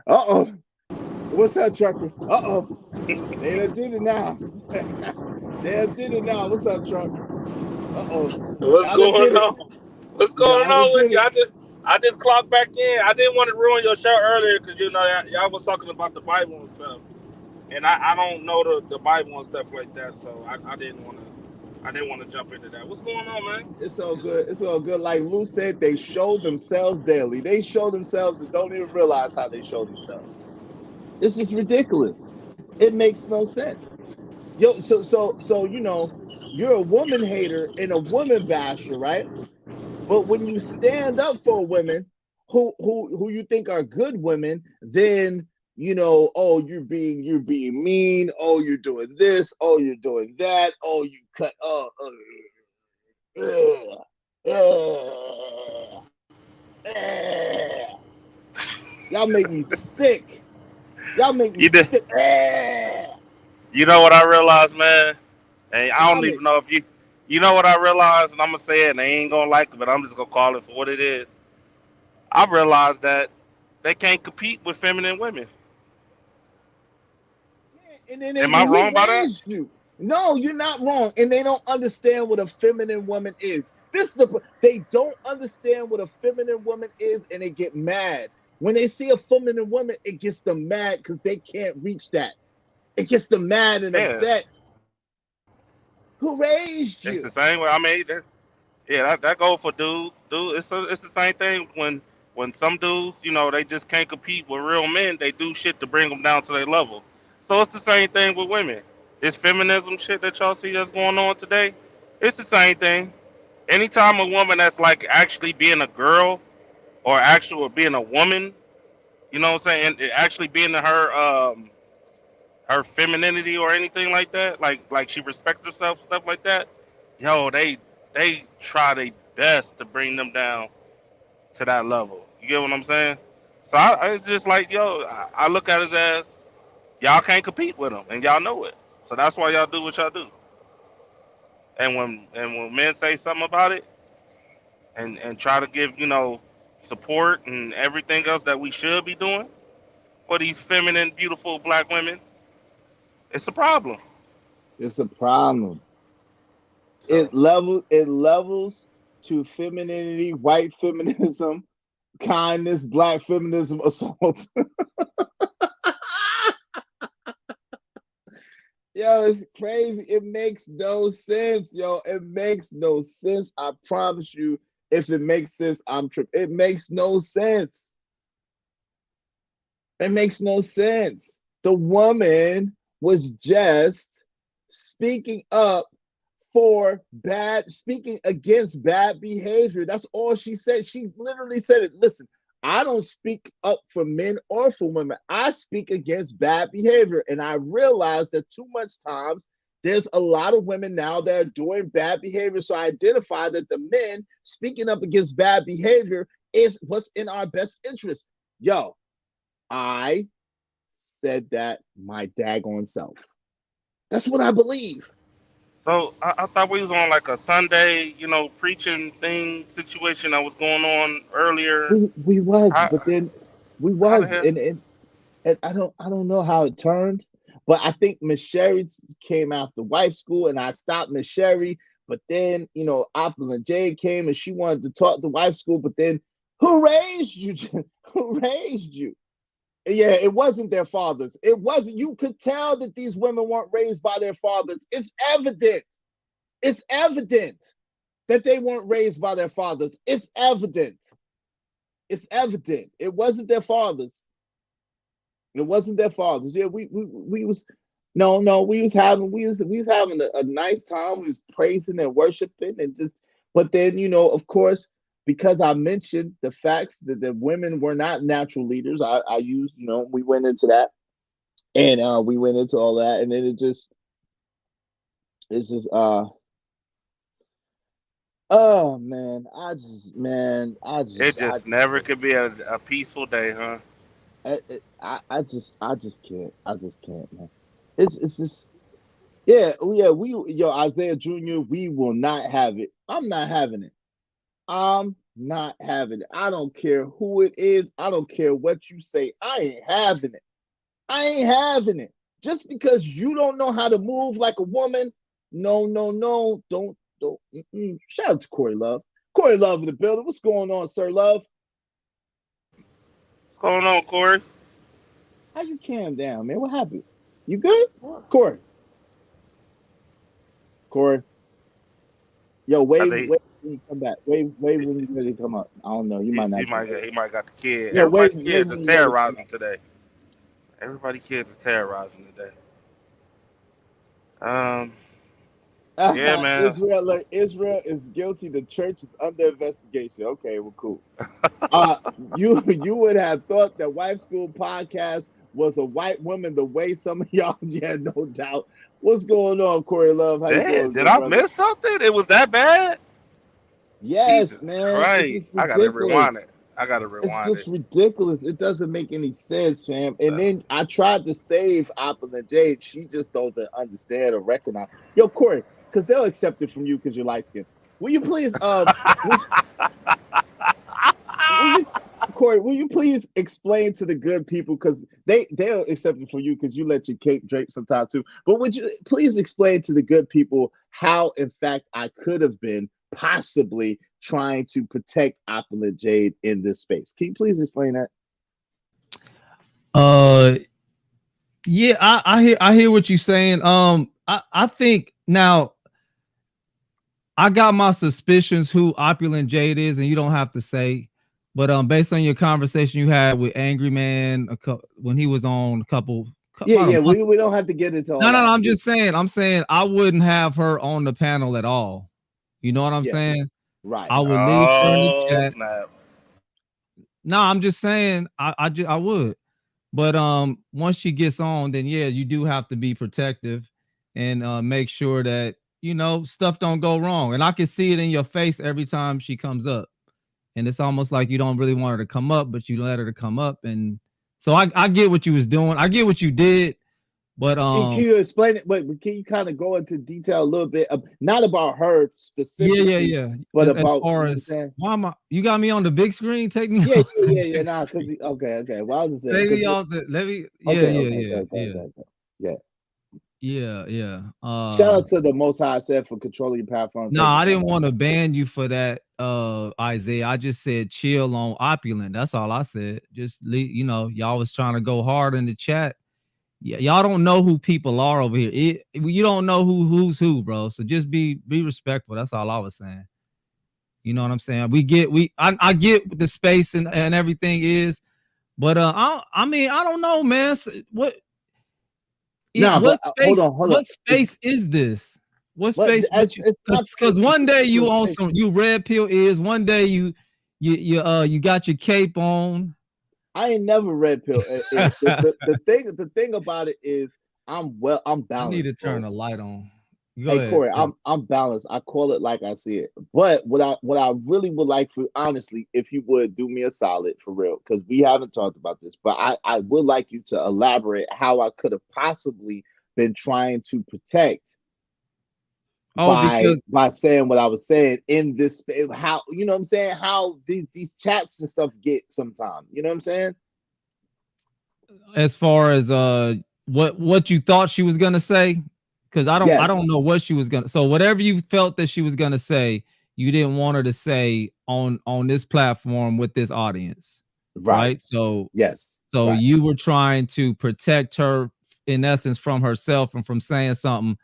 Uh-oh. What's up, trucker? Uh-oh. They done did it now. They done did it now. What's up, truck? Uh-oh. What's Y'all done going did it. on? What's going Y'all done on with did you? it. I just clocked back in. I didn't want to ruin your show earlier because y'all was talking about the Bible and stuff, and I don't know the Bible and stuff like that, so I didn't want to jump into that. What's going on, man? It's all good. It's all good. Like Lou said, they show themselves daily. They show themselves and don't even realize how they show themselves. This is ridiculous. It makes no sense. Yo, so you know, you're a woman hater and a woman basher, right? But when you stand up for women who you think are good women, then you know, oh, you're being mean. Oh, you're doing this. Oh, you're doing that. Oh, you cut. Y'all make me sick. Y'all make me You did. sick. You know what I realized, man? And I Y'all don't make even know if you. You know what I realized, and I'm gonna say it, and they ain't gonna like it, but I'm just gonna call it for what it is. I realized that they can't compete with feminine women. and then Am I who wrong by that? raised you? No, you're not wrong. And they don't understand what a feminine woman is. They don't understand what a feminine woman is, and they get mad. When they see a feminine woman, it gets them mad because they can't reach that. It gets them mad and Yeah, upset. Who raised it's the you? same way. I mean, yeah, that goes for dudes. It's the same thing when some dudes, they just can't compete with real men. They do shit to bring them down to their level. So it's the same thing with women. This feminism shit that y'all see that's going on today, it's the same thing. Anytime a woman that's like actually being a girl or actual being a woman, you know what I'm saying, and actually being her femininity or anything like that, like she respects herself, stuff like that. Yo, they try their best to bring them down to that level. You get what I'm saying? So it's just like, yo, I look at it as y'all can't compete with them, and y'all know it. So that's why y'all do what y'all do. And when men say something about it and try to give support and everything else that we should be doing for these feminine, beautiful black women, it's a problem. It's a problem. So It levels to femininity, white feminism, kindness, black feminism, assault. Yo, it's crazy. It makes no sense, yo. It makes no sense. I promise you, if it makes sense, I'm tripping. It makes no sense. It makes no sense. The woman was just speaking up speaking against bad behavior. That's all she said. She literally said it. Listen, I don't speak up for men or for women. I speak against bad behavior. And I realize that too much times there's a lot of women now that are doing bad behavior. So I identify that the men speaking up against bad behavior is what's in our best interest. Yo, I said that my daggone self. That's what I believe. So I thought we was on like a Sunday, preaching thing situation that was going on earlier. We was, How, but then we how the was, hell? and I don't know how it turned, but I think Miss Sherry came after wife school, and I stopped Miss Sherry. But then Opulent Jade came, and she wanted to talk to wife school. But then, who raised you? Who raised you? Yeah, it wasn't their fathers. It wasn't. You could tell that these women weren't raised by their fathers. It's evident. It's evident that they weren't raised by their fathers. It's evident. It's evident. It wasn't their fathers. It wasn't their fathers. Yeah, we was we was having a nice time. We was praising and worshiping and just. But then of course, because I mentioned the facts that the women were not natural leaders, I used we went into that, and we went into all that, and then it's just oh man, I just It just never could be a peaceful day, huh? I just can't. I just can't, man. It's just Isaiah Jr., we will not have it. I'm not having it. I'm not having it. I don't care who it is. I don't care what you say. I ain't having it. I ain't having it. Just because you don't know how to move like a woman, no, don't. Shout out to Corey Love. Corey Love in the building. What's going on, Sir Love? What's going on, Corey? How you calm down, man? What happened? You good? Corey. Yo, wave when you come back. Wave when you ready to come up. I don't know. You might not. He might got the kid. Yeah, Everybody's wave kids when is you ready to come terrorizing up. today. Everybody's kids is terrorizing today. Yeah, man. Israel is guilty. The church is under investigation. Okay, well, cool. You would have thought that Wife School Podcast was a white woman the way some of y'all, yeah, no doubt. What's going on, Corey Love? How you doing, Did good I brother? miss something? It was that bad? Yes, Jesus man. It's Christ. just I gotta ridiculous. rewind it. It's just ridiculous. It doesn't make any sense, fam. And then I tried to save Opulent Jade. She just doesn't understand or recognize. Yo, Corey, because they'll accept it from you because you're light skinned. Will you please Corey, will you please explain to the good people, because they'll accept it from you because you let your cape drape sometimes too. But would you please explain to the good people how, in fact, I could have been possibly trying to protect Opulent Jade in this space? Can you please explain that? Yeah, I hear what you're saying. I think now I got my suspicions who Opulent Jade is, and you don't have to say, but based on your conversation you had with Angry Man when he was on a couple. Yeah, we don't have to get into all that. No, I'm just saying. I'm saying I wouldn't have her on the panel at all. You know what I'm saying? Right. I would leave her in the chat. Snap. No, I'm just saying I would. But once she gets on, then yeah, you do have to be protective and make sure that stuff don't go wrong. And I can see it in your face every time she comes up. And it's almost like you don't really want her to come up, but you let her to come up. And so I get what you was doing. I get what you did. But can you explain it? But can you kind of go into detail a little bit, not about her specifically? Yeah. But as about far as why am I? You got me on the big screen. Take me. Yeah. Nah, because okay. Well, I was saying. Maybe on the. Let me. Yeah. Shout out to the Most High said for controlling your platform. No, I didn't want to ban you for that, Isaiah. I just said chill on Opulent. That's all I said. Just leave. Y'all was trying to go hard in the chat. Yeah, y'all don't know who people are over here. You don't know who's who, bro. So just be respectful. That's all I was saying. You know what I'm saying? I get the space and everything is, but I mean I don't know, man. What? What space is this? What space? Because one day you on some red pill is, one day you you got your cape on. I ain't never red pill. The thing about it is I'm balanced. I need to turn bro. the light on. Go Hey ahead. Corey, I'm balanced. I call it like I see it. But what I really would like for, honestly, if you would do me a solid for real, because we haven't talked about this, but I would like you to elaborate how I could have possibly been trying to protect by saying what I was saying in this space. How, you know what I'm saying? How these chats and stuff get sometimes. You know what I'm saying? As far as what you thought she was gonna say, because I don't know what she was gonna. So whatever you felt that she was gonna say, you didn't want her to say on this platform with this audience, right? So yes, so you were trying to protect her in essence from herself and from saying something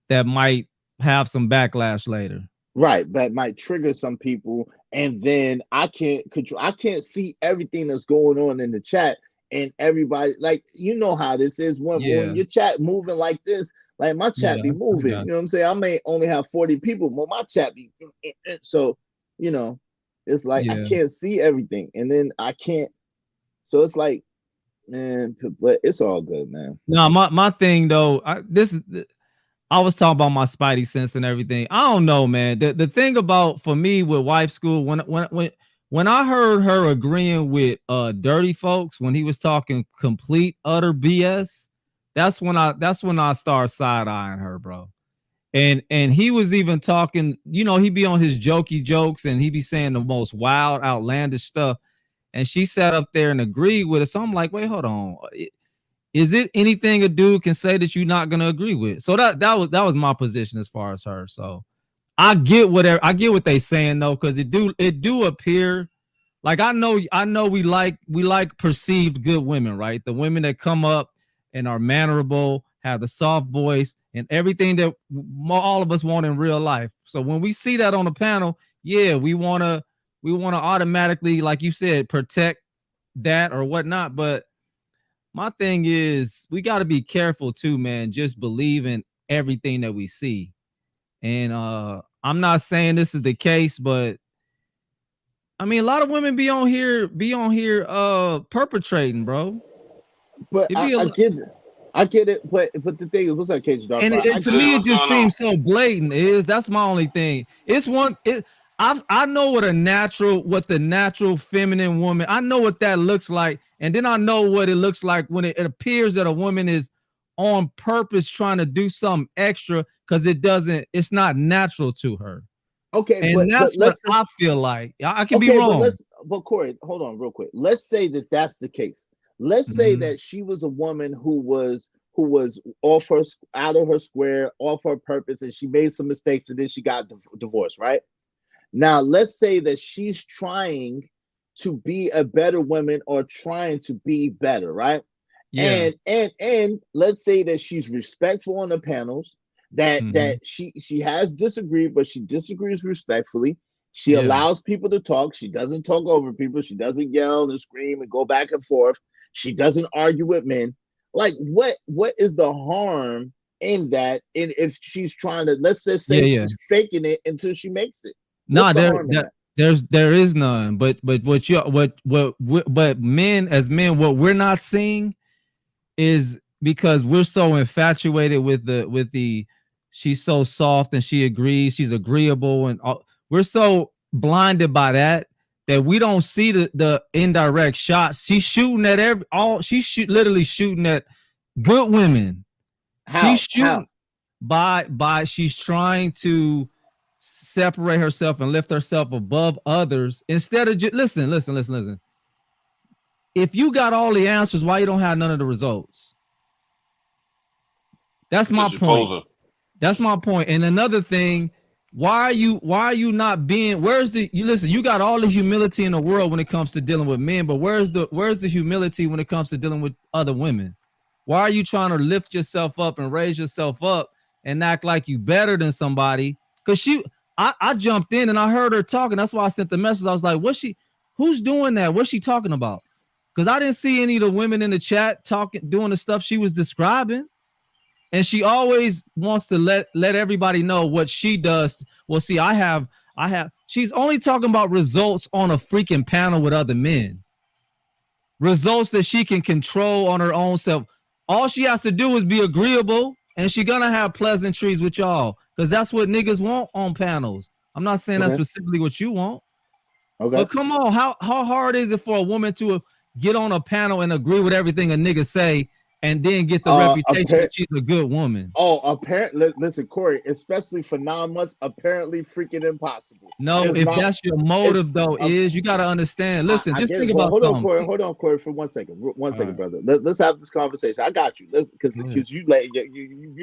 that might have some backlash later. Right, that might trigger some people, and then I can't control. I can't see everything that's going on in the chat, and everybody, like, you know how this is when your chat moving like this. Like my chat be moving, you know what I'm saying? I may only have 40 people, but my chat be so, you know, it's like I can't see everything, and then I can't. So it's like, man, but it's all good, man. No, my thing though, I was talking about my spidey sense and everything. I don't know, man. The thing about, for me, with wife school, when I heard her agreeing with dirty folks, when he was talking complete utter BS, that's when I start side-eyeing her, bro. And he was even talking, you know, he be on his jokey jokes and he be saying the most wild, outlandish stuff. And she sat up there and agreed with it. So I'm like, wait, hold on. Is it anything a dude can say that you're not gonna agree with? So that was my position as far as her. So I get what they saying though, because it do appear like I know we like perceived good women, right? The women that come up and are mannerable, have the soft voice, and everything that all of us want in real life. So when we see that on the panel, yeah, we wanna automatically, like you said, protect that or whatnot. But my thing is, we got to be careful too, man. Just believe in everything that we see. And I'm not saying this is the case, but I mean, a lot of women be on here perpetrating, bro. But I get it. But the thing is, what's that, Cage Dog? And to me, it just seems so blatant. That's my only thing. I know what the natural feminine woman, I know what that looks like. And then I know what it looks like when it appears that a woman is on purpose trying to do something extra because it's not natural to her. Okay, and that's what I feel like. I can be wrong. But Corey, hold on real quick. Let's say that that's the case. Let's say that she was a woman who was out of her square, off her purpose, and she made some mistakes, and then she got divorced, right? Now, let's say that she's trying to be a better woman or trying to be better, right? Yeah. And let's say that she's respectful on the panels, that she has disagreed, but she disagrees respectfully. She allows people to talk. She doesn't talk over people. She doesn't yell and scream and go back and forth. She doesn't argue with men. Like, what is the harm in that? And if she's trying to, let's just say she's faking it until she makes it. No, there is none. But men, as men, what we're not seeing is because we're so infatuated with the she's so soft and she agrees, she's agreeable, and we're so blinded by that we don't see the indirect shots. She's shooting at literally shooting at good women. She's shooting by she's trying to separate herself and lift herself above others instead of just listen. If you got all the answers, why you don't have none of the results? That's my point. That's my point. And another thing, why are you not being, you got all the humility in the world when it comes to dealing with men, but where's the humility when it comes to dealing with other women? Why are you trying to lift yourself up and raise yourself up and act like you better than somebody? Because I jumped in and I heard her talking. That's why I sent the message. I was like, who's doing that? What's she talking about? Because I didn't see any of the women in the chat doing the stuff she was describing. And she always wants to let everybody know what she does. Well, see, I have She's only talking about results on a freaking panel with other men. Results that she can control on her own self. All she has to do is be agreeable, and she's gonna have pleasantries with y'all, because that's what niggas want on panels. I'm not saying that's specifically what you want. Okay. But come on, how hard is it for a woman to get on a panel and agree with everything a nigga say and then get the reputation that she's a good woman? Oh, apparently, listen, Corey, especially for 9 months, apparently freaking impossible. No, if that's your motive, though, you got to understand. Listen, just think about hold something. on, Corey, for 1 second. One second, brother. Let's have this conversation. I got you. Listen, because you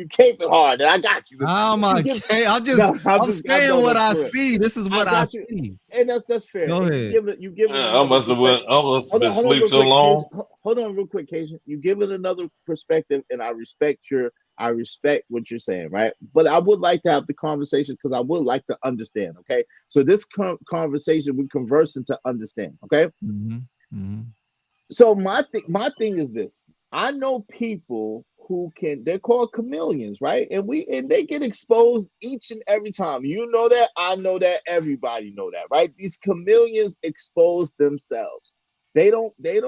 came it hard, and I got you. Oh my! I'm saying what I see. This is what I see, and that's fair. Go ahead. You give it. I must have been asleep so long. Hold on, real quick, Cation. You give it another perspective, and I respect what you're saying, right? But I would like to have the conversation because I would like to understand. Okay, so this conversation we conversing to understand. Okay. So my thing is this: I know people who they're called chameleons, right? And they get exposed each and every time. You know that, I know that, everybody know that, right? These chameleons expose themselves. They don't, you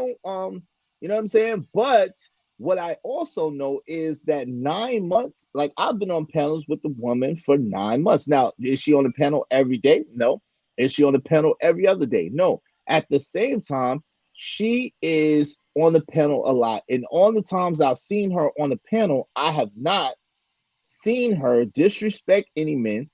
know what I'm saying? But what I also know is that 9 months, like I've been on panels with the woman for 9 months. Now, is she on the panel every day? No. Is she on the panel every other day? No. At the same time, she is on the panel a lot. And on the times I've seen her on the panel, I have not seen her disrespect any men,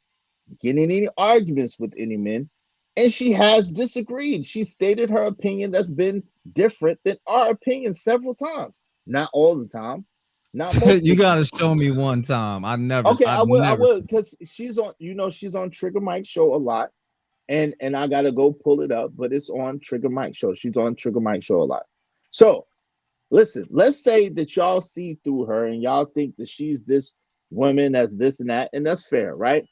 get in any arguments with any men. And she has disagreed. She stated her opinion that's been different than our opinion several times. Not all the time. Not most. You gotta show me one time. I never. Okay, I will, because she's on Trigger Mike show a lot, and I gotta go pull it up. But it's on Trigger Mike show. She's on Trigger Mike show a lot. So, listen. Let's say that y'all see through her and y'all think that she's this woman that's this and that, and that's fair, right?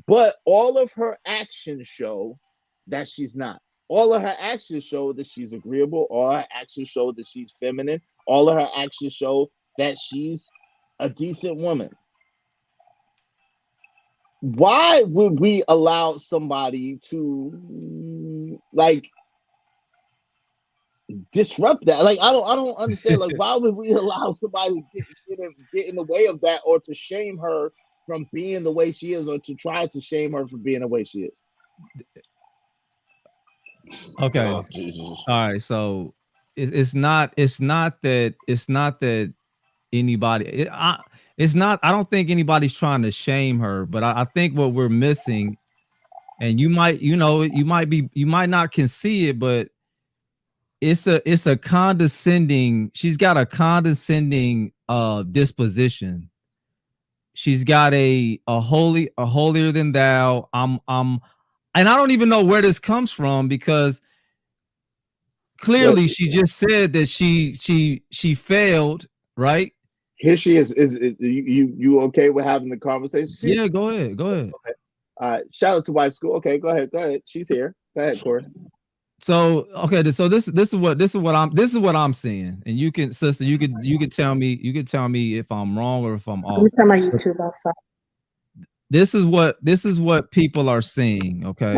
But all of her actions show that she's not. All of her actions show that she's agreeable. All her actions show that she's feminine. All of her actions show that she's a decent woman. Why would we allow somebody to disrupt that? Like I don't understand. Like why would we allow somebody to get in the way of that, or to shame her from being the way she is, or to try to shame her for being the way she is? Okay. Oh, Jesus. All right. So it's not that anybody. It's not. I don't think anybody's trying to shame her, but I think what we're missing, and you might not can see it, but it's a condescending. She's got a condescending disposition. She's got a holier than thou. And I don't even know where this comes from, because clearly she just said that she failed, right? Here she is. Is you okay with having the conversation? Yeah, go ahead. Okay. Shout out to White School. Okay, go ahead. She's here. Go ahead, Corey. So okay, so this is what I'm seeing, and you can, sister, you could tell me if I'm wrong or if I'm off. Let me turn my YouTube off. Sorry. This is what people are seeing. Okay.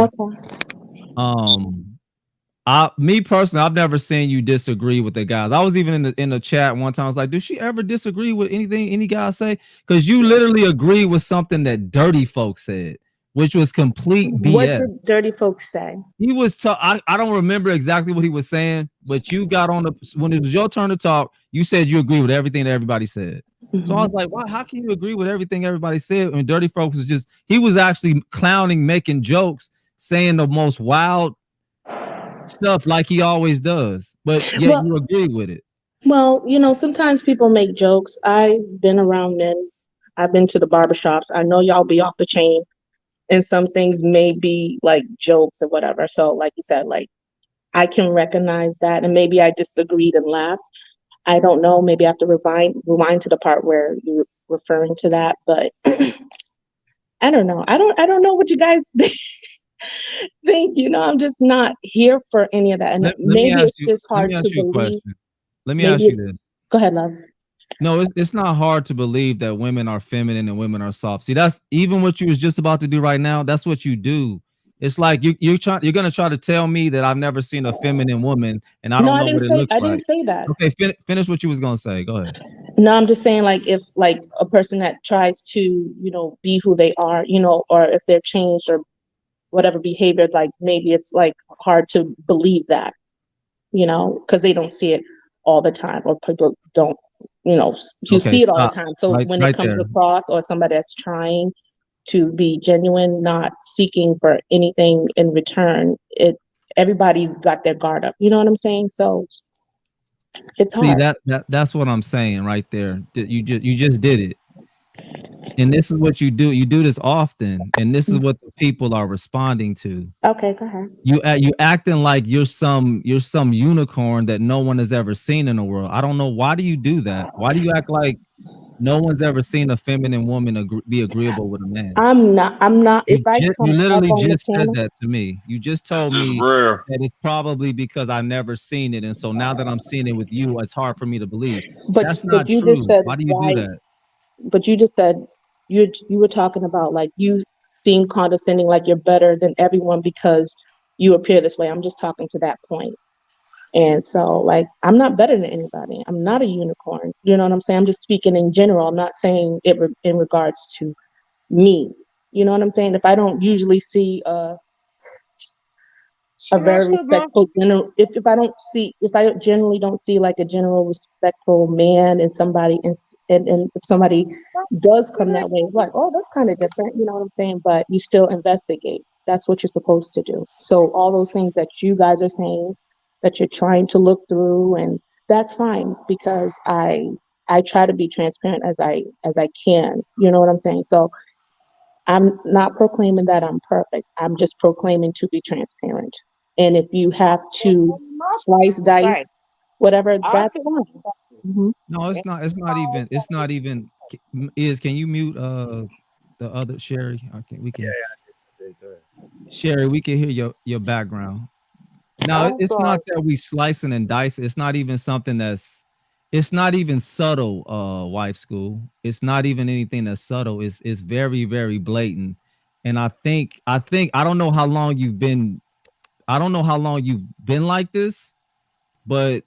Me personally, I've never seen you disagree with the guys. I was even in the chat one time. I was like, does she ever disagree with anything any guy say? Because you literally agree with something that Dirty Folks said, which was complete BS. What did Dirty Folks say? He was I don't remember exactly what he was saying, but you got on when it was your turn to talk, you said you agree with everything that everybody said. So I was like, why? How can you agree with everything everybody said? And Dirty Folks he was actually clowning, making jokes, saying the most wild stuff like he always does. But yet you agree with it. Well, sometimes people make jokes. I've been around men. I've been to the barbershops. I know y'all be off the chain, and some things may be like jokes or whatever. So like you said, like I can recognize that, and maybe I disagreed and laughed. I don't know. Maybe I have to rewind to the part where you're referring to that, but I don't know. I don't know what you guys think. I'm just not here for any of that, and maybe it's just hard to believe. Let me ask you this. Go ahead, love. No, it's not hard to believe that women are feminine and women are soft. See, that's even what you was just about to do right now. That's what you do. It's like you're gonna try to tell me that I've never seen a feminine woman and I No, don't know what it looks I like. didn't say that. Okay, finish what you was gonna say. Go ahead. No, I'm just saying, like, if like a person that tries to, be who they are, or if they're changed or whatever behavior, like maybe it's like hard to believe that, because they don't see it all the time, or people don't, you Okay, see it all the stop. time. So when it Right comes there. across, or somebody that's trying to be genuine, not seeking for anything in return, everybody's got their guard up. You know what I'm saying? So it's See hard. that's what I'm saying right there. You just did it. And this is what you do. You do this often, and this is what the people are responding to. Okay, go ahead. You acting like you're some unicorn that no one has ever seen in the world. I don't know, why do you do that? Why do you act like no one's ever seen a feminine woman be agreeable with a man? I'm not. If I You come up literally on the just said panel, that to me. You just told That's just me rare. that it's probably because I've never seen it, and so now that I'm seeing it with you, it's hard for me to believe. but That's not you just true. said Why do you why. do that? But you just said you were talking about like you being condescending, like you're better than everyone because you appear this way. I'm just talking to that point. And so, like, I'm not better than anybody. I'm not a unicorn. You know what I'm saying? I'm just speaking in general. I'm not saying it in regards to me. You know what I'm saying? If I don't usually see a very respectful general, if I generally don't see like a general respectful man in somebody, and if somebody does come that way, like, oh, that's kind of different, you know what I'm saying? But you still investigate. That's what you're supposed to do. So all those things that you guys are saying that you're trying to look through, and that's fine, because I try to be transparent as I can, you know what I'm saying? So I'm not proclaiming that I'm perfect. I'm just proclaiming to be transparent. And if you have to slice, dice, whatever, that's fine. No, it's not. It's not even. It's not even. Can you mute the other Sherry? Okay, we can. Sherry, we can hear your background. No, it's not that we slicing and dicing. It's not even something that's. It's not even subtle. Wife school. It's not even anything that's subtle. It's very very blatant. And I think I don't know how long you've been. I don't know how long you've been like this, but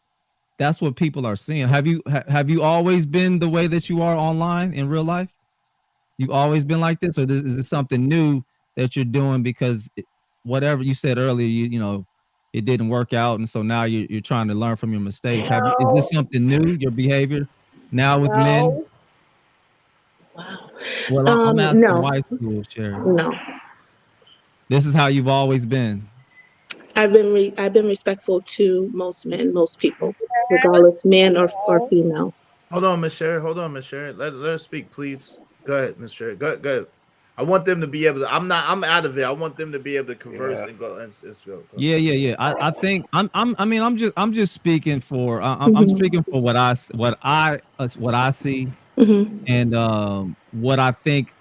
that's what people are seeing. Have you always been the way that you are online in real life? You've always been like this, or is this something new that you're doing because whatever you said earlier, it didn't work out, and so now you're trying to learn from your mistakes. Is this something new? Your behavior now with men? Wow. Well, I'm asking No, wife school, Sherry. no. This is how you've always been. I've been respectful to most men, most people, regardless man or female. Hold on, Miss Sherry. Let her speak, please. Go ahead, Miss Sherry. Go ahead. I want them to be able to. I'm out of it. I want them to be able to converse and go and go. Yeah. I think I'm just speaking for I'm speaking for what I see, and what I think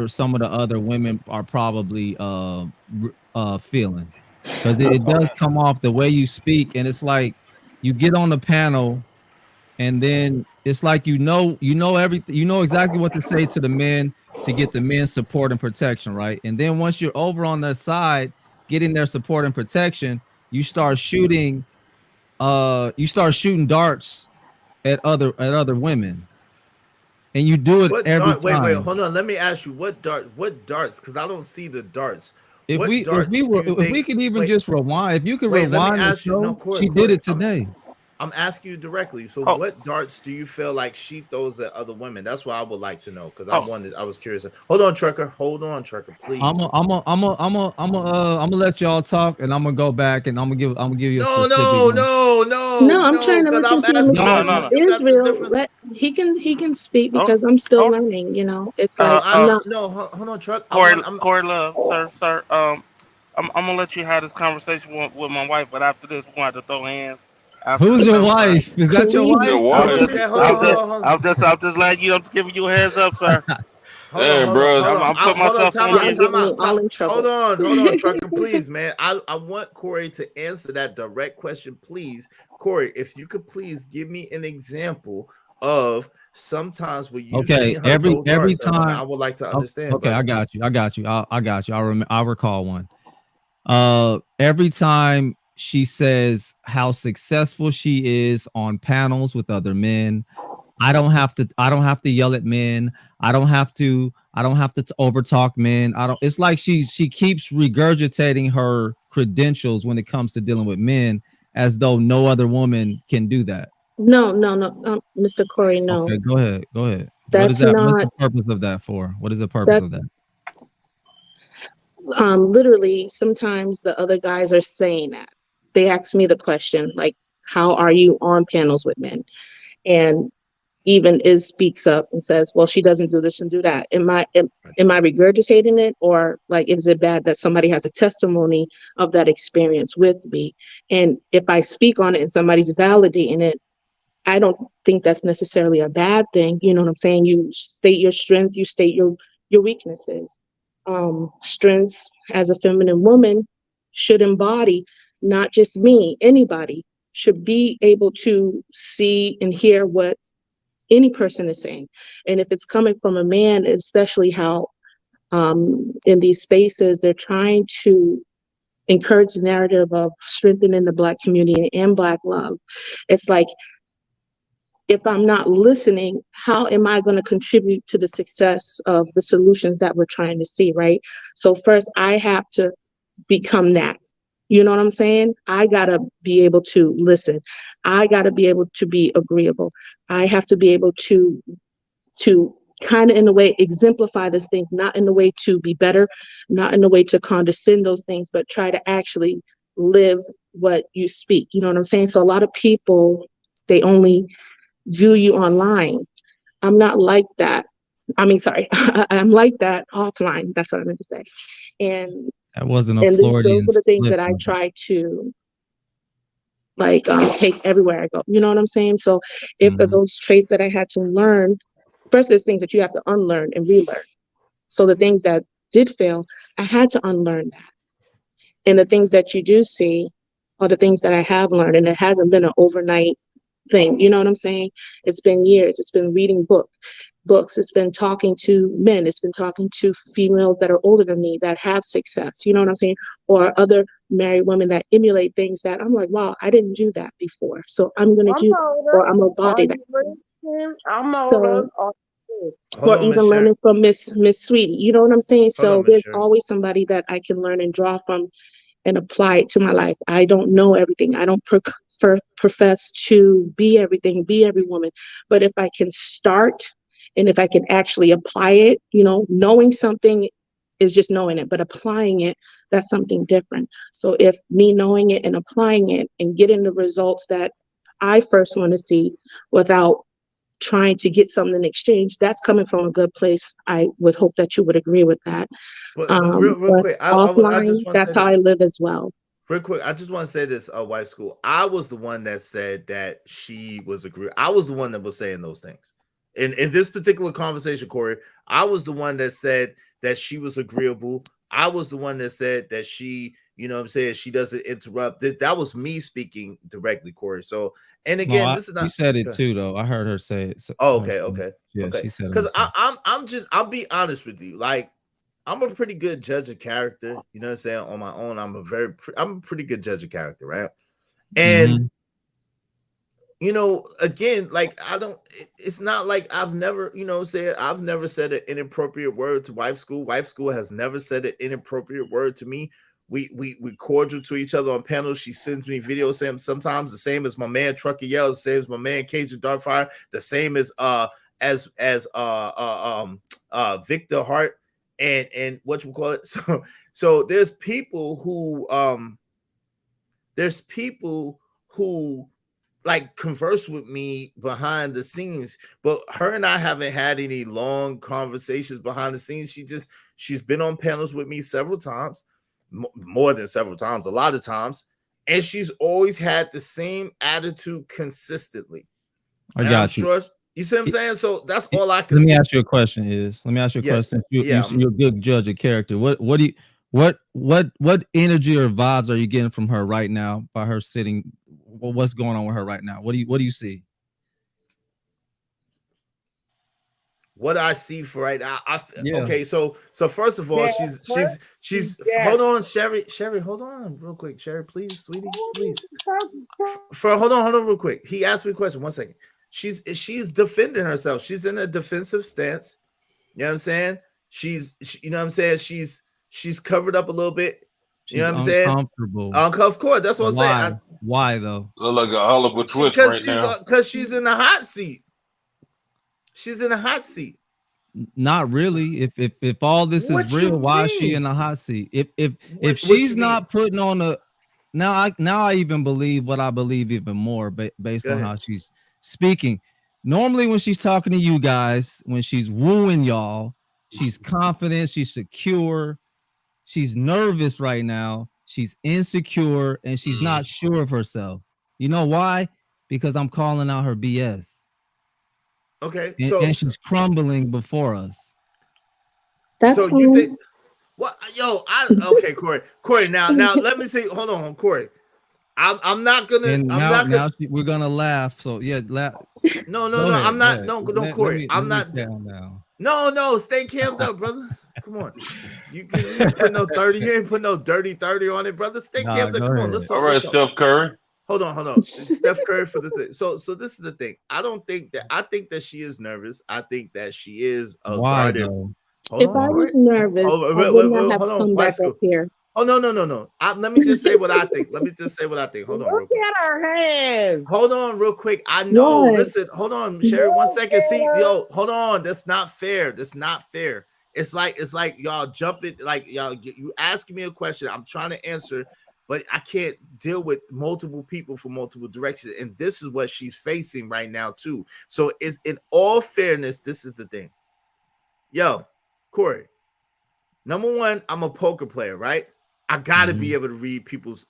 some of the other women are probably feeling, because it does come off the way you speak, and it's like you get on the panel, and then it's like everything, exactly what to say to the men to get the men's support and protection, right? And then once you're over on their side getting their support and protection, you start shooting darts at other women, and you do it every time. Wait, hold on. Let me ask you what darts, because I don't see the darts. If we could even just rewind, if you could rewind the show, Corey, she did it today. I'm asking you directly. So, what darts do you feel like she throws at other women? That's what I would like to know, because I was curious. Hold on, Trucker, please. I'm gonna let y'all talk, and I'm gonna go back, and I'm gonna give you a specific No, I'm trying to listen to him. No. Israel, he can speak, because I'm still learning. It's like I'm not. No, hold on, Truck. Corey Love, sir. I'm gonna let you have this conversation with my wife, but after this, we're gonna have to throw hands. Who's your wife? Is that your wife? I'm just letting you. I'm giving you a heads up, sir. Hold on. I'm putting myself on. Hold on, Trucker, please, man. I want Corey to answer that direct question, please. Corey, if you could please give me an example of sometimes when you every time I would like to understand. Okay, I got you. I recall one. Every time she says how successful she is on panels with other men, I don't have to yell at men. I don't have to overtalk men. It's like she keeps regurgitating her credentials when it comes to dealing with men, as though no other woman can do that. No, Mr. Corey, no. Okay, go ahead. What is That's that? What's the not purpose of that for? What is the purpose that. of that? Literally, sometimes the other guys are saying that. They ask me the question, like, how are you on panels with men? And even speaks up and says, well, she doesn't do this and do that. Am I regurgitating it, or like, is it bad that somebody has a testimony of that experience with me? And if I speak on it and somebody's validating it, I don't think that's necessarily a bad thing. You know what I'm saying? You state your strength, you state your weaknesses. Strengths as a feminine woman should embody not just me, anybody should be able to see and hear what any person is saying. And if it's coming from a man, especially how in these spaces, they're trying to encourage the narrative of strengthening the Black community and Black love. It's like, if I'm not listening, how am I going to contribute to the success of the solutions that we're trying to see, right? So first, I have to become that. You know what I'm saying? I got to be able to listen. I got to be able to be agreeable. I have to be able to kind of, in a way, exemplify these things, not in a way to be better, not in a way to condescend those things, but try to actually live what you speak. You know what I'm saying? So a lot of people, they only view you online. I'm not like that. I mean, sorry, I'm like that offline. That's what I meant to say. And that wasn't a those Floridian are the things slip, that I try to take everywhere I go. You know what I'm saying? So if for those traits that I had to learn, first there's things that you have to unlearn and relearn. So the things that did fail, I had to unlearn that. And the things that you do see are the things that I have learned. And it hasn't been an overnight thing. You know what I'm saying? It's been years. It's been reading books. It's been talking to men. It's been talking to females that are older than me that have success. You know what I'm saying? Or other married women that emulate things that I'm like, wow, I didn't do that before. So I'm going to do that, or I'm going to body that. I'm So, older. or even learning from Miss Sweetie. You know what I'm saying? So there's always somebody that I can learn and draw from and apply it to my life. I don't know everything. I don't profess to be everything, be every woman. But if I can start, and if I can actually apply it, knowing something is just knowing it, but applying it, that's something different. So if me knowing it and applying it and getting the results that I first want to see without trying to get something in exchange, that's coming from a good place. I would hope that you would agree with that. But real quick, I offline, just want to that's say how I live as well. Real quick, I just want to say this, White School. I was the one that said that she was I was the one that was saying those things. In this particular conversation, Corey, I was the one that said that she was agreeable. I was the one that said that she, you know what I'm saying, she doesn't interrupt. That was me speaking directly, Corey. So, and again, this is not. She said it too, though. I heard her say it. So, okay. Yeah, okay. she said it. Because I'll be honest with you. Like, I'm a pretty good judge of character. You know what I'm saying? On my own, I'm a pretty good judge of character, right? And again, like it's not like I've never, I've never said an inappropriate word to Wife School. Wife School has never said an inappropriate word to me. We cordial to each other on panels. She sends me videos saying sometimes the same as my man Trucker Yells, the same as my man Cajun Darkfire, the same as Victor Hart and what you call it. So there's people who like converse with me behind the scenes, but her and I haven't had any long conversations behind the scenes. She's been on panels with me several times, more than several times, a lot of times, and she's always had the same attitude consistently. I got you. Sure, you see what I'm saying? So that's all I can. Let me ask you a question. You're a good judge of character. What energy or vibes are you getting from her right now by her sitting? What's going on with her right now? What do you see? what I see for right now. Yeah. Okay, so first of all, Yeah, she's yeah. hold on, Sherry, hold on real quick. Sherry, please, sweetie, please. Hold on real quick. He asked me a question. 1 second. She's defending herself. She's in a defensive stance. You know what I'm saying? You know what I'm saying? She's covered up a little bit. You She's know what I'm saying? uncomfortable. Of course, that's what I'm Why? saying. Why though? Look like a Oliver Twist right now. Because she's in the hot seat. She's in the hot seat. Not really. If all this What is real, you why is she mean? in the hot seat? If What she's you not putting on a now I even believe what I believe even more based Go on ahead. how she's speaking. Normally when she's talking to you guys, when she's wooing y'all, she's confident, she's secure, she's nervous right now, she's insecure, and she's not sure of herself. You know why? Because I'm calling out her BS. Okay, And she's crumbling before us. That's so fine. you think what? Yo, okay, Corey. Now let me see. Hold on, Corey. I'm not gonna. And I'm now, not gonna. we're gonna laugh. So yeah, laugh. No. Ahead, I'm not. go No, ahead. no, Corey. I'm not. Calm down. No. Stay camped up, brother. Come on. You ain't put no 30. You ain't put no dirty 30 on it, brother. Stay camped up. Go Come on. ahead. Let's All right, Steph Curry. Hold on. Steph Curry for the thing. So this is the thing. I think that she is nervous. I think that she is Why guarded. though? If I was nervous, I would not have come back up here. Oh no. Let me just say what I think. Hold on, real Look quick. at her hands. Hold on, real quick. I know. What? Listen, hold on, Sherry. 1 second. See, yo, hold on. That's not fair. It's like y'all jumping. Like y'all, you asking me a question. I'm trying to answer, but I can't deal with multiple people from multiple directions. And this is what she's facing right now too. So, it's in all fairness. This is the thing. Yo, Corey. Number one, I'm a poker player, right? I gotta be able to read people's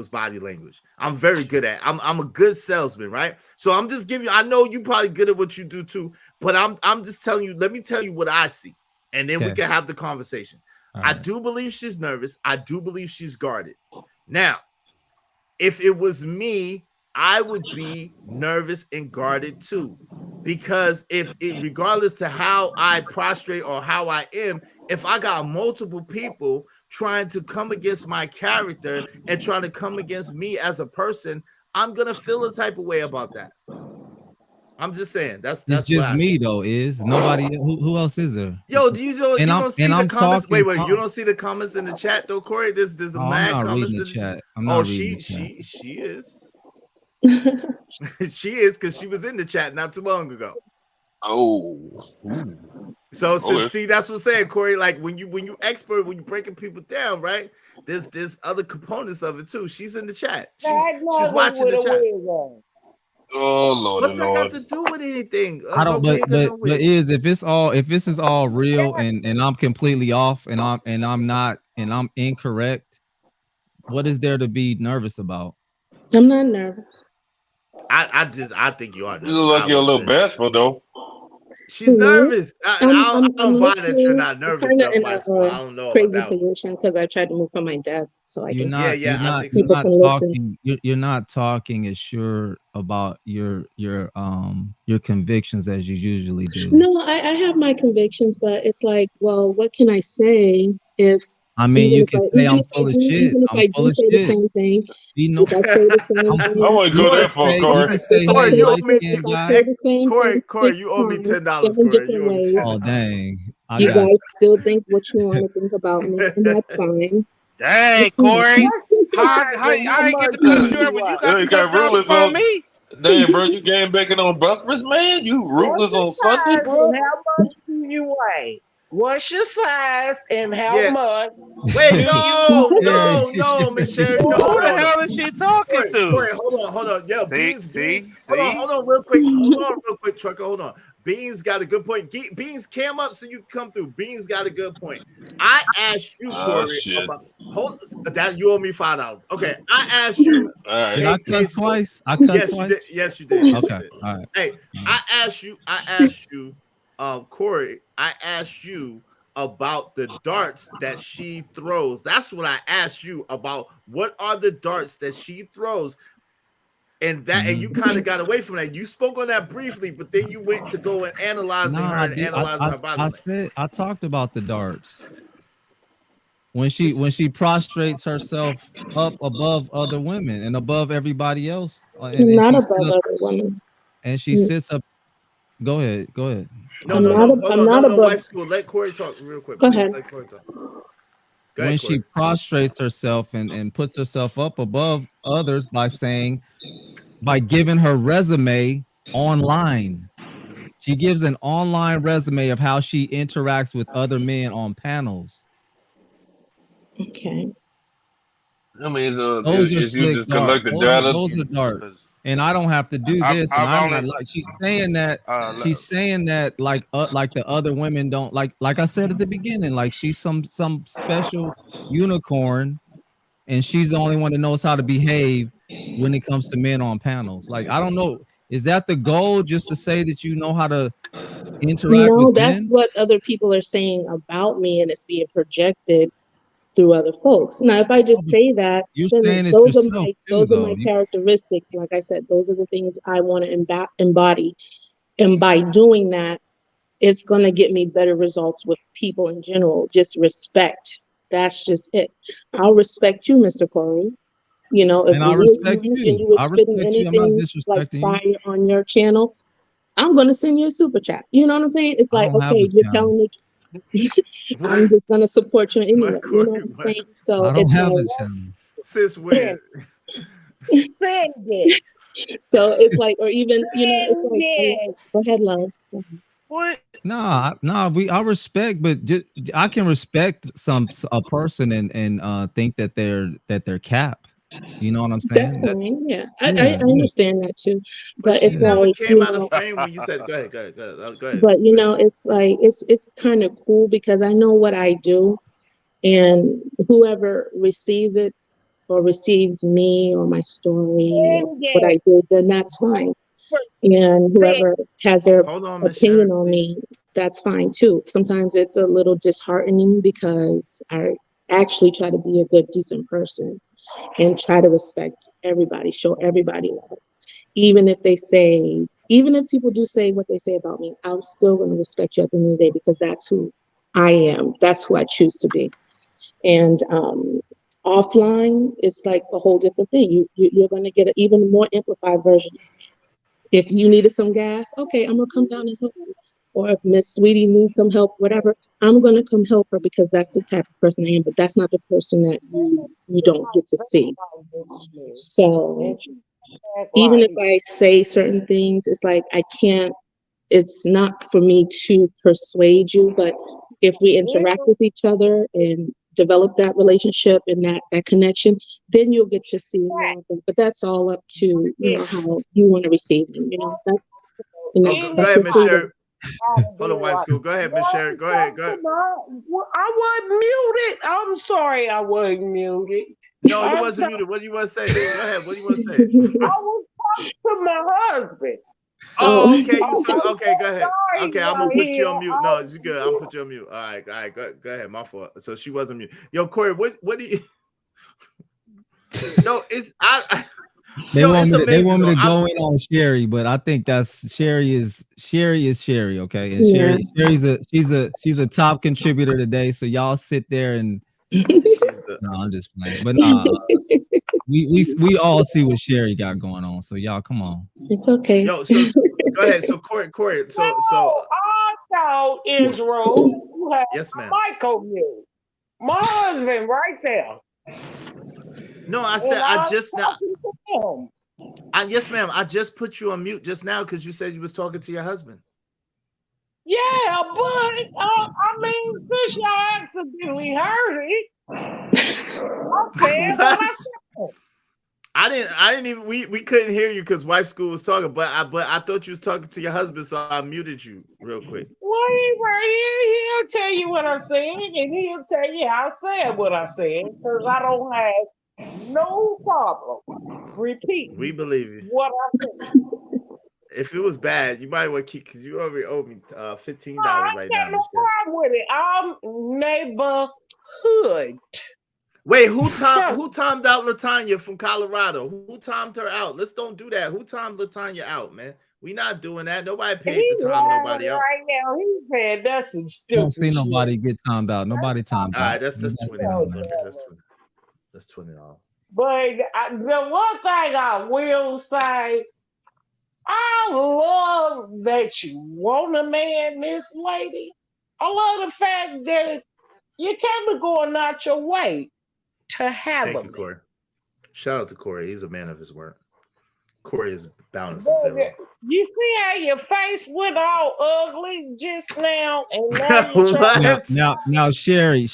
body language. I'm very good at it. I'm a good salesman, right? So I'm just giving you. I know you probably good at what you do too, but I'm just telling you. Let me tell you what I see, and then we can have the conversation. I do believe she's nervous. I do believe she's guarded. Now, if it was me, I would be nervous and guarded too, because regardless to how I prostrate or how I am, if I got multiple people trying to come against my character and trying to come against me as a person, I'm gonna feel a type of way about that. I'm just saying that's just me though. Is nobody who else is there? Yo, you don't see the comments? Wait, you don't see the comments in the chat though, Corey? There's a mad comments in the chat. She is. She is, because she was in the chat not too long ago. Oh. So see, that's what I'm saying, Corey. Like when you expert, when you breaking people down, right? There's other components of it too. She's in the chat. She's watching the chat. Oh Lord, what's that got to do with anything? I don't. But if this is all real and I'm completely off and I'm not and I'm incorrect, what is there to be nervous about? I'm not nervous. I think you are nervous. You look like you're a little bashful though. She's nervous. I don't buy that you're not nervous. I'm kind of in I don't know crazy about that. position because I tried to move from my desk, so You're not talking as sure about your convictions as you usually do. No, I have my convictions, but it's like, well, what can I say if? I mean, you can say I'm full of shit. Even if I do say the same thing, if I say the same thing, I wouldn't go that far, Corey. Corey, you owe me $10, Corey. Oh dang! You guys still think what you want to think about me, and that's fine. Dang, Corey. I ain't get to cut you out, but you got to cut out for me. Damn, bro, you game bacon on breakfast, man. You ruthless on Sunday, bro. How much do you weigh? What's your size and how much? Wait, no, Miss Sherry. No, who the hell is she talking to? Wait, hold on. Yeah, Beans. Hold on, real quick, Trucker. Hold on. Beans got a good point. Beans came up so you can come through. Beans got a good point. I asked you, Corey, about that you owe me $5. Okay, I asked you. All right. Did I cuss twice? I cussed twice. Yes, you did. Okay, all right. Hey, I asked you, Corey. I asked you about the darts that she throws. That's what I asked you about. What are the darts that she throws? And you kind of got away from that. You spoke on that briefly, but then you went to go and analyzing her and analyzing her body. I talked about the darts. When she prostrates herself up above other women and above everybody else, not above other women. And she sits up. Go ahead. No, wife school. Let Corey talk real quick. Go ahead. Let Corey talk. When she prostrates herself and puts herself up above others by giving her resume online. She gives an online resume of how she interacts with other men on panels. Okay. I mean, is you just collecting data? Those are darts. And I don't have to do this. I'm not like she's saying that like the other women don't like I said at the beginning, like she's some special unicorn, and she's the only one that knows how to behave when it comes to men on panels. Like, I don't know. Is that the goal, just to say that you know how to interact with that's men? what other people are saying about me, and it's being projected through other folks. Now, if I just say that, then those are my characteristics. Like I said, those are the things I want to embody. And by doing that, it's going to get me better results with people in general. Just respect. That's just it. I'll respect you, Mr. Corey. You know, if I respect you. And you were spitting anything like fire on your channel, I'm going to send you a super chat. You know what I'm saying? It's like, okay, you're telling me. I'm just gonna support you anyway. You know what I'm saying? So I don't have the channel. Sis, win. Say it again. So it's like, or even it's like, go ahead, love. What? Nah, I respect, but I can respect a person and think that they're cap. You know what I'm saying? That's fine. Yeah, I understand that too. But it's like, came out of frame when you said, go ahead. But it's like it's kind of cool because I know what I do, and whoever receives it or receives me or my story, or what I do, then that's fine. And whoever has their opinion on me, that's fine too. Sometimes it's a little disheartening because I actually try to be a good, decent person and try to respect everybody, show everybody love. Even if people do say what they say about me, I'm still going to respect you at the end of the day because that's who I am. That's who I choose to be. And offline, it's like a whole different thing. You're going to get an even more amplified version. If you needed some gas, okay, I'm going to come down and help you. Or if Miss Sweetie needs some help, whatever, I'm going to come help her because that's the type of person I am. But that's not the person that you don't get to see. So even if I say certain things, it's like it's not for me to persuade you, but if we interact with each other and develop that relationship and that connection, then you'll get to see more. But that's all up to how you want to receive them. Go ahead, Miss Sherry. Hold on, wife school. Go ahead, Miss Sherry. Go ahead. I wasn't muted. I'm sorry, I wasn't muted. No, you wasn't muted. What do you want to say? Go ahead. What do you want to say? I was talking to my husband. Oh, okay. Okay, go ahead. Okay, I'm gonna put you on mute. No, it's good. I'm gonna put you on mute. All right. Go ahead. My fault. So she wasn't mute. Yo, Corey, what do you? No, it's They want me to go in on Sherry, but I think Sherry is Sherry, okay? And she's a top contributor today. So y'all sit there and no, I'm just playing. But nah, we all see what Sherry got going on. So y'all, come on. It's okay. Yo, so go ahead. So Corey. So I thought Israel, you had yes, ma'am. Michael mute. My husband right there. No, I said I just now. Yes, ma'am. I just put you on mute just now because you said you was talking to your husband. Yeah, but I mean, since y'all accidentally heard it, okay. I didn't even. We couldn't hear you because wife school was talking. But I thought you was talking to your husband, so I muted you real quick. Well, he'll tell you what I said, and he'll tell you I said what I said because I don't have no problem. Repeat. We believe you. What I said. If it was bad, you might want to keep because you already owe me $15 right now. I got no problem with it. I'm neighborhood. Wait, who timed out Latanya from Colorado? Who timed her out? Let's don't do that. Who timed Latanya out, man? We not doing that. Nobody paid He to time lying nobody out. right now. He said that's some I stupid don't see nobody shit. get timed out. Nobody timed All out. right, that's $20. That's $20. But the one thing I will say, I love that you want a man, this lady. I love the fact that you kind of going out your way to have Thank a you, man. Corey. Shout out to Corey. He's a man of his word. Corey is balanced But as ever. you see how your face went all ugly just now, and now you trying What? Now, Sherry,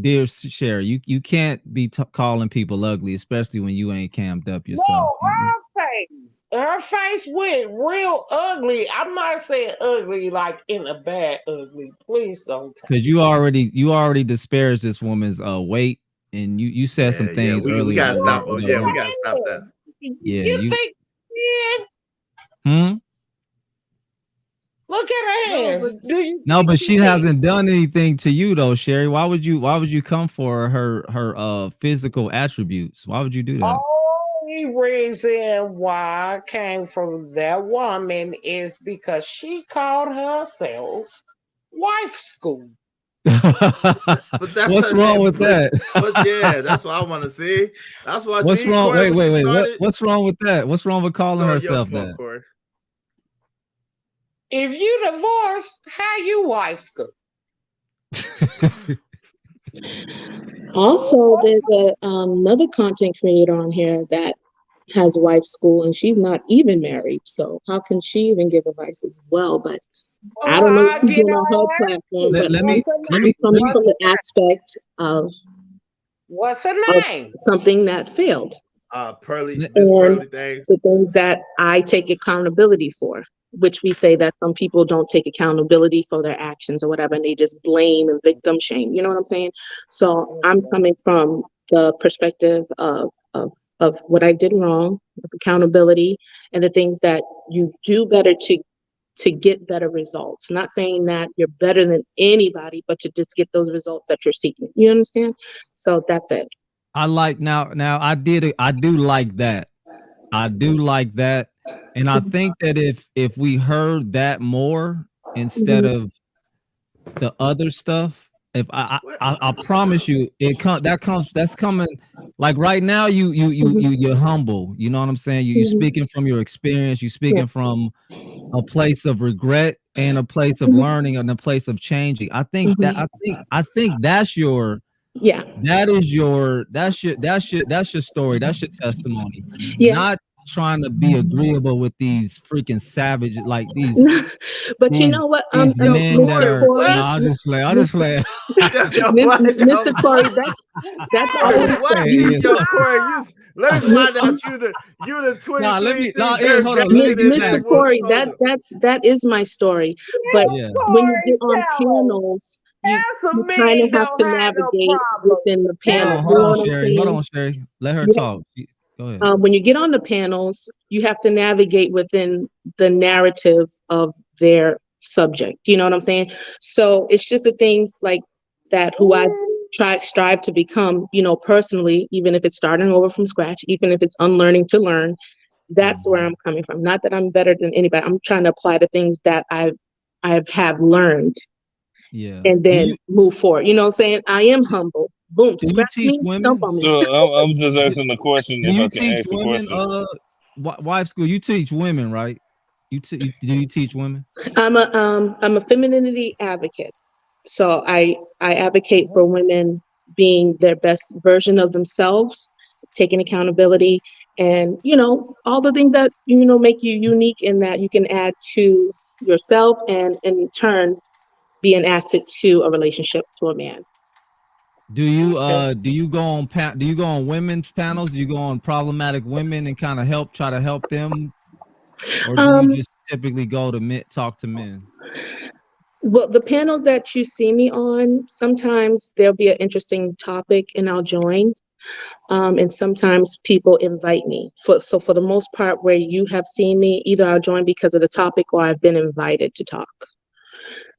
dear Sherry, you can't be calling people ugly, especially when you ain't cammed up yourself. No, her face went real ugly. I'm not saying ugly like in a bad ugly. Please don't. Because you already disparaged this woman's weight, and you said some things we earlier. gotta stop. that Yeah, we weren't- gotta stop that. Yeah, You think? Hmm? Look at her hands. Do you? No, think but she can? hasn't done anything to you though, Sherry. Why would you come for her physical attributes? Why would you do that? Only reason why I came from that woman is because she called herself wife school. But that's What's her wrong name, with but- that? But yeah, that's what I want to see. That's what I What's see. wrong? Corey, Wait. when you started- What's wrong with that? What's wrong with calling No, your herself fault, that? Corey. If you divorced, how you wife school? Also, there's another content creator on here that has wife school, and she's not even married. So how can she even give advice as well? But I don't know what she's doing on her platform. Let But me I'm coming from the aspect of What's her name? something that failed. Pearly, Miss And Pearly things. the things that I take accountability for, which we say that some people don't take accountability for their actions or whatever, and they just blame and victim shame. You know what I'm saying? So I'm coming from the perspective of what I did wrong, of accountability, and the things that you do better to get better results. Not saying that you're better than anybody, but to just get those results that you're seeking. You understand? So that's it. I like now I do like that. I do like that. And I think that if we heard that more instead of the other stuff, if I promise you that's coming like right now you're humble. You know what I'm saying? You're speaking from your experience, you're speaking from a place of regret and a place of learning and a place of changing. I think that's your that's your story. That's your testimony. Yeah. Not trying to be agreeable with these freaking savage like these. But you know what? These men that are. Corey, I just play. Mr. Corey, that's always Corey, let me find out you the 23. Mr. Corey, that is my story. But when you get on panels, you kind of have to navigate within the panel. Hold on, Sherry. Let her talk. Go ahead. When you get on the panels, you have to navigate within the narrative of their subject. You know what I'm saying? So it's just the things like that who I strive to become, personally, even if it's starting over from scratch, even if it's unlearning to learn. That's where I'm coming from. Not that I'm better than anybody. I'm trying to apply the things that I have learned. Yeah. And then move forward. You know what I'm saying? I am humble. Boom. Do you Scratch teach me, women? stomp on me. So I'm just asking the question. Do If you I can teach ask the women? question. Wife school. You teach women, right? Do you teach women? I'm a femininity advocate. So I advocate for women being their best version of themselves, taking accountability, and all the things that make you unique and that you can add to yourself, and in turn be an asset to a relationship, to a man. Do you go on women's panels? Do you go on problematic women and kind of try to help them, or do you just typically go to talk to men? Well, the panels that you see me on, sometimes there'll be an interesting topic and I'll join. And sometimes people invite me. So for the most part, where you have seen me, either I'll join because of the topic or I've been invited to talk.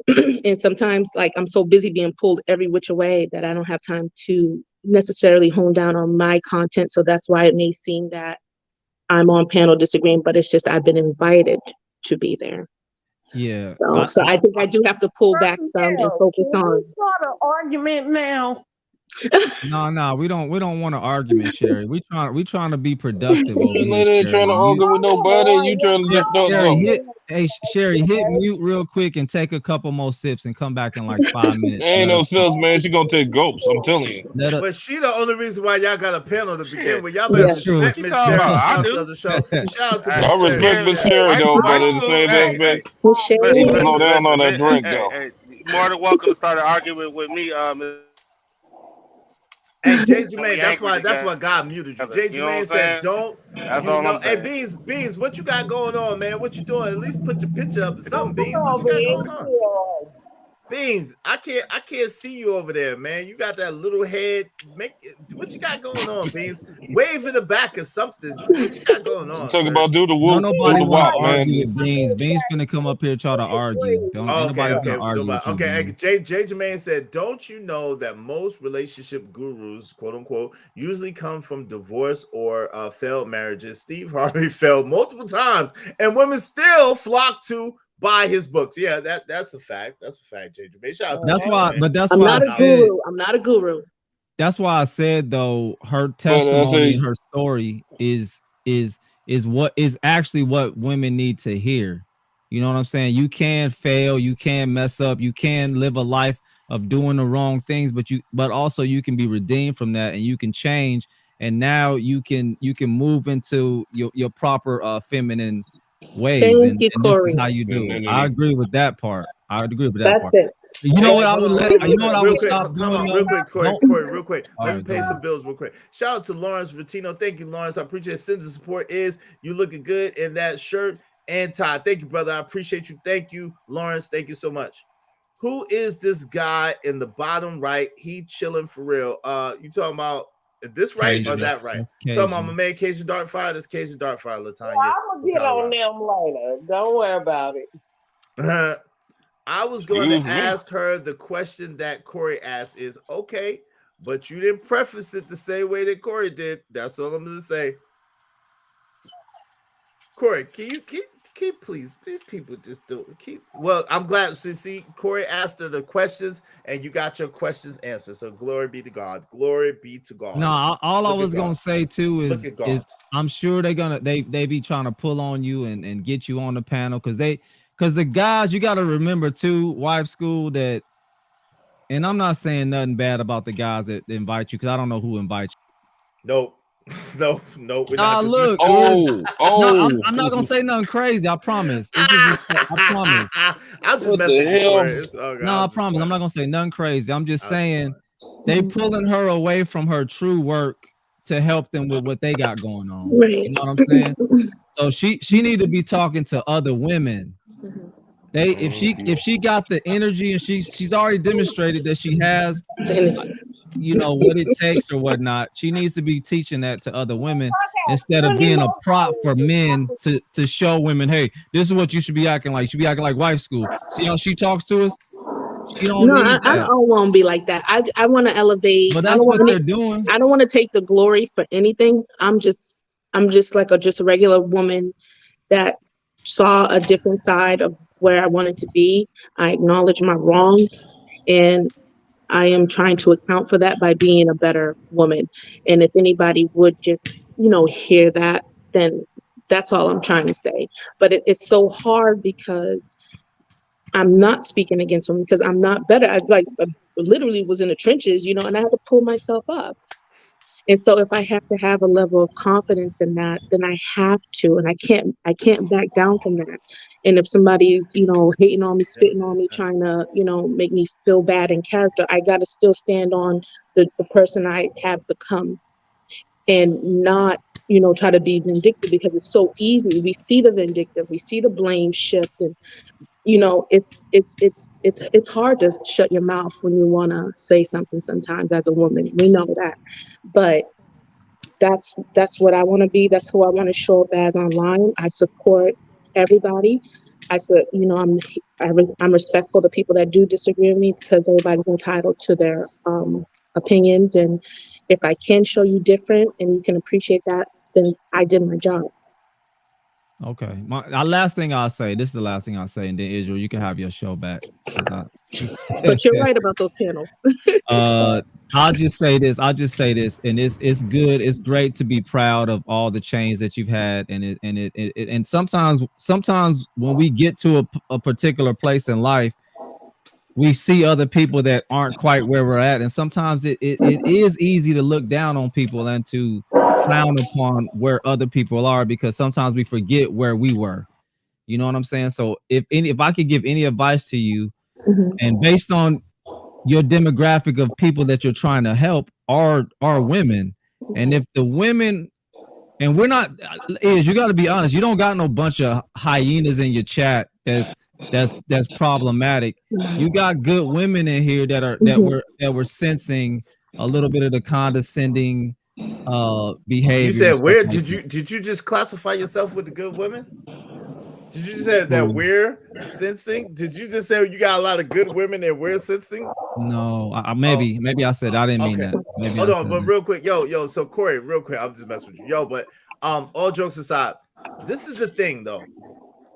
And sometimes like I'm so busy being pulled every which way that I don't have time to necessarily hone down on my content. So that's why it may seem that I'm on panel disagreeing, but it's just I've been invited to be there. Yeah. So I think I do have to pull back some and focus Can on. we start an argument now? No, we don't want an argument, Sherry. We trying to be productive over That here, lady ain't Sherry. trying to argue with nobody. You trying to just start something. Sherry, hit mute real quick and take a couple more sips and come back in like 5 minutes. Ain't no sales, man. She gonna take gulps. I'm telling you. But she the only reason why y'all got a panel to begin with. Y'all Yeah. better That's true. respect Miss Sherry sponsor of the show. Shout out to Miss I respect Miss Sherry though, but at the same aspect, need to slow down on that drink though. Hey, more than welcome to start an argument with me, Hey, J. Jermaine, we that's angry why God muted you. J. You know what I'm Jermaine said, saying? don't. That's You all know, I'm hey, saying. Beans, what you got going on, man? What you doing? At least put your picture up or something, Beans. What you over got here. going on? Beans, I can't see you over there, man. You got that little head. What you got going on, Beans? Wave in the back or something. What you got going on? Talk sir? about do the whoop, Don't do nobody the want wop, to man. argue with Beans. Beans finna come up here try to argue. Don't Okay, nobody okay, gonna argue with you, okay. Beans. J. Jermaine said, "Don't you know that most relationship gurus, quote unquote, usually come from divorce or failed marriages? Steve Harvey failed multiple times, and women still flock to buy his books. Yeah, that's a fact. That's a fact, J. Jermaine. Shout out to That's J. why, Jermaine. but that's I'm why not I a said. guru. I'm not a guru. That's why I said though her I testimony say- and her story is what is actually what women need to hear. You know what I'm saying? You can fail, you can mess up, you can live a life of doing the wrong things, but also you can be redeemed from that and you can change, and now you can move into your proper feminine ways. Thank you, And this is Corey. how you do it. Femininity. I agree with that part. I agree with that That's part. it. You know what I would Hold on, you know what I real would quick, stop come doing on, though? real quick, Corey, Don't- real quick. All Let right, me pay go some ahead. bills real quick. Shout out to Lawrence Vatino. Thank you, Lawrence. I appreciate it. Sends the support is you looking good in that shirt and tie. Thank you, brother. I appreciate you. Thank you, Lawrence. Thank you so much. Who is this guy in the bottom right? He chilling for real. You talking about this right or that right? That's Talking about Cajun. my man Cajun Dartfire. This Cajun Dartfire, Latanya. I'm gonna get on them later. Don't worry about it. I was going Excuse to me. ask her the question that Corey asked is okay, but you didn't preface it the same way that Corey did. That's all I'm going to say. Corey, can you please people just do keep. Well, I'm glad. See, Corey asked her the questions, and you got your questions answered. So glory be to God. Glory be to God. No, all I Look at was gonna God. say too Look at God. is I'm sure they be trying to pull on you and get you on the panel because the guys, you got to remember too, wife school, that, and I'm not saying nothing bad about the guys that invite you because I don't know who invites you. Nope. No, we're Nah, not. look. Oh, No, I'm not gonna say nothing crazy. I promise. This is respect. I promise. I'll just What mess the with you, hell? Corey. It's, okay, No, I'm I just promise. playing. I'm not gonna say nothing crazy. I'm just I'm just saying playing. they pulling her away from her true work to help them with what they got going on. Right. You know what I'm saying? So she need to be talking to other women. If she got the energy and she's already demonstrated that she has, you know, what it takes or whatnot, she needs to be teaching that to other women instead of being a prop for men to show women, hey, this is what you should be acting like. You should be acting like wife school. See how she talks to us? She don't No, need I that. don't want to be like that. I want to elevate. But I that's don't what want they're doing. I don't want to take the glory for anything. I'm just like a regular woman that saw a different side of where I wanted to be. I acknowledge my wrongs, and I am trying to account for that by being a better woman. And if anybody would just, hear that, then that's all I'm trying to say. But it's so hard because I'm not speaking against women because I'm not better. I literally was in the trenches, and I had to pull myself up. And so if I have to have a level of confidence in that, then I have to, and I can't back down from that. And if somebody's, hating on me, spitting on me, trying to, make me feel bad in character, I got to still stand on the person I have become and not, try to be vindictive because it's so easy. We see the vindictive, we see the blame shift, and it's hard to shut your mouth when you want to say something sometimes as a woman. We know that. But that's what I want to be. That's who I want to show up as online. I support everybody. I said, you know, I'm respectful to people that do disagree with me because everybody's entitled to their opinions. And if I can show you different and you can appreciate that, then I did my job. Okay. My last thing I'll say, this is the last thing I'll say, and then Israel, you can have your show back. But you're right about those panels. I'll just say this, and it's good. It's great to be proud of all the change that you've had, and sometimes when we get to a particular place in life, we see other people that aren't quite where we're at, and sometimes it is easy to look down on people and to frown upon where other people are, because sometimes we forget where we were. You know what I'm saying? So if I could give any advice to you, and based on your demographic of people that you're trying to help are women, and if the women, and we're not, you got to be honest, you don't got no bunch of hyenas in your chat that's problematic. You got good women in here that were sensing a little bit of the condescending behavior. You said where did you just classify yourself with the good women? Did you just say that we're sensing? Did you just say you got a lot of good women that we're sensing? No, maybe I said I didn't mean that. Maybe hold on, but real quick, yo, so Corey, real quick, I'm just messing with you, yo. But all jokes aside, this is the thing though.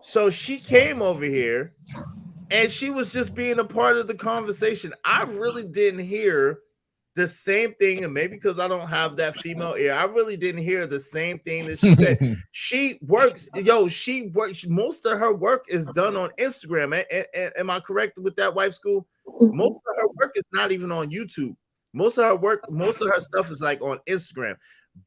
So she came over here, and she was just being a part of the conversation. I really didn't hear the same thing, and maybe because I don't have that female ear, I really didn't hear the same thing that she said. She works. Most of her work is done on Instagram. Am I correct with that, wife school? Most of her work is not even on YouTube. Most of her stuff is like on Instagram.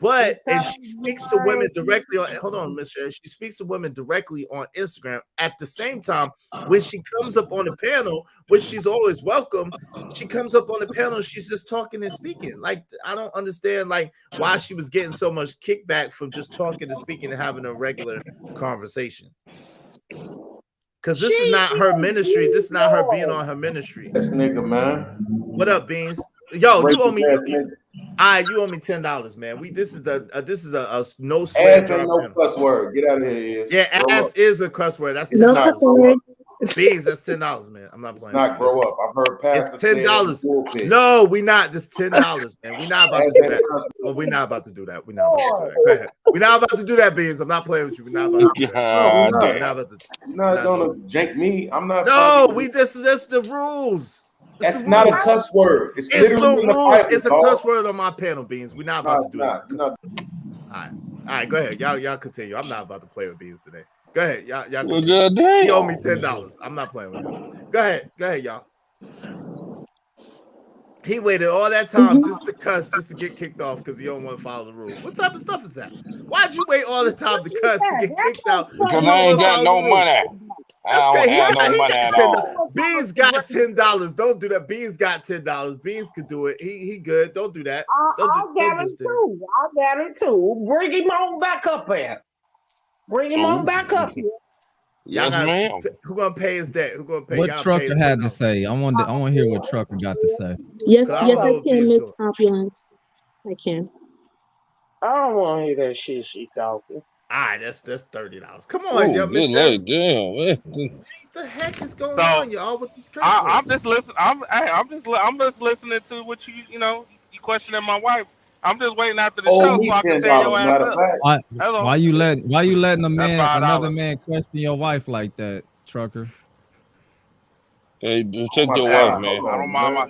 But and she speaks to women directly on. Hold on, Miss Sherry. She speaks to women directly on Instagram. At the same time, when she comes up on the panel, which she's always welcome, she comes up on the panel. She's just talking and speaking. Like, I don't understand like why she was getting so much kickback from just talking and speaking and having a regular conversation. Because this is not her ministry. This is not her being on her ministry. This nigga, man. What up, Beans? Yo, you owe me. You owe me $10, man. This is a no swear. Ass ain't no cuss word. Get out of here. Yeah, ass is a cuss word. That's $10. Beans, that's $10, man. I'm not playing. Not grow up. I've heard past. It's $10. No, we not. This $10, man. We not about to do that. Well, we're not about to do that. We're not about to do that. Go ahead. We're not about to do that, Beans. I'm not playing with you. We're not about to do that. We're not about to. You're not gonna jank me. I'm not. No, that's the rules. That's not a cuss word. It's literally the rules. It's a cuss word on my panel, Beans. We're not about to do this. All right, go ahead. Y'all continue. I'm not about to play with Beans today. Go ahead, y'all. Continue. He owe me $10. I'm not playing with him. Go ahead, y'all. He waited all that time just to cuss, just to get kicked off because he don't want to follow the rules. What type of stuff is that? Why'd you wait all the time to cuss to get kicked out? Because I ain't got no money. Beans got $10. Don't do that. Beans got $10. Beans could do it. He good. Don't do that. I'll get it too. Bring him on back up here. Bring him on back up here. Yes, ma'am. Who gonna pay his debt? Who gonna pay? What Trucker had to say? I want to hear what Trucker got to say. Yes, I can, Miss Opulent. I can. I don't want to hear that shit she talking. All right, that's $30. Come on, yo, Miss Sherry. What the heck is going on, y'all? With this I'm just listening. I'm just listening to what you questioning my wife. I'm just waiting after the show so I can tell your ass up. Why you letting another man question your wife like that, Trucker? Hey, check your wife, man. I don't mind my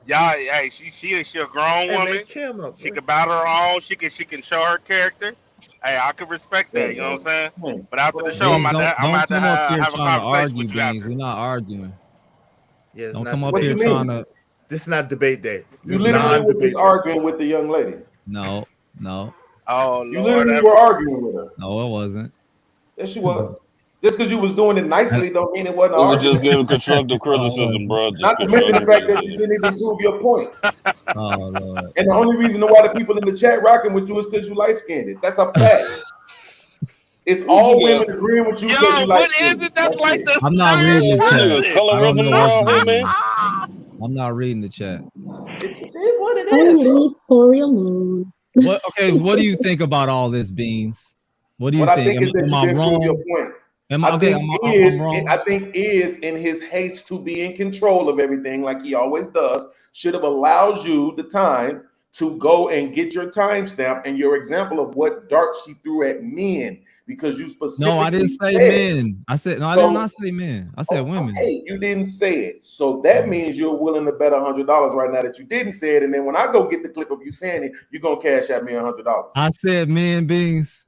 y'all. Hey, she a grown woman. She can battle her own. She can show her character. Hey, I can respect that. You know what I'm saying? But after the show, I'm about to have a conversation with you after. We're not arguing. Yeah, don't come up here trying to. This is not debate day. You literally was arguing with the young lady. No. Oh, you literally were arguing with her. No, it wasn't. Yes, she was. Just because you was doing it nicely don't mean it wasn't. We were just giving constructive criticism, bro. Not to mention the fact that you didn't even prove your point. Oh, Lord. And the only reason why the people in the chat rocking with you is because you light-skinned. That's a fact. It's all women agreeing with you because you light-skinned. What is it that's like this? I'm not reading the chat. Colorism around here, man. I'm not reading the chat. It is what it is. What do you think about all this, Beans? What do you think? I think is that you didn't prove your point. I okay? I'm wrong. I think is in his haste to be in control of everything, like he always does, should have allowed you the time to go and get your timestamp and your example of what darts she threw at men, because you specifically No, I didn't say men. I said no. I did not say men. I said women. Hey, you didn't say it, so that means you're willing to bet $100 right now that you didn't say it, and then when I go get the clip of you saying it, you're gonna cash at me $100. I said men beings.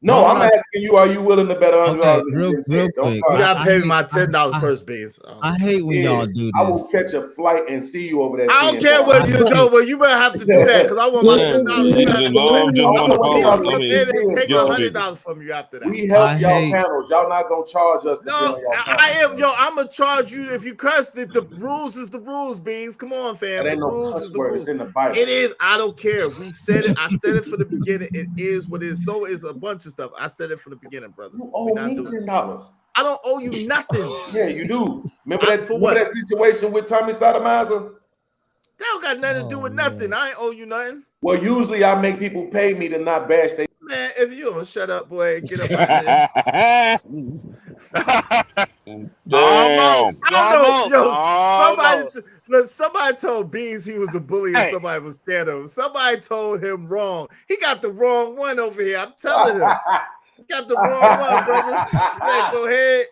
No, I'm asking you, are you willing to bet $100? Okay, real quick. You gotta pay me my $10 first, Beans. I hate when y'all do this. I will catch a flight and see you over there. I don't care what you do, but you better have to do that because I want my $10. You Just want to take $100 from you after that. We help y'all panels. Y'all not gonna charge us. No, I am. Yo, I'm gonna charge you if you cuss. The rules is the rules, Beans. Come on, fam. That ain't the no rules cuss is the word. rules. It's in the Bible. It is. I don't care. We said it. I said it for the beginning. It is what it is. So is a bunch of stuff. I said it from the beginning, brother. You owe me $10. I don't owe you nothing. Yeah, you do. Remember that situation with Tommy Sotomayor? That don't got nothing to do with nothing. I ain't owe you nothing. Well, usually I make people pay me to not bash they. Man, if you don't shut up, boy, get up out there. Damn. I don't know. Yo, somebody told Beans he was a bully and somebody was scared of him. Somebody told him wrong. He got the wrong one over here. I'm telling him. He got the wrong one, brother. Yeah, go ahead.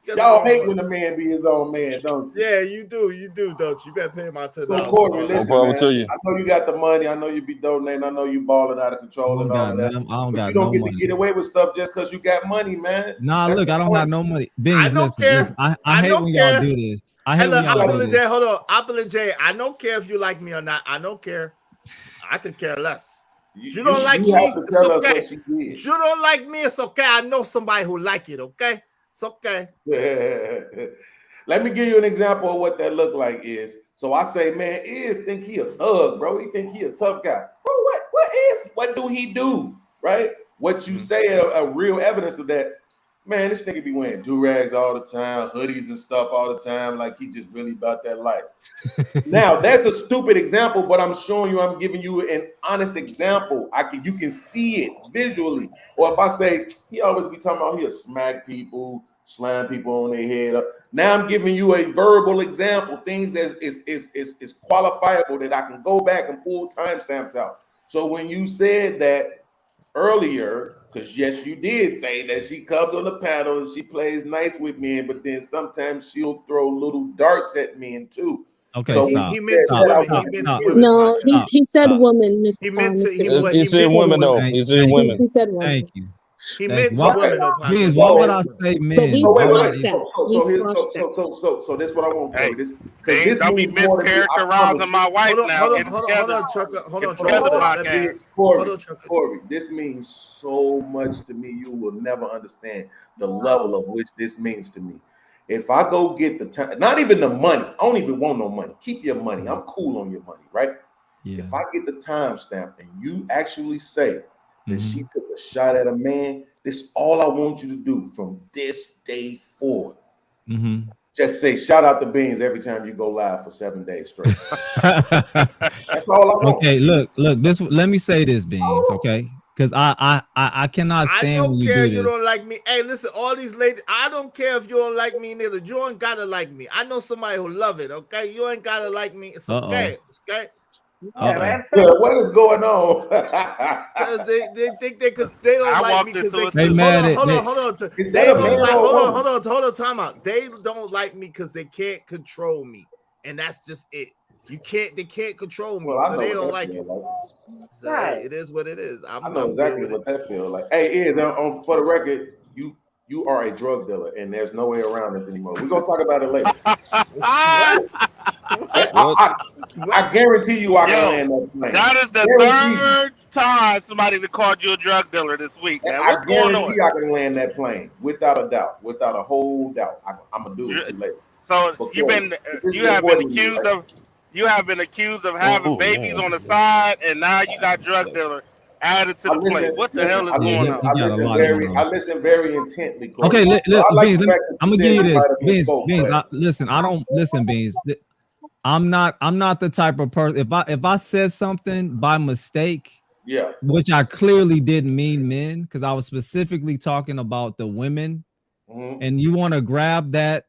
Y'all hate when a man be his own man, don't you? Yeah, you do, don't you? You better pay my $10. So, Corey, listen, man, to you. I know you got the money. I know you be donating. I know you balling out of control and all of that. But you don't get to get away with stuff just because you got money, man. Nah, look, I don't have no money. Beans, I don't care. I hate when y'all do this. I hate when y'all do this. Hold on. Apple and J, I don't care if you like me or not. I don't care. I could care less. You don't like me, it's okay. You don't like me, it's okay. I know somebody who like it, okay? It's okay. Let me give you an example of what that look like is. So I say, man, think he a thug, bro. He think he a tough guy. Bro, what do he do? Right? What you say a real evidence of that. Man, this nigga be wearing do-rags all the time, hoodies and stuff all the time, like he just really about that life. Now, that's a stupid example, but I'm showing you, I'm giving you an honest example. You can see it visually. Or if I say, he always be talking about he'll smack people, slam people on their head up. Now I'm giving you a verbal example, things that is qualifiable that I can go back and pull timestamps out. So when you said that earlier, because yes, you did say that she comes on the panel and she plays nice with men, but then sometimes she'll throw little darts at men too. Okay, so stop. He meant women. No, he said women. He said women though. He said women. He said women. Thank you. He meant women. Beans, why would I say men? But we squashed that. So this is what I want to do. This don't be mischaracterizing my wife now. Hold on, Trucker. Corey, this means so much to me. You will never understand the level of which this means to me. If I go get the time, not even the money. I don't even want no money. Keep your money. I'm cool on your money, right? Yeah. If I get the timestamp and you actually say that she took a shot at a man, this is all I want you to do from this day forward. Just say shout out to Beans every time you go live for 7 days straight. That's all I want. Okay, look. This. Let me say this, Beans. Okay, because I cannot stand. I don't when you care do if you this. don't like me. Hey, listen, all these ladies. I don't care if you don't like me neither. You ain't gotta like me. I know somebody who love it. Okay, you ain't gotta like me. It's okay. It's okay. Yeah, what is going on? Because they think they could. They don't like me because they mad at. Hold on. They don't like. Hold on. Time out. They don't like me because they can't control me, and that's just it. They can't control me, so they don't like it. So hey, it is what it is. I know exactly what that feels like. Hey, for the record, you are a drug dealer, and there's no way around this anymore. We're gonna talk about it later. I guarantee you I can land that plane. That is the third time somebody called you a drug dealer this week. Man. I guarantee I can land that plane without a doubt, without a whole doubt. I'm gonna do it too later. So you have been accused of having babies on the side, and now you got drug dealer added to the plate. What the hell is going on? I listen very intently. Okay, look, Beans, I'm gonna give you this. Beans, listen. I don't listen, Beans. I'm not the type of person. If I said something by mistake, Yeah. which I clearly didn't mean men, because I was specifically talking about the women. Mhm. And you want to grab that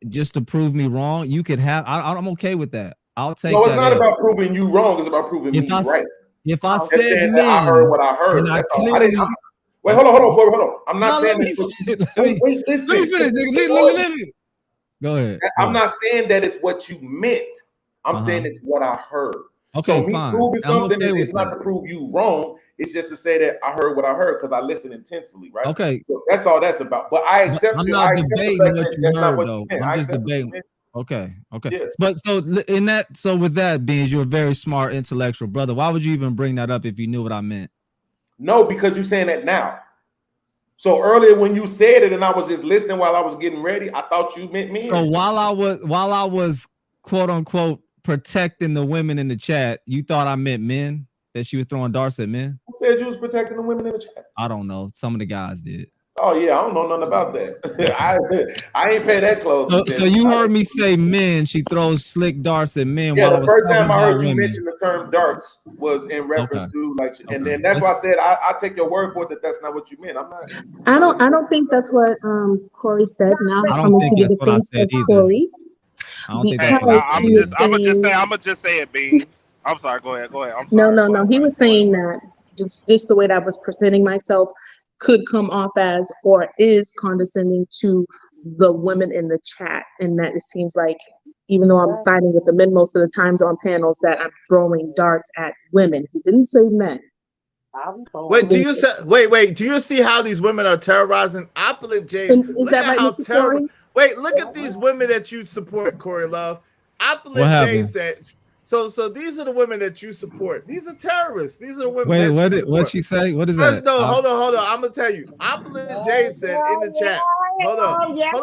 just to prove me wrong, you could have. I'm okay with that. I'll take No, it's that. not about proving you wrong. It's about proving me right. If I Just said saying men, that I heard what I heard. and I That's all. clearly. Wait, hold on, hold on. I'm not No, saying let that. me Listen. finish. Let me. Go ahead. I'm not saying that it's what you meant. I'm saying it's what I heard. Okay, so me fine. proving something okay is not to prove you wrong. It's just to say that I heard what I heard because I listened intensely, right? Okay. So that's all that's about. But I accept. I'm not debating what you heard, though. You I'm just debating. Okay. Yeah. But so with that, Beans, you're a very smart, intellectual brother. Why would you even bring that up if you knew what I meant? No, because you're saying that now. So earlier when you said it and I was just listening while I was getting ready, I thought you meant me. So while I was quote unquote protecting the women in the chat, you thought I meant men, that she was throwing darts at men? I said you was protecting the women in the chat. I don't know. Some of the guys did. Oh yeah, I don't know nothing about that. I ain't pay that close attention. So you heard me say men, she throws slick darts at men. Yeah, while the first time I heard you women. mention the term darts was in reference to like, and then that's why I said I take your word for it that that's not what you meant. I'm not. I don't think that's what Corey said. Now I I'm don't coming think to the that's what I defense said of either. Corey. I don't think that's Hey, what now, I said. I'm gonna just say it, Beans. I'm sorry. Go ahead. I'm No, sorry. no. He was saying that just the way that I was presenting myself could come off as or is condescending to the women in the chat, and that it seems like even though I'm siding with the men most of the times on panels, that I'm throwing darts at women. He didn't say men. Wait, do you see how these women are terrorizing Opulent Jay? Look that at right, how Mr. terrible. Corey? Wait, look at these women that you support, Corey Love. Opulent What Jay happened? said. So these are the women that you support. These are terrorists. These are the women Wait, that you support. what'd she say? What is First, that? no, hold on. I'm gonna tell you. Opulent Jay said in the chat. Hold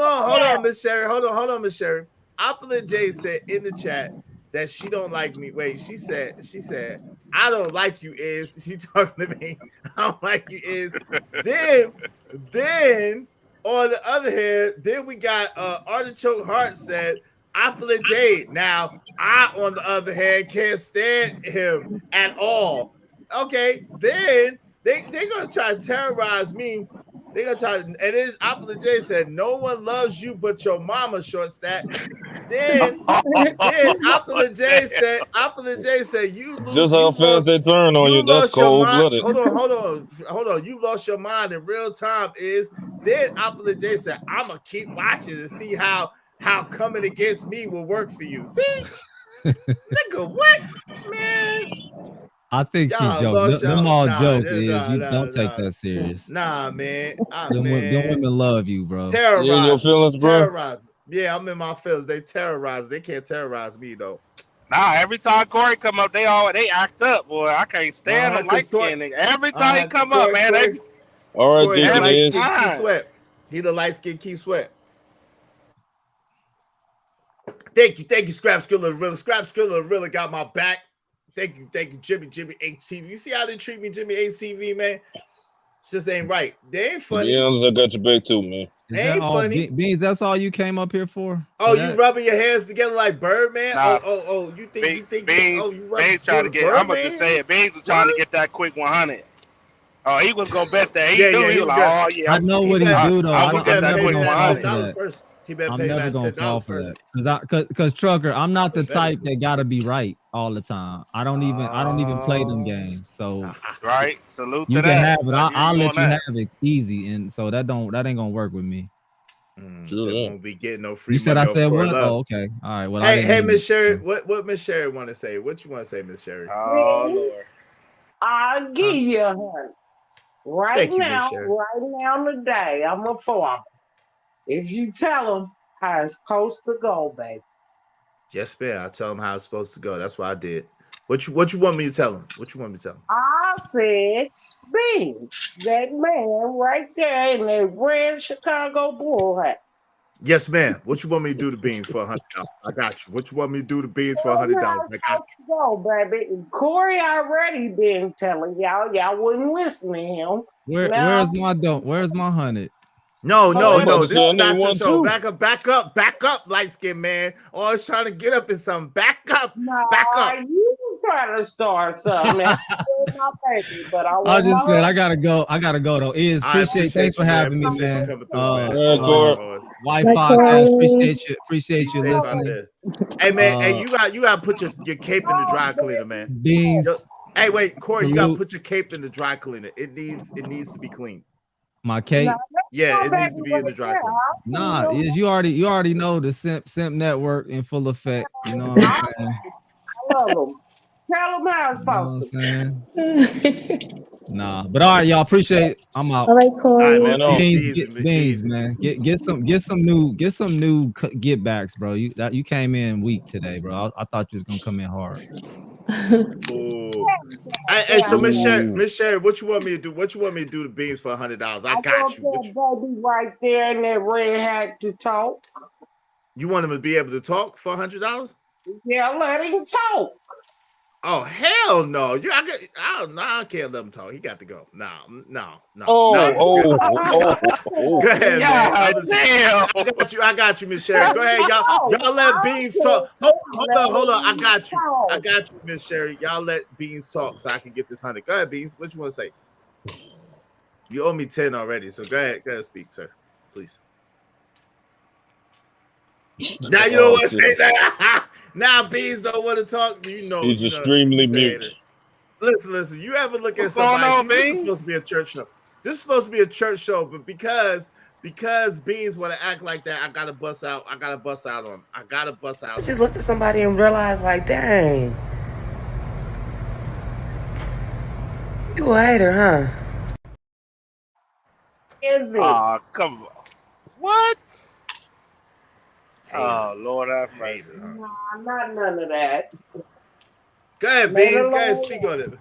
on, Miss Sherry. Hold on, Miss Sherry. Opulent Jay said in the chat that she don't like me. Wait, she said, I don't like you, is she talking to me? I don't like you, is. Then on the other hand, then we got Artichoke Heart said Opulent Jade. Now, I, on the other hand, can't stand him at all. Okay, then they're gonna try to terrorize me. They're gonna try, and then Opulent Jade said, "No one loves you but your mama." Short stat. Then Opulent Jade said, "You lose." Just how fast they turn on you. That's lost your cold mind. blooded. Hold on. You lost your mind in real time. Then Opulent Jade said, "I'm gonna keep watching and see how coming against me will work for you." See, nigga, what, man? I think she joked. Them all jokes is you don't take that serious. Nah, man. Them women love you, bro. Terrorize. You in your feelings, bro? Terrorize. Yeah, I'm in my feelings. They terrorize. They can't terrorize me though. Nah, every time Corey come up, they act up, boy. I can't stand them light skinned nigga. Every time he come up, man. All right, Corey, Deacon is. Keith Sweat. He the light skinned Keith Sweat. Thank you, Scrap Skiller Rilla. Scrap Skiller Rilla got my back. Thank you, Jimmy HTV. You see how they treat me, Jimmy HTV, man? It's just ain't right. They ain't funny. Yeah, I got your back too, man. They ain't funny. Beans, that's all you came up here for? Oh, you rubbing your hands together like Birdman? Nah. Oh, you think Beans, oh, you rubbing Beans trying to get, I'm gonna just say it. Beans was trying to get that quick 100. Oh, he was gonna bet that. He was like, oh yeah. I know what he do though. I'm never gonna fall for $10 that. first. He better I'm pay never that gonna fall $10 for first. that. Cause Trucker, I'm not the type that gotta be right all the time. I don't even play them games. So right, salute you to can that. have it. I'll let you have it easy, and so that ain't gonna work with me. Won't be getting no free. You said I money said off what? Love. Oh, okay. All right. Well, hey, Miss Sherry, what Miss Sherry want to say? What you want to say, Miss Sherry? Oh Lord, I'll give you 100. Right now today, I'm a farmer. If you tell them how it's supposed to go, baby. Yes, ma'am. I tell them how it's supposed to go. That's what I did. What you want me to tell them? What you want me to tell them? I said, Beans, that man right there in that red Chicago bull hat. Yes, ma'am. What you want me to do to Beans for $100? I got you. What you want me to do to Beans for $100? I got you. Go, baby. Corey already been telling y'all wouldn't listen to him. Where's my 100? No. This This is not your show. Back up, light skinned man. Always trying to get up in something. Back up. You trying to start something. with my baby, but I I want just my said I gotta go. I gotta go though. Is I appreciate. Thanks for you, man. having me, Appreciate you man. coming through, man. Yeah, Corey. White Bye, podcast. Corey. Appreciate Be you safe out listening. there. Hey man, hey, Uh, you gotta put your cape in the dry cleaner, man. Yo, Beans. hey, wait, Corey, you gotta Salute. put your cape in the dry cleaner. It needs to be clean. My cake. Yeah, my it needs baby to be in right the dry there. cleaner. Nah, is you already know the simp network in full effect. You know what I'm saying? I love them. Tell them how it's You know what supposed I'm saying? Nah, but all right, y'all. Appreciate it. I'm out. All right, All right, Corey. man. Going on. Beans, man. Get some new get backs, bro. You came in weak today, bro. I thought you was gonna come in hard. Ooh. Hey, so Ooh. Miss Sherry, what you want me to do? What you want me to do to Beans for $100? I I got you. want that baby right there in that red hat to talk. You want him to be able to talk for $100? Yeah, let him talk. Oh hell no! I can't let him talk. He got to go. No. Oh. Go ahead, man. Damn. I got you, Miss Sherry. Go ahead, y'all let Beans talk. Hold on. I got you, Miss Sherry. Y'all let Beans talk so I can get this 100. Go ahead, Beans. What you want to say? You owe me 10 already, so go ahead, speak, sir, please. Now you don't want to say that. Now Beans don't want to talk. He's extremely mute. Listen. You ever look at What's going somebody? on, This is Beans? supposed to be a church show. This is supposed to be a church show, but because Beans want to act like that, I gotta bust out on him. I just looked at somebody and realized, like, dang, you a hater, huh? Is it? Ah, come on. What? Hater. Oh, Lord have mercy. Nah, not none of that. Go ahead, Let Beans. it Go ahead, alone. speak on it.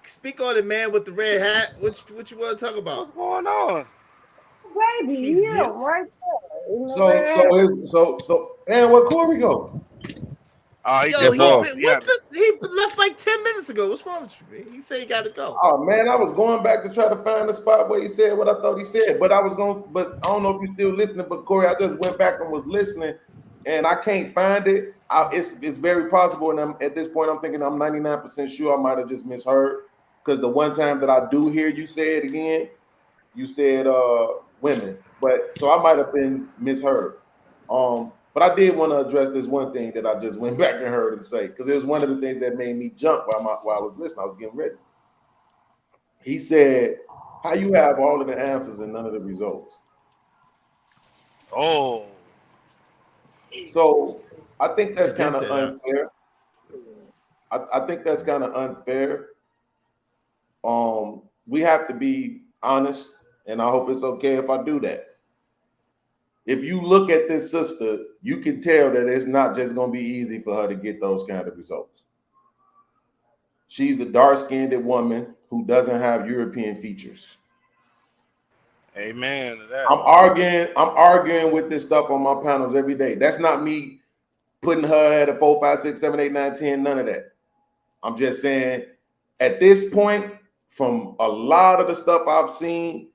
Speak on it, man, with the red hat. What you want to talk about? What's going on? Baby, He's yeah, mute. right there. In the red hat. So and where Corey go? Oh, he Yo, just off. he left like 10 minutes ago. What's wrong with you, man? He said he got to go. Oh man, I was going back to try to find the spot where he said what I thought he said, but I don't know if you're still listening. But Corey, I just went back and was listening, and I can't find it. It's very possible, and at this point, I'm thinking I'm 99% sure I might have just misheard, because the one time that I do hear you say it again, you said women, but so I might have been misheard. But I did want to address this one thing that I just went back and heard him say, because it was one of the things that made me jump while I was listening. I was getting ready. He said, "How you have all of the answers and none of the results?" Oh. So I think that's He did kind of say that. unfair. I think that's kind of unfair. We have to be honest, and I hope it's okay if I do that. If you look at this sister, you can tell that it's not just going to be easy for her to get those kind of results. She's a dark-skinned woman who doesn't have European features. Amen to that. I'm arguing with this stuff on my panels every day. That's not me putting her at a 4, 5, 6, 7, 8, 9, 10, none of that. I'm just saying, at this point, from a lot of the stuff I've seen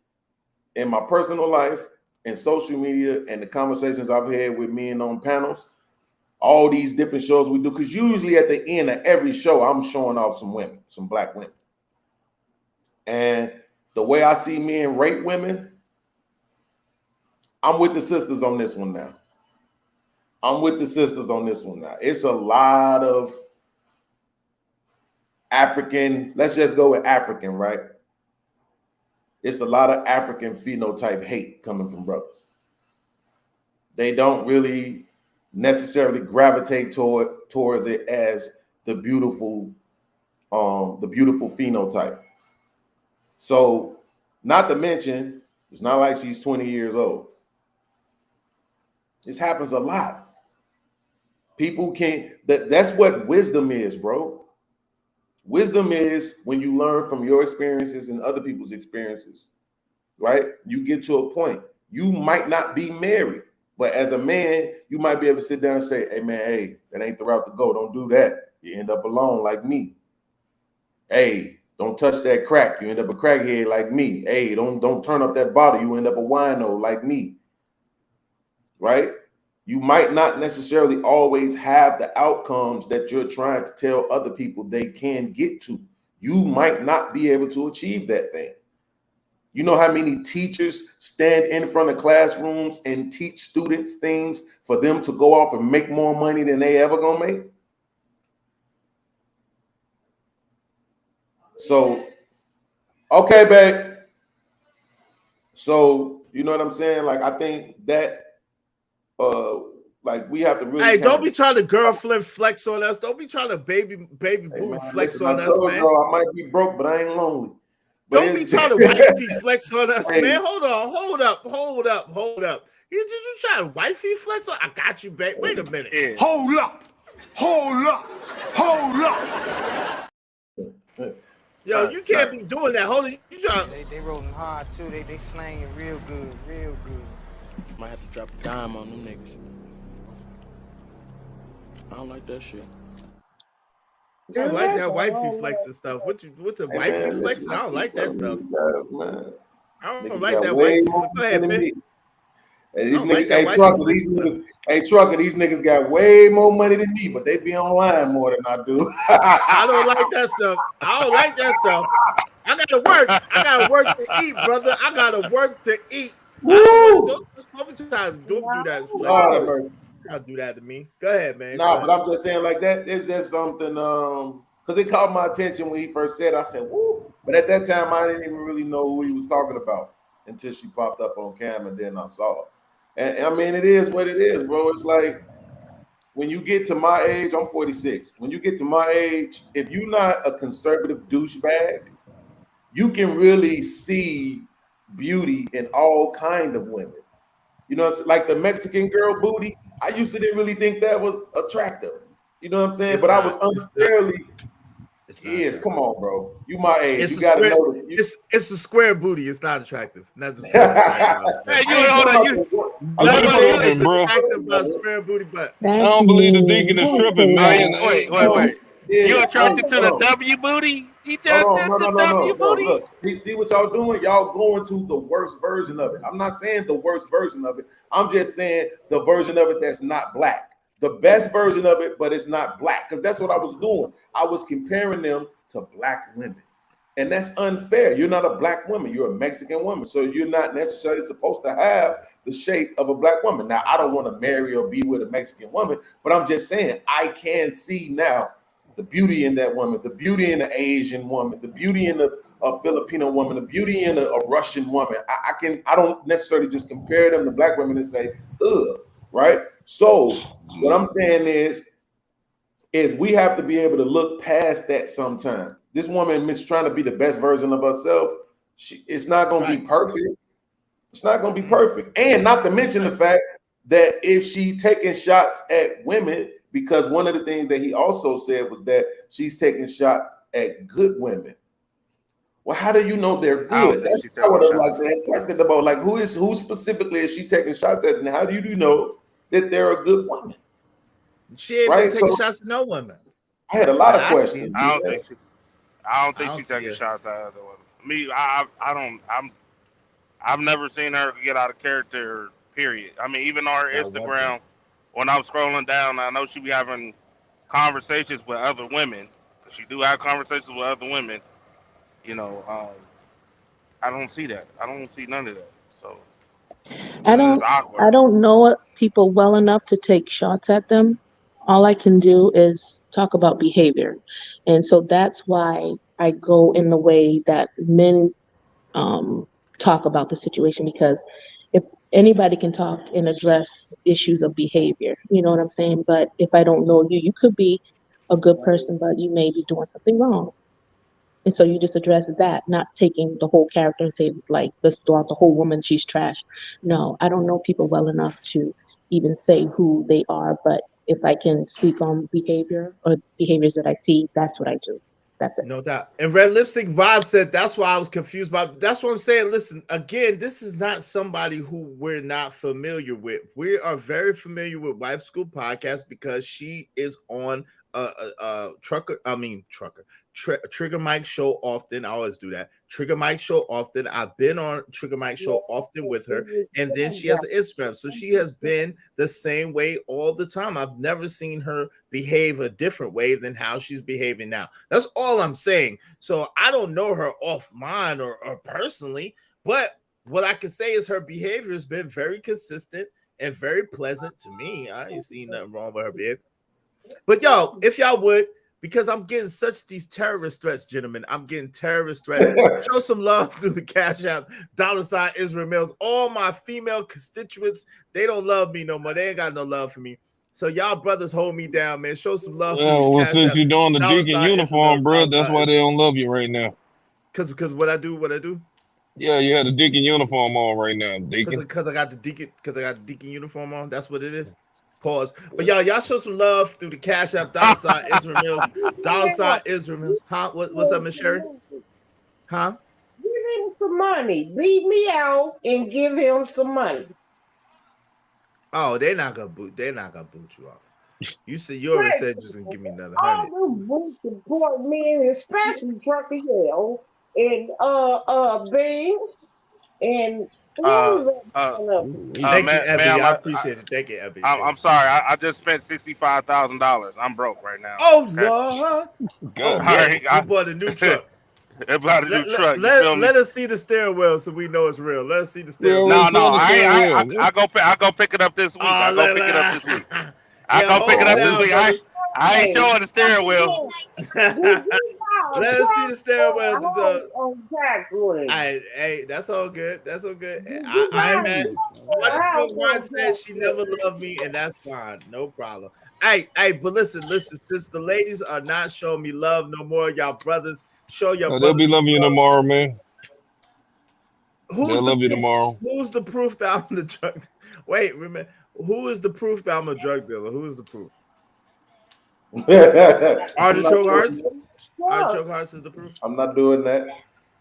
in my personal life and social media and the conversations I've had with men on panels, all these different shows we do, because usually at the end of every show, I'm showing off some women, some black women. And the way I see men rate women, I'm with the sisters on this one now. It's a lot of African, let's just go with African, right? It's a lot of African phenotype hate coming from brothers. They don't really necessarily gravitate towards it as the beautiful phenotype. So, not to mention, it's not like she's 20 years old. This happens a lot. People can't, that's what wisdom is, bro. Wisdom is when you learn from your experiences and other people's experiences, right? You get to a point. You might not be married, but as a man, you might be able to sit down and say, hey, man, hey, that ain't the route to go. Don't do that. You end up alone like me. Hey, don't touch that crack. You end up a crackhead like me. Hey, don't turn up that bottle. You end up a wino like me, right? You might not necessarily always have the outcomes that you're trying to tell other people they can get to. you might not be able to achieve that thing. You know how many teachers stand in front of classrooms and teach students things for them to go off and make more money than they ever gonna make? So, okay, babe. So, you know what I'm saying? Like, I think that, like, we have to really. Hey, don't be trying to girlfriend flex on us. Don't be trying to baby boo flex on us, man. I might be broke, but I ain't lonely. But don't be trying to wifey flex on us, man. Hold up. You trying to wifey flex on? I got you, babe. Wait a minute. Yeah. Hold up. Yo, you can't be doing that. Hold on. You trying? They rolling hard too. They slanging real good. Might have to drop a dime on them niggas. I don't like that shit. I don't like that wifey flexing stuff. What's the wifey flexing? I don't like that stuff. I don't like that wifey flexing. Go ahead, man. Hey, these trucker, these niggas got way more money than me, but they be online more than I do. I don't like that stuff. I gotta work to eat, brother. I gotta work to eat. Don't do that. I'll do that to me. Go ahead, man. No, but I'm just saying, like, that is just something, because it caught my attention when he first said, I said, woo. But at that time, I didn't even really know who he was talking about until she popped up on cam, and then I saw it. And I mean, it is what it is, bro. It's like, when you get to my age, I'm 46. When you get to my age, if you're not a conservative douchebag, you can really see beauty in all kind of women. You know, like the Mexican girl booty. I used to didn't really think that was attractive. You know what I'm saying? But I was unfairly. Yes, come on, bro. You my age. You gotta know that. It's a square booty. It's not attractive. Not just. Hey, tripping, bro. Attractive by square booty, but I don't believe the deacon is tripping, man. Wait. You attracted to the W booty? You attracted to the W booty? Look, see what y'all doing? Y'all going to the worst version of it. I'm not saying the worst version of it. I'm just saying the version of it that's not black. The best version of it, but it's not black, because that's what I was doing. I was comparing them to black women, and that's unfair. You're not a black woman. You're a Mexican woman, so you're not necessarily supposed to have the shape of a black woman. Now, I don't want to marry or be with a Mexican woman, but I'm just saying I can see now the beauty in that woman, the beauty in the Asian woman, the beauty in a Filipino woman, the beauty in a Russian woman. I don't necessarily just compare them to black women and say, ugh, right? So what I'm saying is we have to be able to look past that sometimes. This woman is trying to be the best version of herself. It's not going to be perfect. It's not going to be perfect. And not to mention the fact that if she taking shots at women, because one of the things that he also said was that she's taking shots at good women. Well, how do you know they're good? That's what I like that question about. Like, who specifically is she taking shots at, and how do you know that they're a good woman? She ain't been taking shots at no women. I had a lot of questions. I don't think she's taking shots at other women. I've never seen her get out of character, period. I mean, even on her Instagram, when I'm scrolling down, I know she be having conversations with other women. She do have conversations with other women. You know, I don't see that. I don't see none of that. So I don't know people well enough to take shots at them. All I can do is talk about behavior. And so that's why I go in the way that men talk about the situation, because if anybody can talk and address issues of behavior, you know what I'm saying? But if I don't know you, you could be a good person, but you may be doing something wrong. And so you just address that, not taking the whole character and say, like, let's throw out the whole woman, she's trash. No, I don't know people well enough to even say who they are. But if I can speak on behavior or behaviors that I see, that's what I do. That's it. No doubt. And Red Lipstick Vibe said, that's why I was confused about. That's what I'm saying. Listen, again, this is not somebody who we're not familiar with. We are very familiar with Wife School Podcast because she is on Trigger Mike show often. I always do that. Trigger Mike show often. I've been on Trigger Mike show often with her, and then she has an Instagram, so she has been the same way all the time. I've never seen her behave a different way than how she's behaving now. That's all I'm saying. So I don't know her offline or personally, but what I can say is her behavior has been very consistent and very pleasant to me. I ain't seen nothing wrong with her behavior. But y'all, if y'all would, because I'm getting such these terrorist threats, gentlemen. I'm getting terrorist threats. Show some love through the Cash App, $ Isreal Millz. All my female constituents, they don't love me no more. They ain't got no love for me. So y'all brothers hold me down, man. Show some love. Well, since you're doing the deacon uniform, bro, that's why they don't love you right now. Because what I do. Yeah, you had the deacon uniform on right now, deacon. Because I got the deacon uniform on. That's what it is. Pause. But y'all show some love through the Cash App, $ Isreal Millz, $ Isreal Millz. Huh? What's up, Miss Sherry? Huh? Give him some money. Leave me out and give him some money. Oh, they're not gonna boot you off. You already said you're gonna give me another 100. All the boot support men, especially Trucker Yell and Bing and Thank you, Ebby. I appreciate it. Thank you, Ebby. I'm sorry. I just spent $65,000. I'm broke right now. Oh, Lord. Sorry, I bought a new truck. I bought a new truck. Let us see the steering wheel so we know it's real. Let us see the steering wheel. No, I go pick it up this week. I go pick it up this week. I ain't showing the steering wheel. Let us see the steering wheel. Hey, that's all good. That's all good. I'm mad. One said she never loved me, and that's fine. No problem. Hey, but listen. Since the ladies are not showing me love no more, y'all brothers, show your brothers. They'll be loving you tomorrow, man. They'll love you tomorrow. Who's the proof that I'm the drug? Wait, remember. Who is the proof that I'm a drug dealer? Who is the proof? Artichoke Hearts? Artichoke Hearts is the proof. I'm not doing that.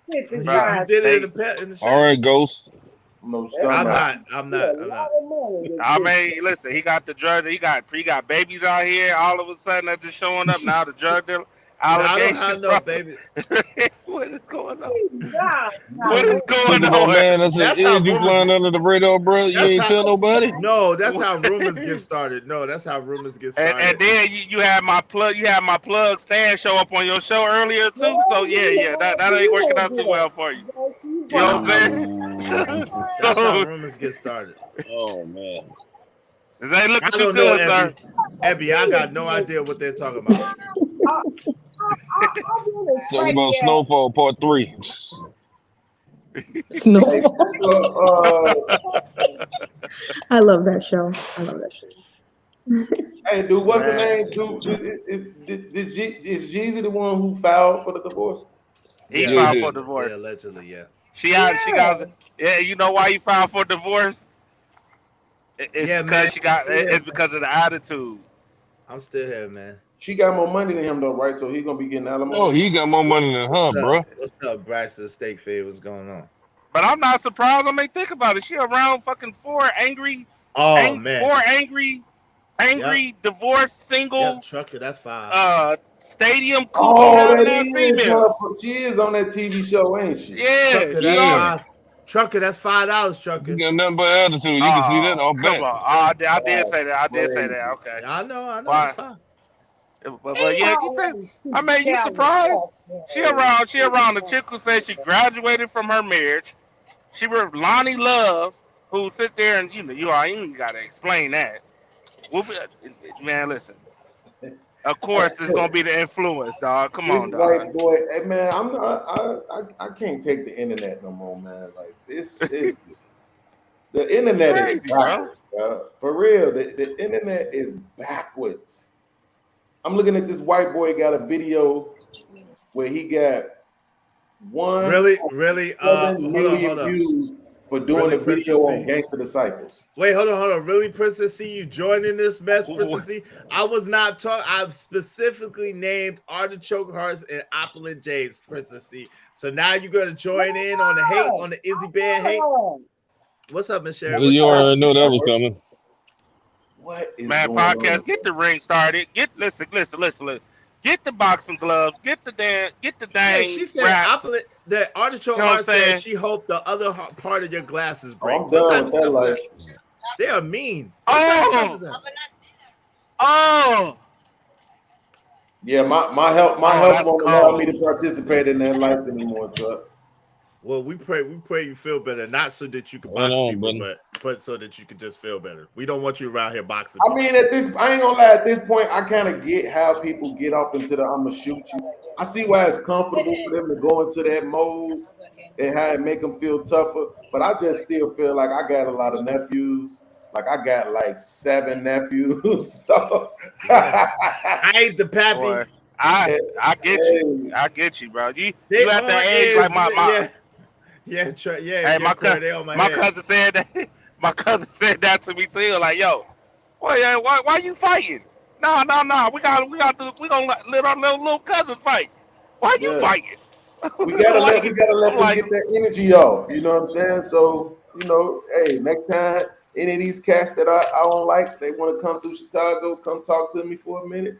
You did it in the chat. All right, Ghost. No, I'm not. I mean, listen, he got the drug. He got babies out here. All of a sudden, they're just showing up now. The drug dealer. I don't have no baby. What is going on? What is going on, on, man? That's you flying under the radar, bro. You ain't tell nobody. No, that's how rumors get started. And then you had my plug. You had my plug stand show up on your show earlier too. So yeah, that ain't working out too well for you. You know what I'm saying? That's how rumors get started. Oh man. This ain't looking too good, sir. Ebby, I got no idea what they're talking about. Talking about Snowfall Part 3. Snowfall. I love that show. Hey, dude, what's the name? Dude, is Jeezy the one who filed for the divorce? He filed for divorce. Yeah, allegedly, yeah. She got. Yeah, you know why he filed for divorce? It's because of the attitude. I'm still here, man. She got more money than him though, right? So he's gonna be getting alimony. Oh, he got more money than her, bro. What's up, Braxton? Steak Fade? What's going on? But I'm not surprised. I mean, think about it. She around fucking four angry divorced single. Yep, trucker, that's fine. Stadium. She is on that TV show, ain't she? Yeah, Trucker, that's $5. Trucker, you got nothing but attitude. You can see that all back. I did say that. Okay. I know. It's fine. But yeah, I mean, you surprised? She around the chick who said she graduated from her marriage. She was Lonnie Love, who sit there and you ain't gotta explain that. Man, listen. Of course, it's gonna be the influence, dog. Come on, dog. White boy, hey, man, I can't take the internet no more, man. Like this is the internet is backwards, bro. For real, the internet is backwards. I'm looking at this white boy got a video where he got really million views for doing a video on Gangsta Disciples. Wait, hold on. Really, Princess C, you joining this mess, Princess C? I was not talking. I've specifically named Artichoke Hearts and Opulent Jades, Princess C. So now you're gonna join in on the hate, on the Izzy Band hate. What's up, Miss Sherry? You already know that was coming. What is Man, going on? podcast, get the ring started. Listen. Get the boxing gloves. Get the Yeah, dang she said wraps. that Artichoke You know what I'm Heart said saying? she hoped the other part of your glasses break. I'm What done type with of that stuff life. is that? They are mean. What type of stuff is that? Oh, Yeah, my health that's won't allow me cold. to participate in that life anymore, Chuck. Well, we pray you feel better, not so that you can Right box on, people, brother. but so that you can just feel better. We don't want you around here boxing I people. mean, I ain't gonna lie. At this point, I kind of get how people get off into the "I'ma shoot you." I see why it's comfortable for them to go into that mode and how it make them feel tougher. But I just still feel like I got a lot of nephews. Like I got like 7 nephews. So I ain't the pappy. Boy, I get you. I get you, bro. You at that age like my yeah, Curry, they on my head. cousin said that. My cousin said that to me too. Like, yo, why you fighting? No. We gonna let our little cousin fight. Why you yeah. fighting? We gotta let I'm them like, get their energy off. You know what I'm saying? So, hey, next time any of these cats that I don't like, they want to come through Chicago, come talk to me for a minute.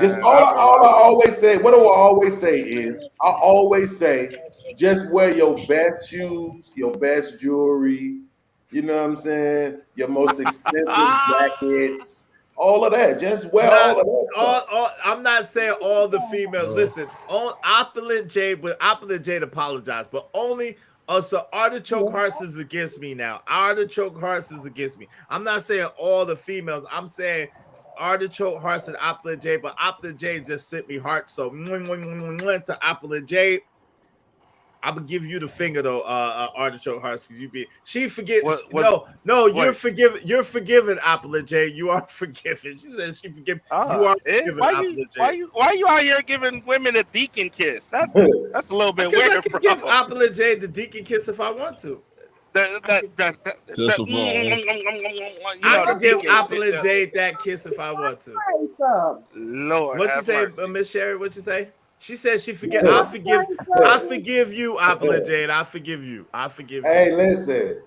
Just all I always say, what do I always say is, I always say, just wear your best shoes, your best jewelry, you know what I'm saying? Your most expensive jackets, all of that. Just wear all of that stuff. I'm not saying all the females. Listen, on Opulent Jade, but Opulent Jade apologize, but only so Artichoke Hearts is against me now. Artichoke Hearts is against me. I'm not saying all the females. I'm saying Artichoke Hearts and Opulent Jade, but Opulent Jade just sent me hearts. So to Opulent Jade. I'm gonna give you the finger though, Artichoke Hearts, because she forget. You're forgiven. You're forgiven, Opulent Jade. You are forgiven. She said she forgiven. You are forgiven, Opulent Jade. why you out here giving women a deacon kiss? That's a little bit Because weird, I can bro. give Opulent Jade the deacon kiss if I want to. Testify. I can give Opulent Jade that kiss if I want to. Lord, What you say, Miss Sherry? What you say? She said she forget. I forgive you, Opulent Jade. I forgive you. I forgive you. Hey, listen.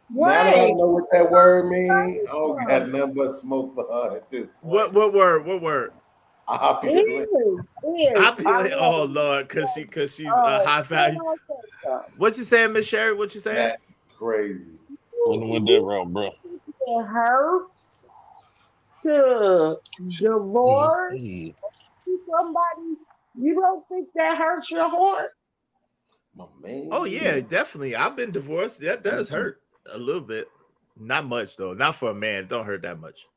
Now that I know what that word means, I don't got nothing but smoke for her at this point. What word? What word? Opulent. Opulent. Oh Lord, because she's a high value. What you saying, Miss Sherry? What you saying? That's crazy. Went that route, bro. It hurts to divorce somebody. You don't think that hurts your heart? My man. Oh yeah, definitely. I've been divorced. That does hurt a little bit. Not much though. Not for a man. Don't hurt that much.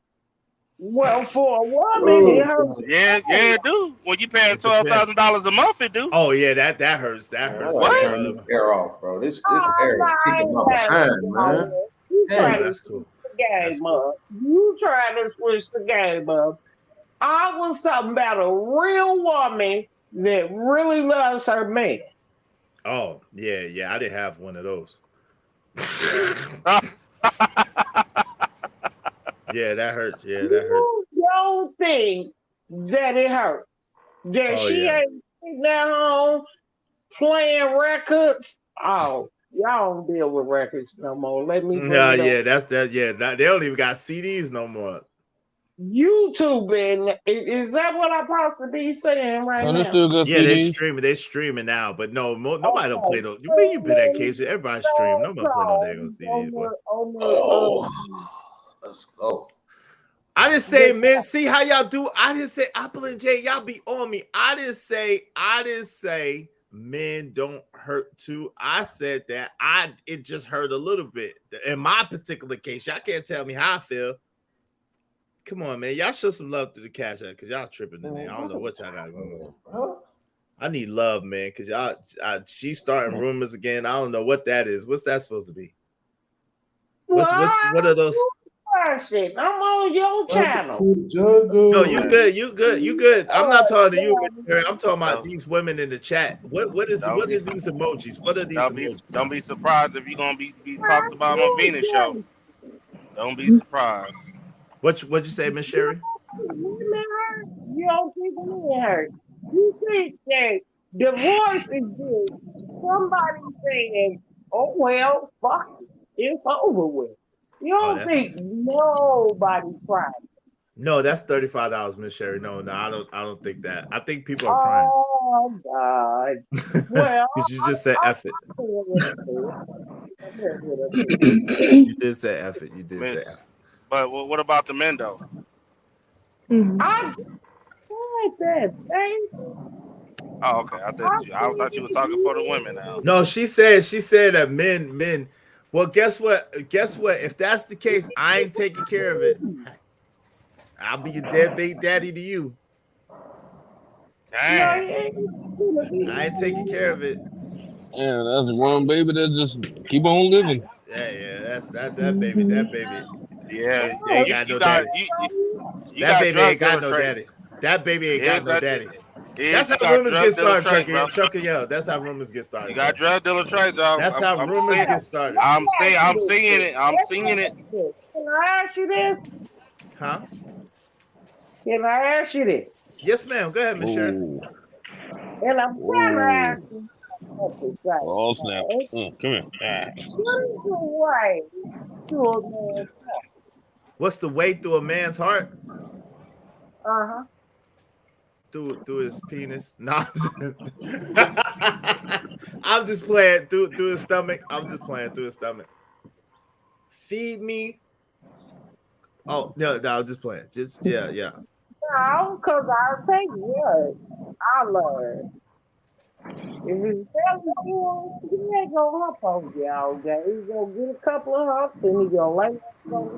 Well, for a woman, it hurts. Yeah, it do. When you paying $12,000 a month, it do. Oh yeah, that hurts. That hurts. What? Turn this air off, bro. This air is kicking my behind, man. That's cool. You trying to switch the game up. I was talking about a real woman that really loves her man. Oh, yeah. I didn't have one of those. Yeah, that hurts. Yeah, that hurts. You don't think that it hurts. That she ain't sitting at home playing records. Oh, y'all don't deal with records no more. Let me bring it up. They don't even got CDs no more. YouTube, is that what I'm supposed to be saying right now? Still got CDs. They're streaming now, but no, nobody don't play those. You been at Casey? Everybody stream. Nobody play no damn CDs, boy. Let's go. I didn't say, men. See how y'all do. I didn't say Opulent J. Y'all be on me. I didn't say men don't hurt too. I said that it just hurt a little bit. In my particular case, y'all can't tell me how I feel. Come on, man. Y'all show some love to the cash out because y'all tripping today. I don't know what y'all got going on. I need love, man, because y'all she's starting rumors again. I don't know what that is. What's that supposed to be? What are those? I'm on your channel. No, you good. I'm not talking to you. I'm talking about these women in the chat. What is these emojis? What are these emojis? Don't be surprised if you're gonna be talked about on Venus show. Don't be surprised. What'd you say, Miss Sherry? You don't think it hurt. You think that divorce is good. Somebody saying, oh well, fuck it. It's over with. You Oh, don't think nobody crying. no, that's $35, Miss Sherry. No, I don't think that. I think people are crying. Oh God. Well, Because you just said F it. Mhm. You did say F it. You did say F it. But what about the men though? I just said that, baby. Oh, okay. I thought you was talking for the women now. No, she said that men. Well, guess what? Guess what? If that's the case, I ain't taking care of it. I'll be your deadbeat daddy to you. Dang. I ain't taking care of it. Yeah, that's one baby that just keep on living. Yeah, that's that baby. That baby. Yeah. They ain't got You no got daddy. you That got baby drug ain't got dealer no traits. daddy. That baby ain't got no daddy. That's You how got rumors drug get dealer started, traits, bro. Chuck and Yo. That's how rumors get You started, got sir. drug dealer traits, dog. That's how rumors get started. I'm seeing it. I'm seeing it. Can I ask you this? Huh? Can I ask you this? Yes, ma'am. Go ahead, Miss Sherry. And I'm trying to ask Whoa. you something, right? Oh, snap. Come here. What is the way to a man's heart? What's the way through a man's heart? Uh-huh. Through his penis. No, I'm just playing through his stomach. I'm just playing through his stomach. Feed me. Oh no, I'm just playing. Just yeah. No, because I'll tell you what, I learned. If he's telling you, he ain't gonna hump on you all day. He's gonna get a couple of humps and he's gonna lay on the floor.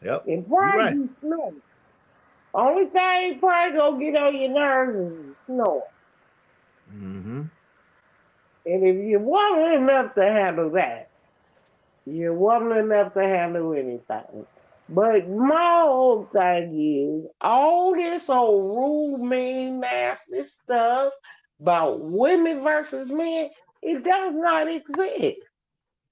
Yep. And You're probably right. be snoring. Only thing probably gonna get on your nerves is snoring. Mm-hmm. And if you're woman enough to handle that, you're woman enough to handle anything. But my whole thing is all this old rude, mean, nasty stuff about women versus men, it does not exist.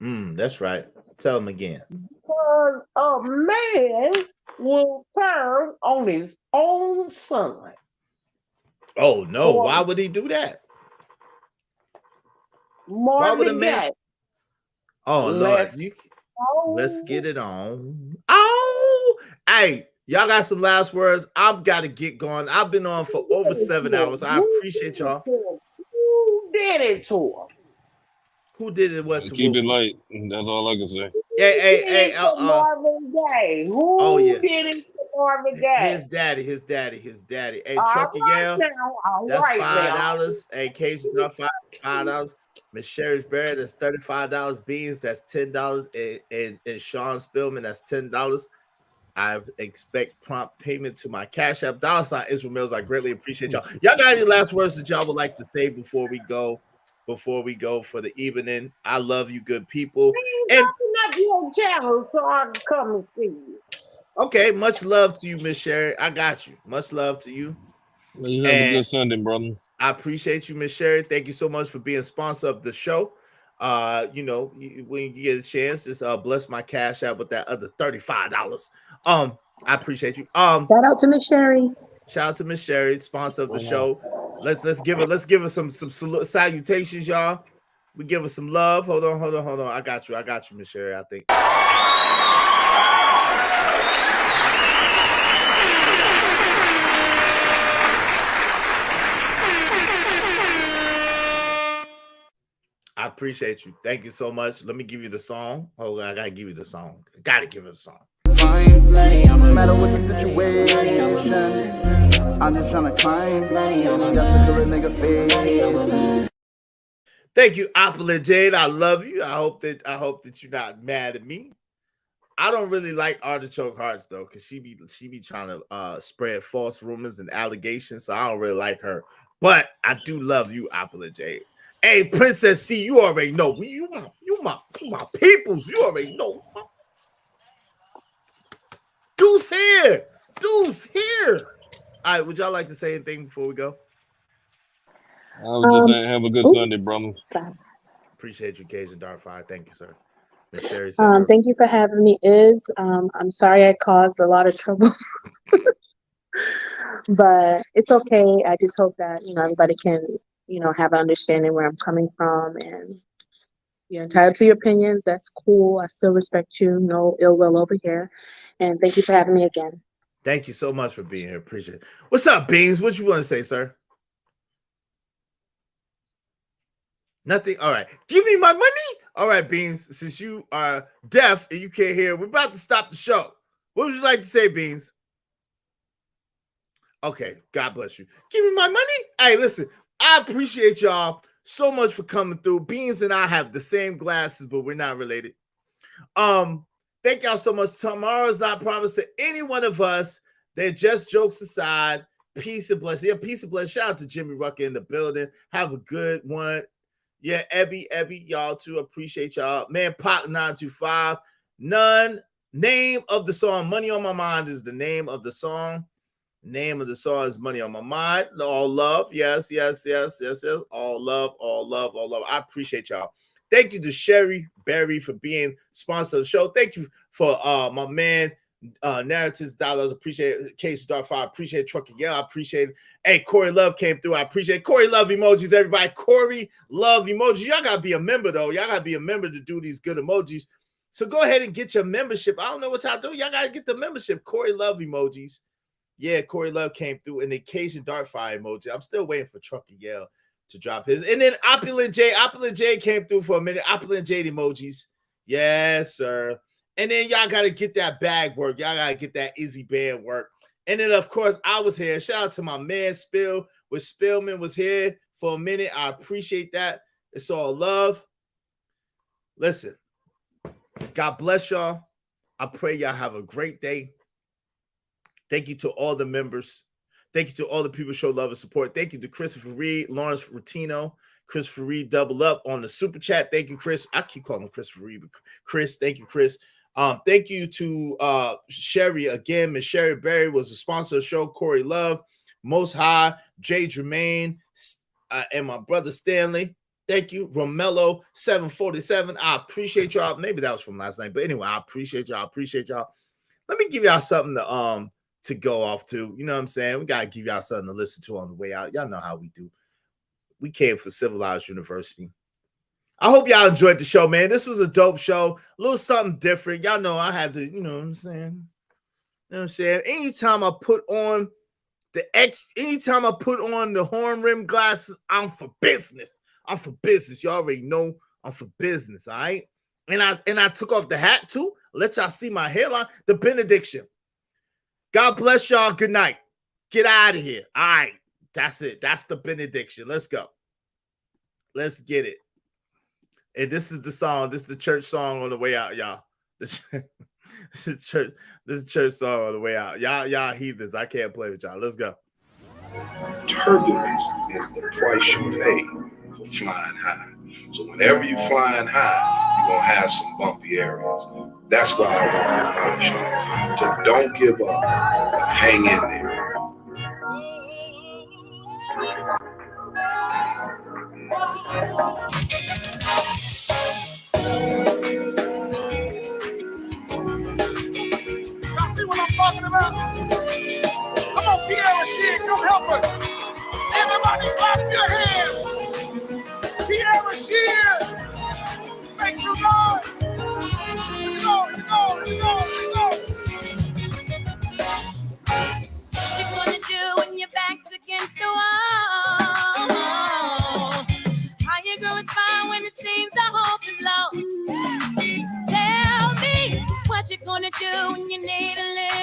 That's right. Tell him again. Because a man will turn on his own son. Oh no! Or Why would he do that? Why would a Marvin man? Gaye. Oh Lord, let's get it on. Oh, hey, y'all got some last words? I've got to get going. I've been on for over 7 hours. I appreciate y'all. Who did it to him? Who did it? What to Keep it who? light. That's all I can say. Hey, Marvin Gaye. Who oh yeah, did it to Marvin Gaye? his daddy. Hey, All Trucker right Yale, now, all that's right now. $5. Hey, Cajun Duck, $5. Miss Sherry's Bread, that's $35. Beans, that's $10. And Sean Spillman, that's $10. I expect prompt payment to my Cash App. $ Isreal Millz. I greatly appreciate y'all. Y'all got any last words that y'all would like to say before we go? Before we go for the evening, I love you, good people. And open up your channel so I can come and see you. okay, much love to you, Miss Sherry. I got you. Much love to you. Well, you have a good Sunday, brother. I appreciate you, Miss Sherry. Thank you so much for being sponsor of the show. You know, when you get a chance, just bless my Cash App with that other $35. I appreciate you. Shout out to Miss Sherry. Shout out to Miss Sherry, sponsor of the show. Let's give her some salutations, y'all. We give her some love. Hold on. I got you, Miss Sherry. I think. I appreciate you. Thank you so much. Let me give you the song. Oh, I gotta give you the song. Gotta give it a song. No matter what the situation, I'm just trying to climb. Thank you, Apple Jade. I love you. I hope that you're not mad at me. I don't really like Artichoke Hearts though, because she be trying to spread false rumors and allegations. So I don't really like her. But I do love you, Apple Jade. Hey, Princess C, you already know. You my peoples. You already know. Deuce here. All right, would y'all like to say anything before we go? I was just saying, have a good Sunday, brother. Appreciate you, Cajun Darfire. Thank you, sir. Miss Sherry Thank you for having me. I'm sorry I caused a lot of trouble, but it's okay. I just hope that everybody can have an understanding where I'm coming from, and You're entitled to your opinions. That's cool. I still respect you. No ill will over here. And thank you for having me again. Thank you so much for being here. Appreciate it. What's up, Beans? What you want to say, sir? Nothing. All right. Give me my money. All right, Beans. Since you are deaf and you can't hear, we're about to stop the show. What would you like to say, Beans? Okay. God bless you. Give me my money. Hey, listen. I appreciate y'all so much for coming through. Beans and I have the same glasses, but we're not related. Thank y'all so much. Tomorrow's not promised to any one of us. They're just jokes aside. Peace and blessing. Yeah, peace and blessing. Shout out to Jimmy Rucker in the building. Have a good one. Yeah, Ebby, y'all too. Appreciate y'all. Man, Pop 925. Name of the song. Money on My Mind is the name of the song. Name of the song is Money on My Mind. All love. Yes. All love. I appreciate y'all. Thank you to Sherry Berry for being sponsor of the show. Thank you for my man, Narratives Dollars. Appreciate it. Case Dark Fire. Appreciate Trucking. Yeah, I appreciate it. Hey, Corey Love came through. I appreciate it. Corey Love emojis, everybody. Corey Love emojis. Y'all got to be a member, though. Y'all got to be a member to do these good emojis. So go ahead and get your membership. I don't know what y'all do. Y'all got to get the membership. Corey Love emojis. Yeah, Corey Love came through. And the Cajun Dark Fire emoji. I'm still waiting for Trucking Yell to drop his. And then Opulent J came through for a minute. Opulent J emojis. Yes, sir. And then y'all got to get that bag work. Y'all got to get that Izzy band work. And then, of course, I was here. Shout out to my man, Spill. With Spillman was here for a minute. I appreciate that. It's all love. Listen, God bless y'all. I pray y'all have a great day. Thank you to all the members. Thank you to all the people who show love and support. Thank you to Christopher Reed, Lawrence Rutino, Christopher Reed, double up on the super chat. Thank you, Chris. I keep calling him Christopher Reed, but Chris, thank you, Chris. Thank you to Sherry again. Miss Sherry Berry was a sponsor of the show. Corey Love, Most High, Jay Jermaine, and my brother Stanley. Thank you, Romello 747. I appreciate y'all. Maybe that was from last night, but anyway, I appreciate y'all. Let me give y'all something to go off to. You know what I'm saying? We gotta give y'all something to listen to on the way out. Y'all know how we do. We came for Civilized University. I hope y'all enjoyed the show, man. This was a dope show. A little something different. Y'all know I had to, you know what I'm saying? You know what I'm saying? Anytime I put on the horn rim glasses, I'm for business. You already know I'm for business, all right? And I took off the hat too. Let y'all see my hairline. The benediction. God bless y'all. Good night. Get out of here. All right. That's it. That's the benediction. Let's go. Let's get it. And this is the song. This is the church song on the way out, y'all. This is church song on the way out. Y'all heathens. I can't play with y'all. Let's go. Turbulence is the price you pay for flying high. So whenever you're flying high, you're going to have some bumpy areas. That's why I want to admonish you to don't give up, but hang in there. Y'all see what I'm talking about? Come on, Kiara Shear, come help us. Everybody clap your hands. Kiara Shear, make some noise. You go. What you gonna do when your back's against the wall? How you gonna respond when it seems the hope is lost? Tell me what you gonna do when you need a little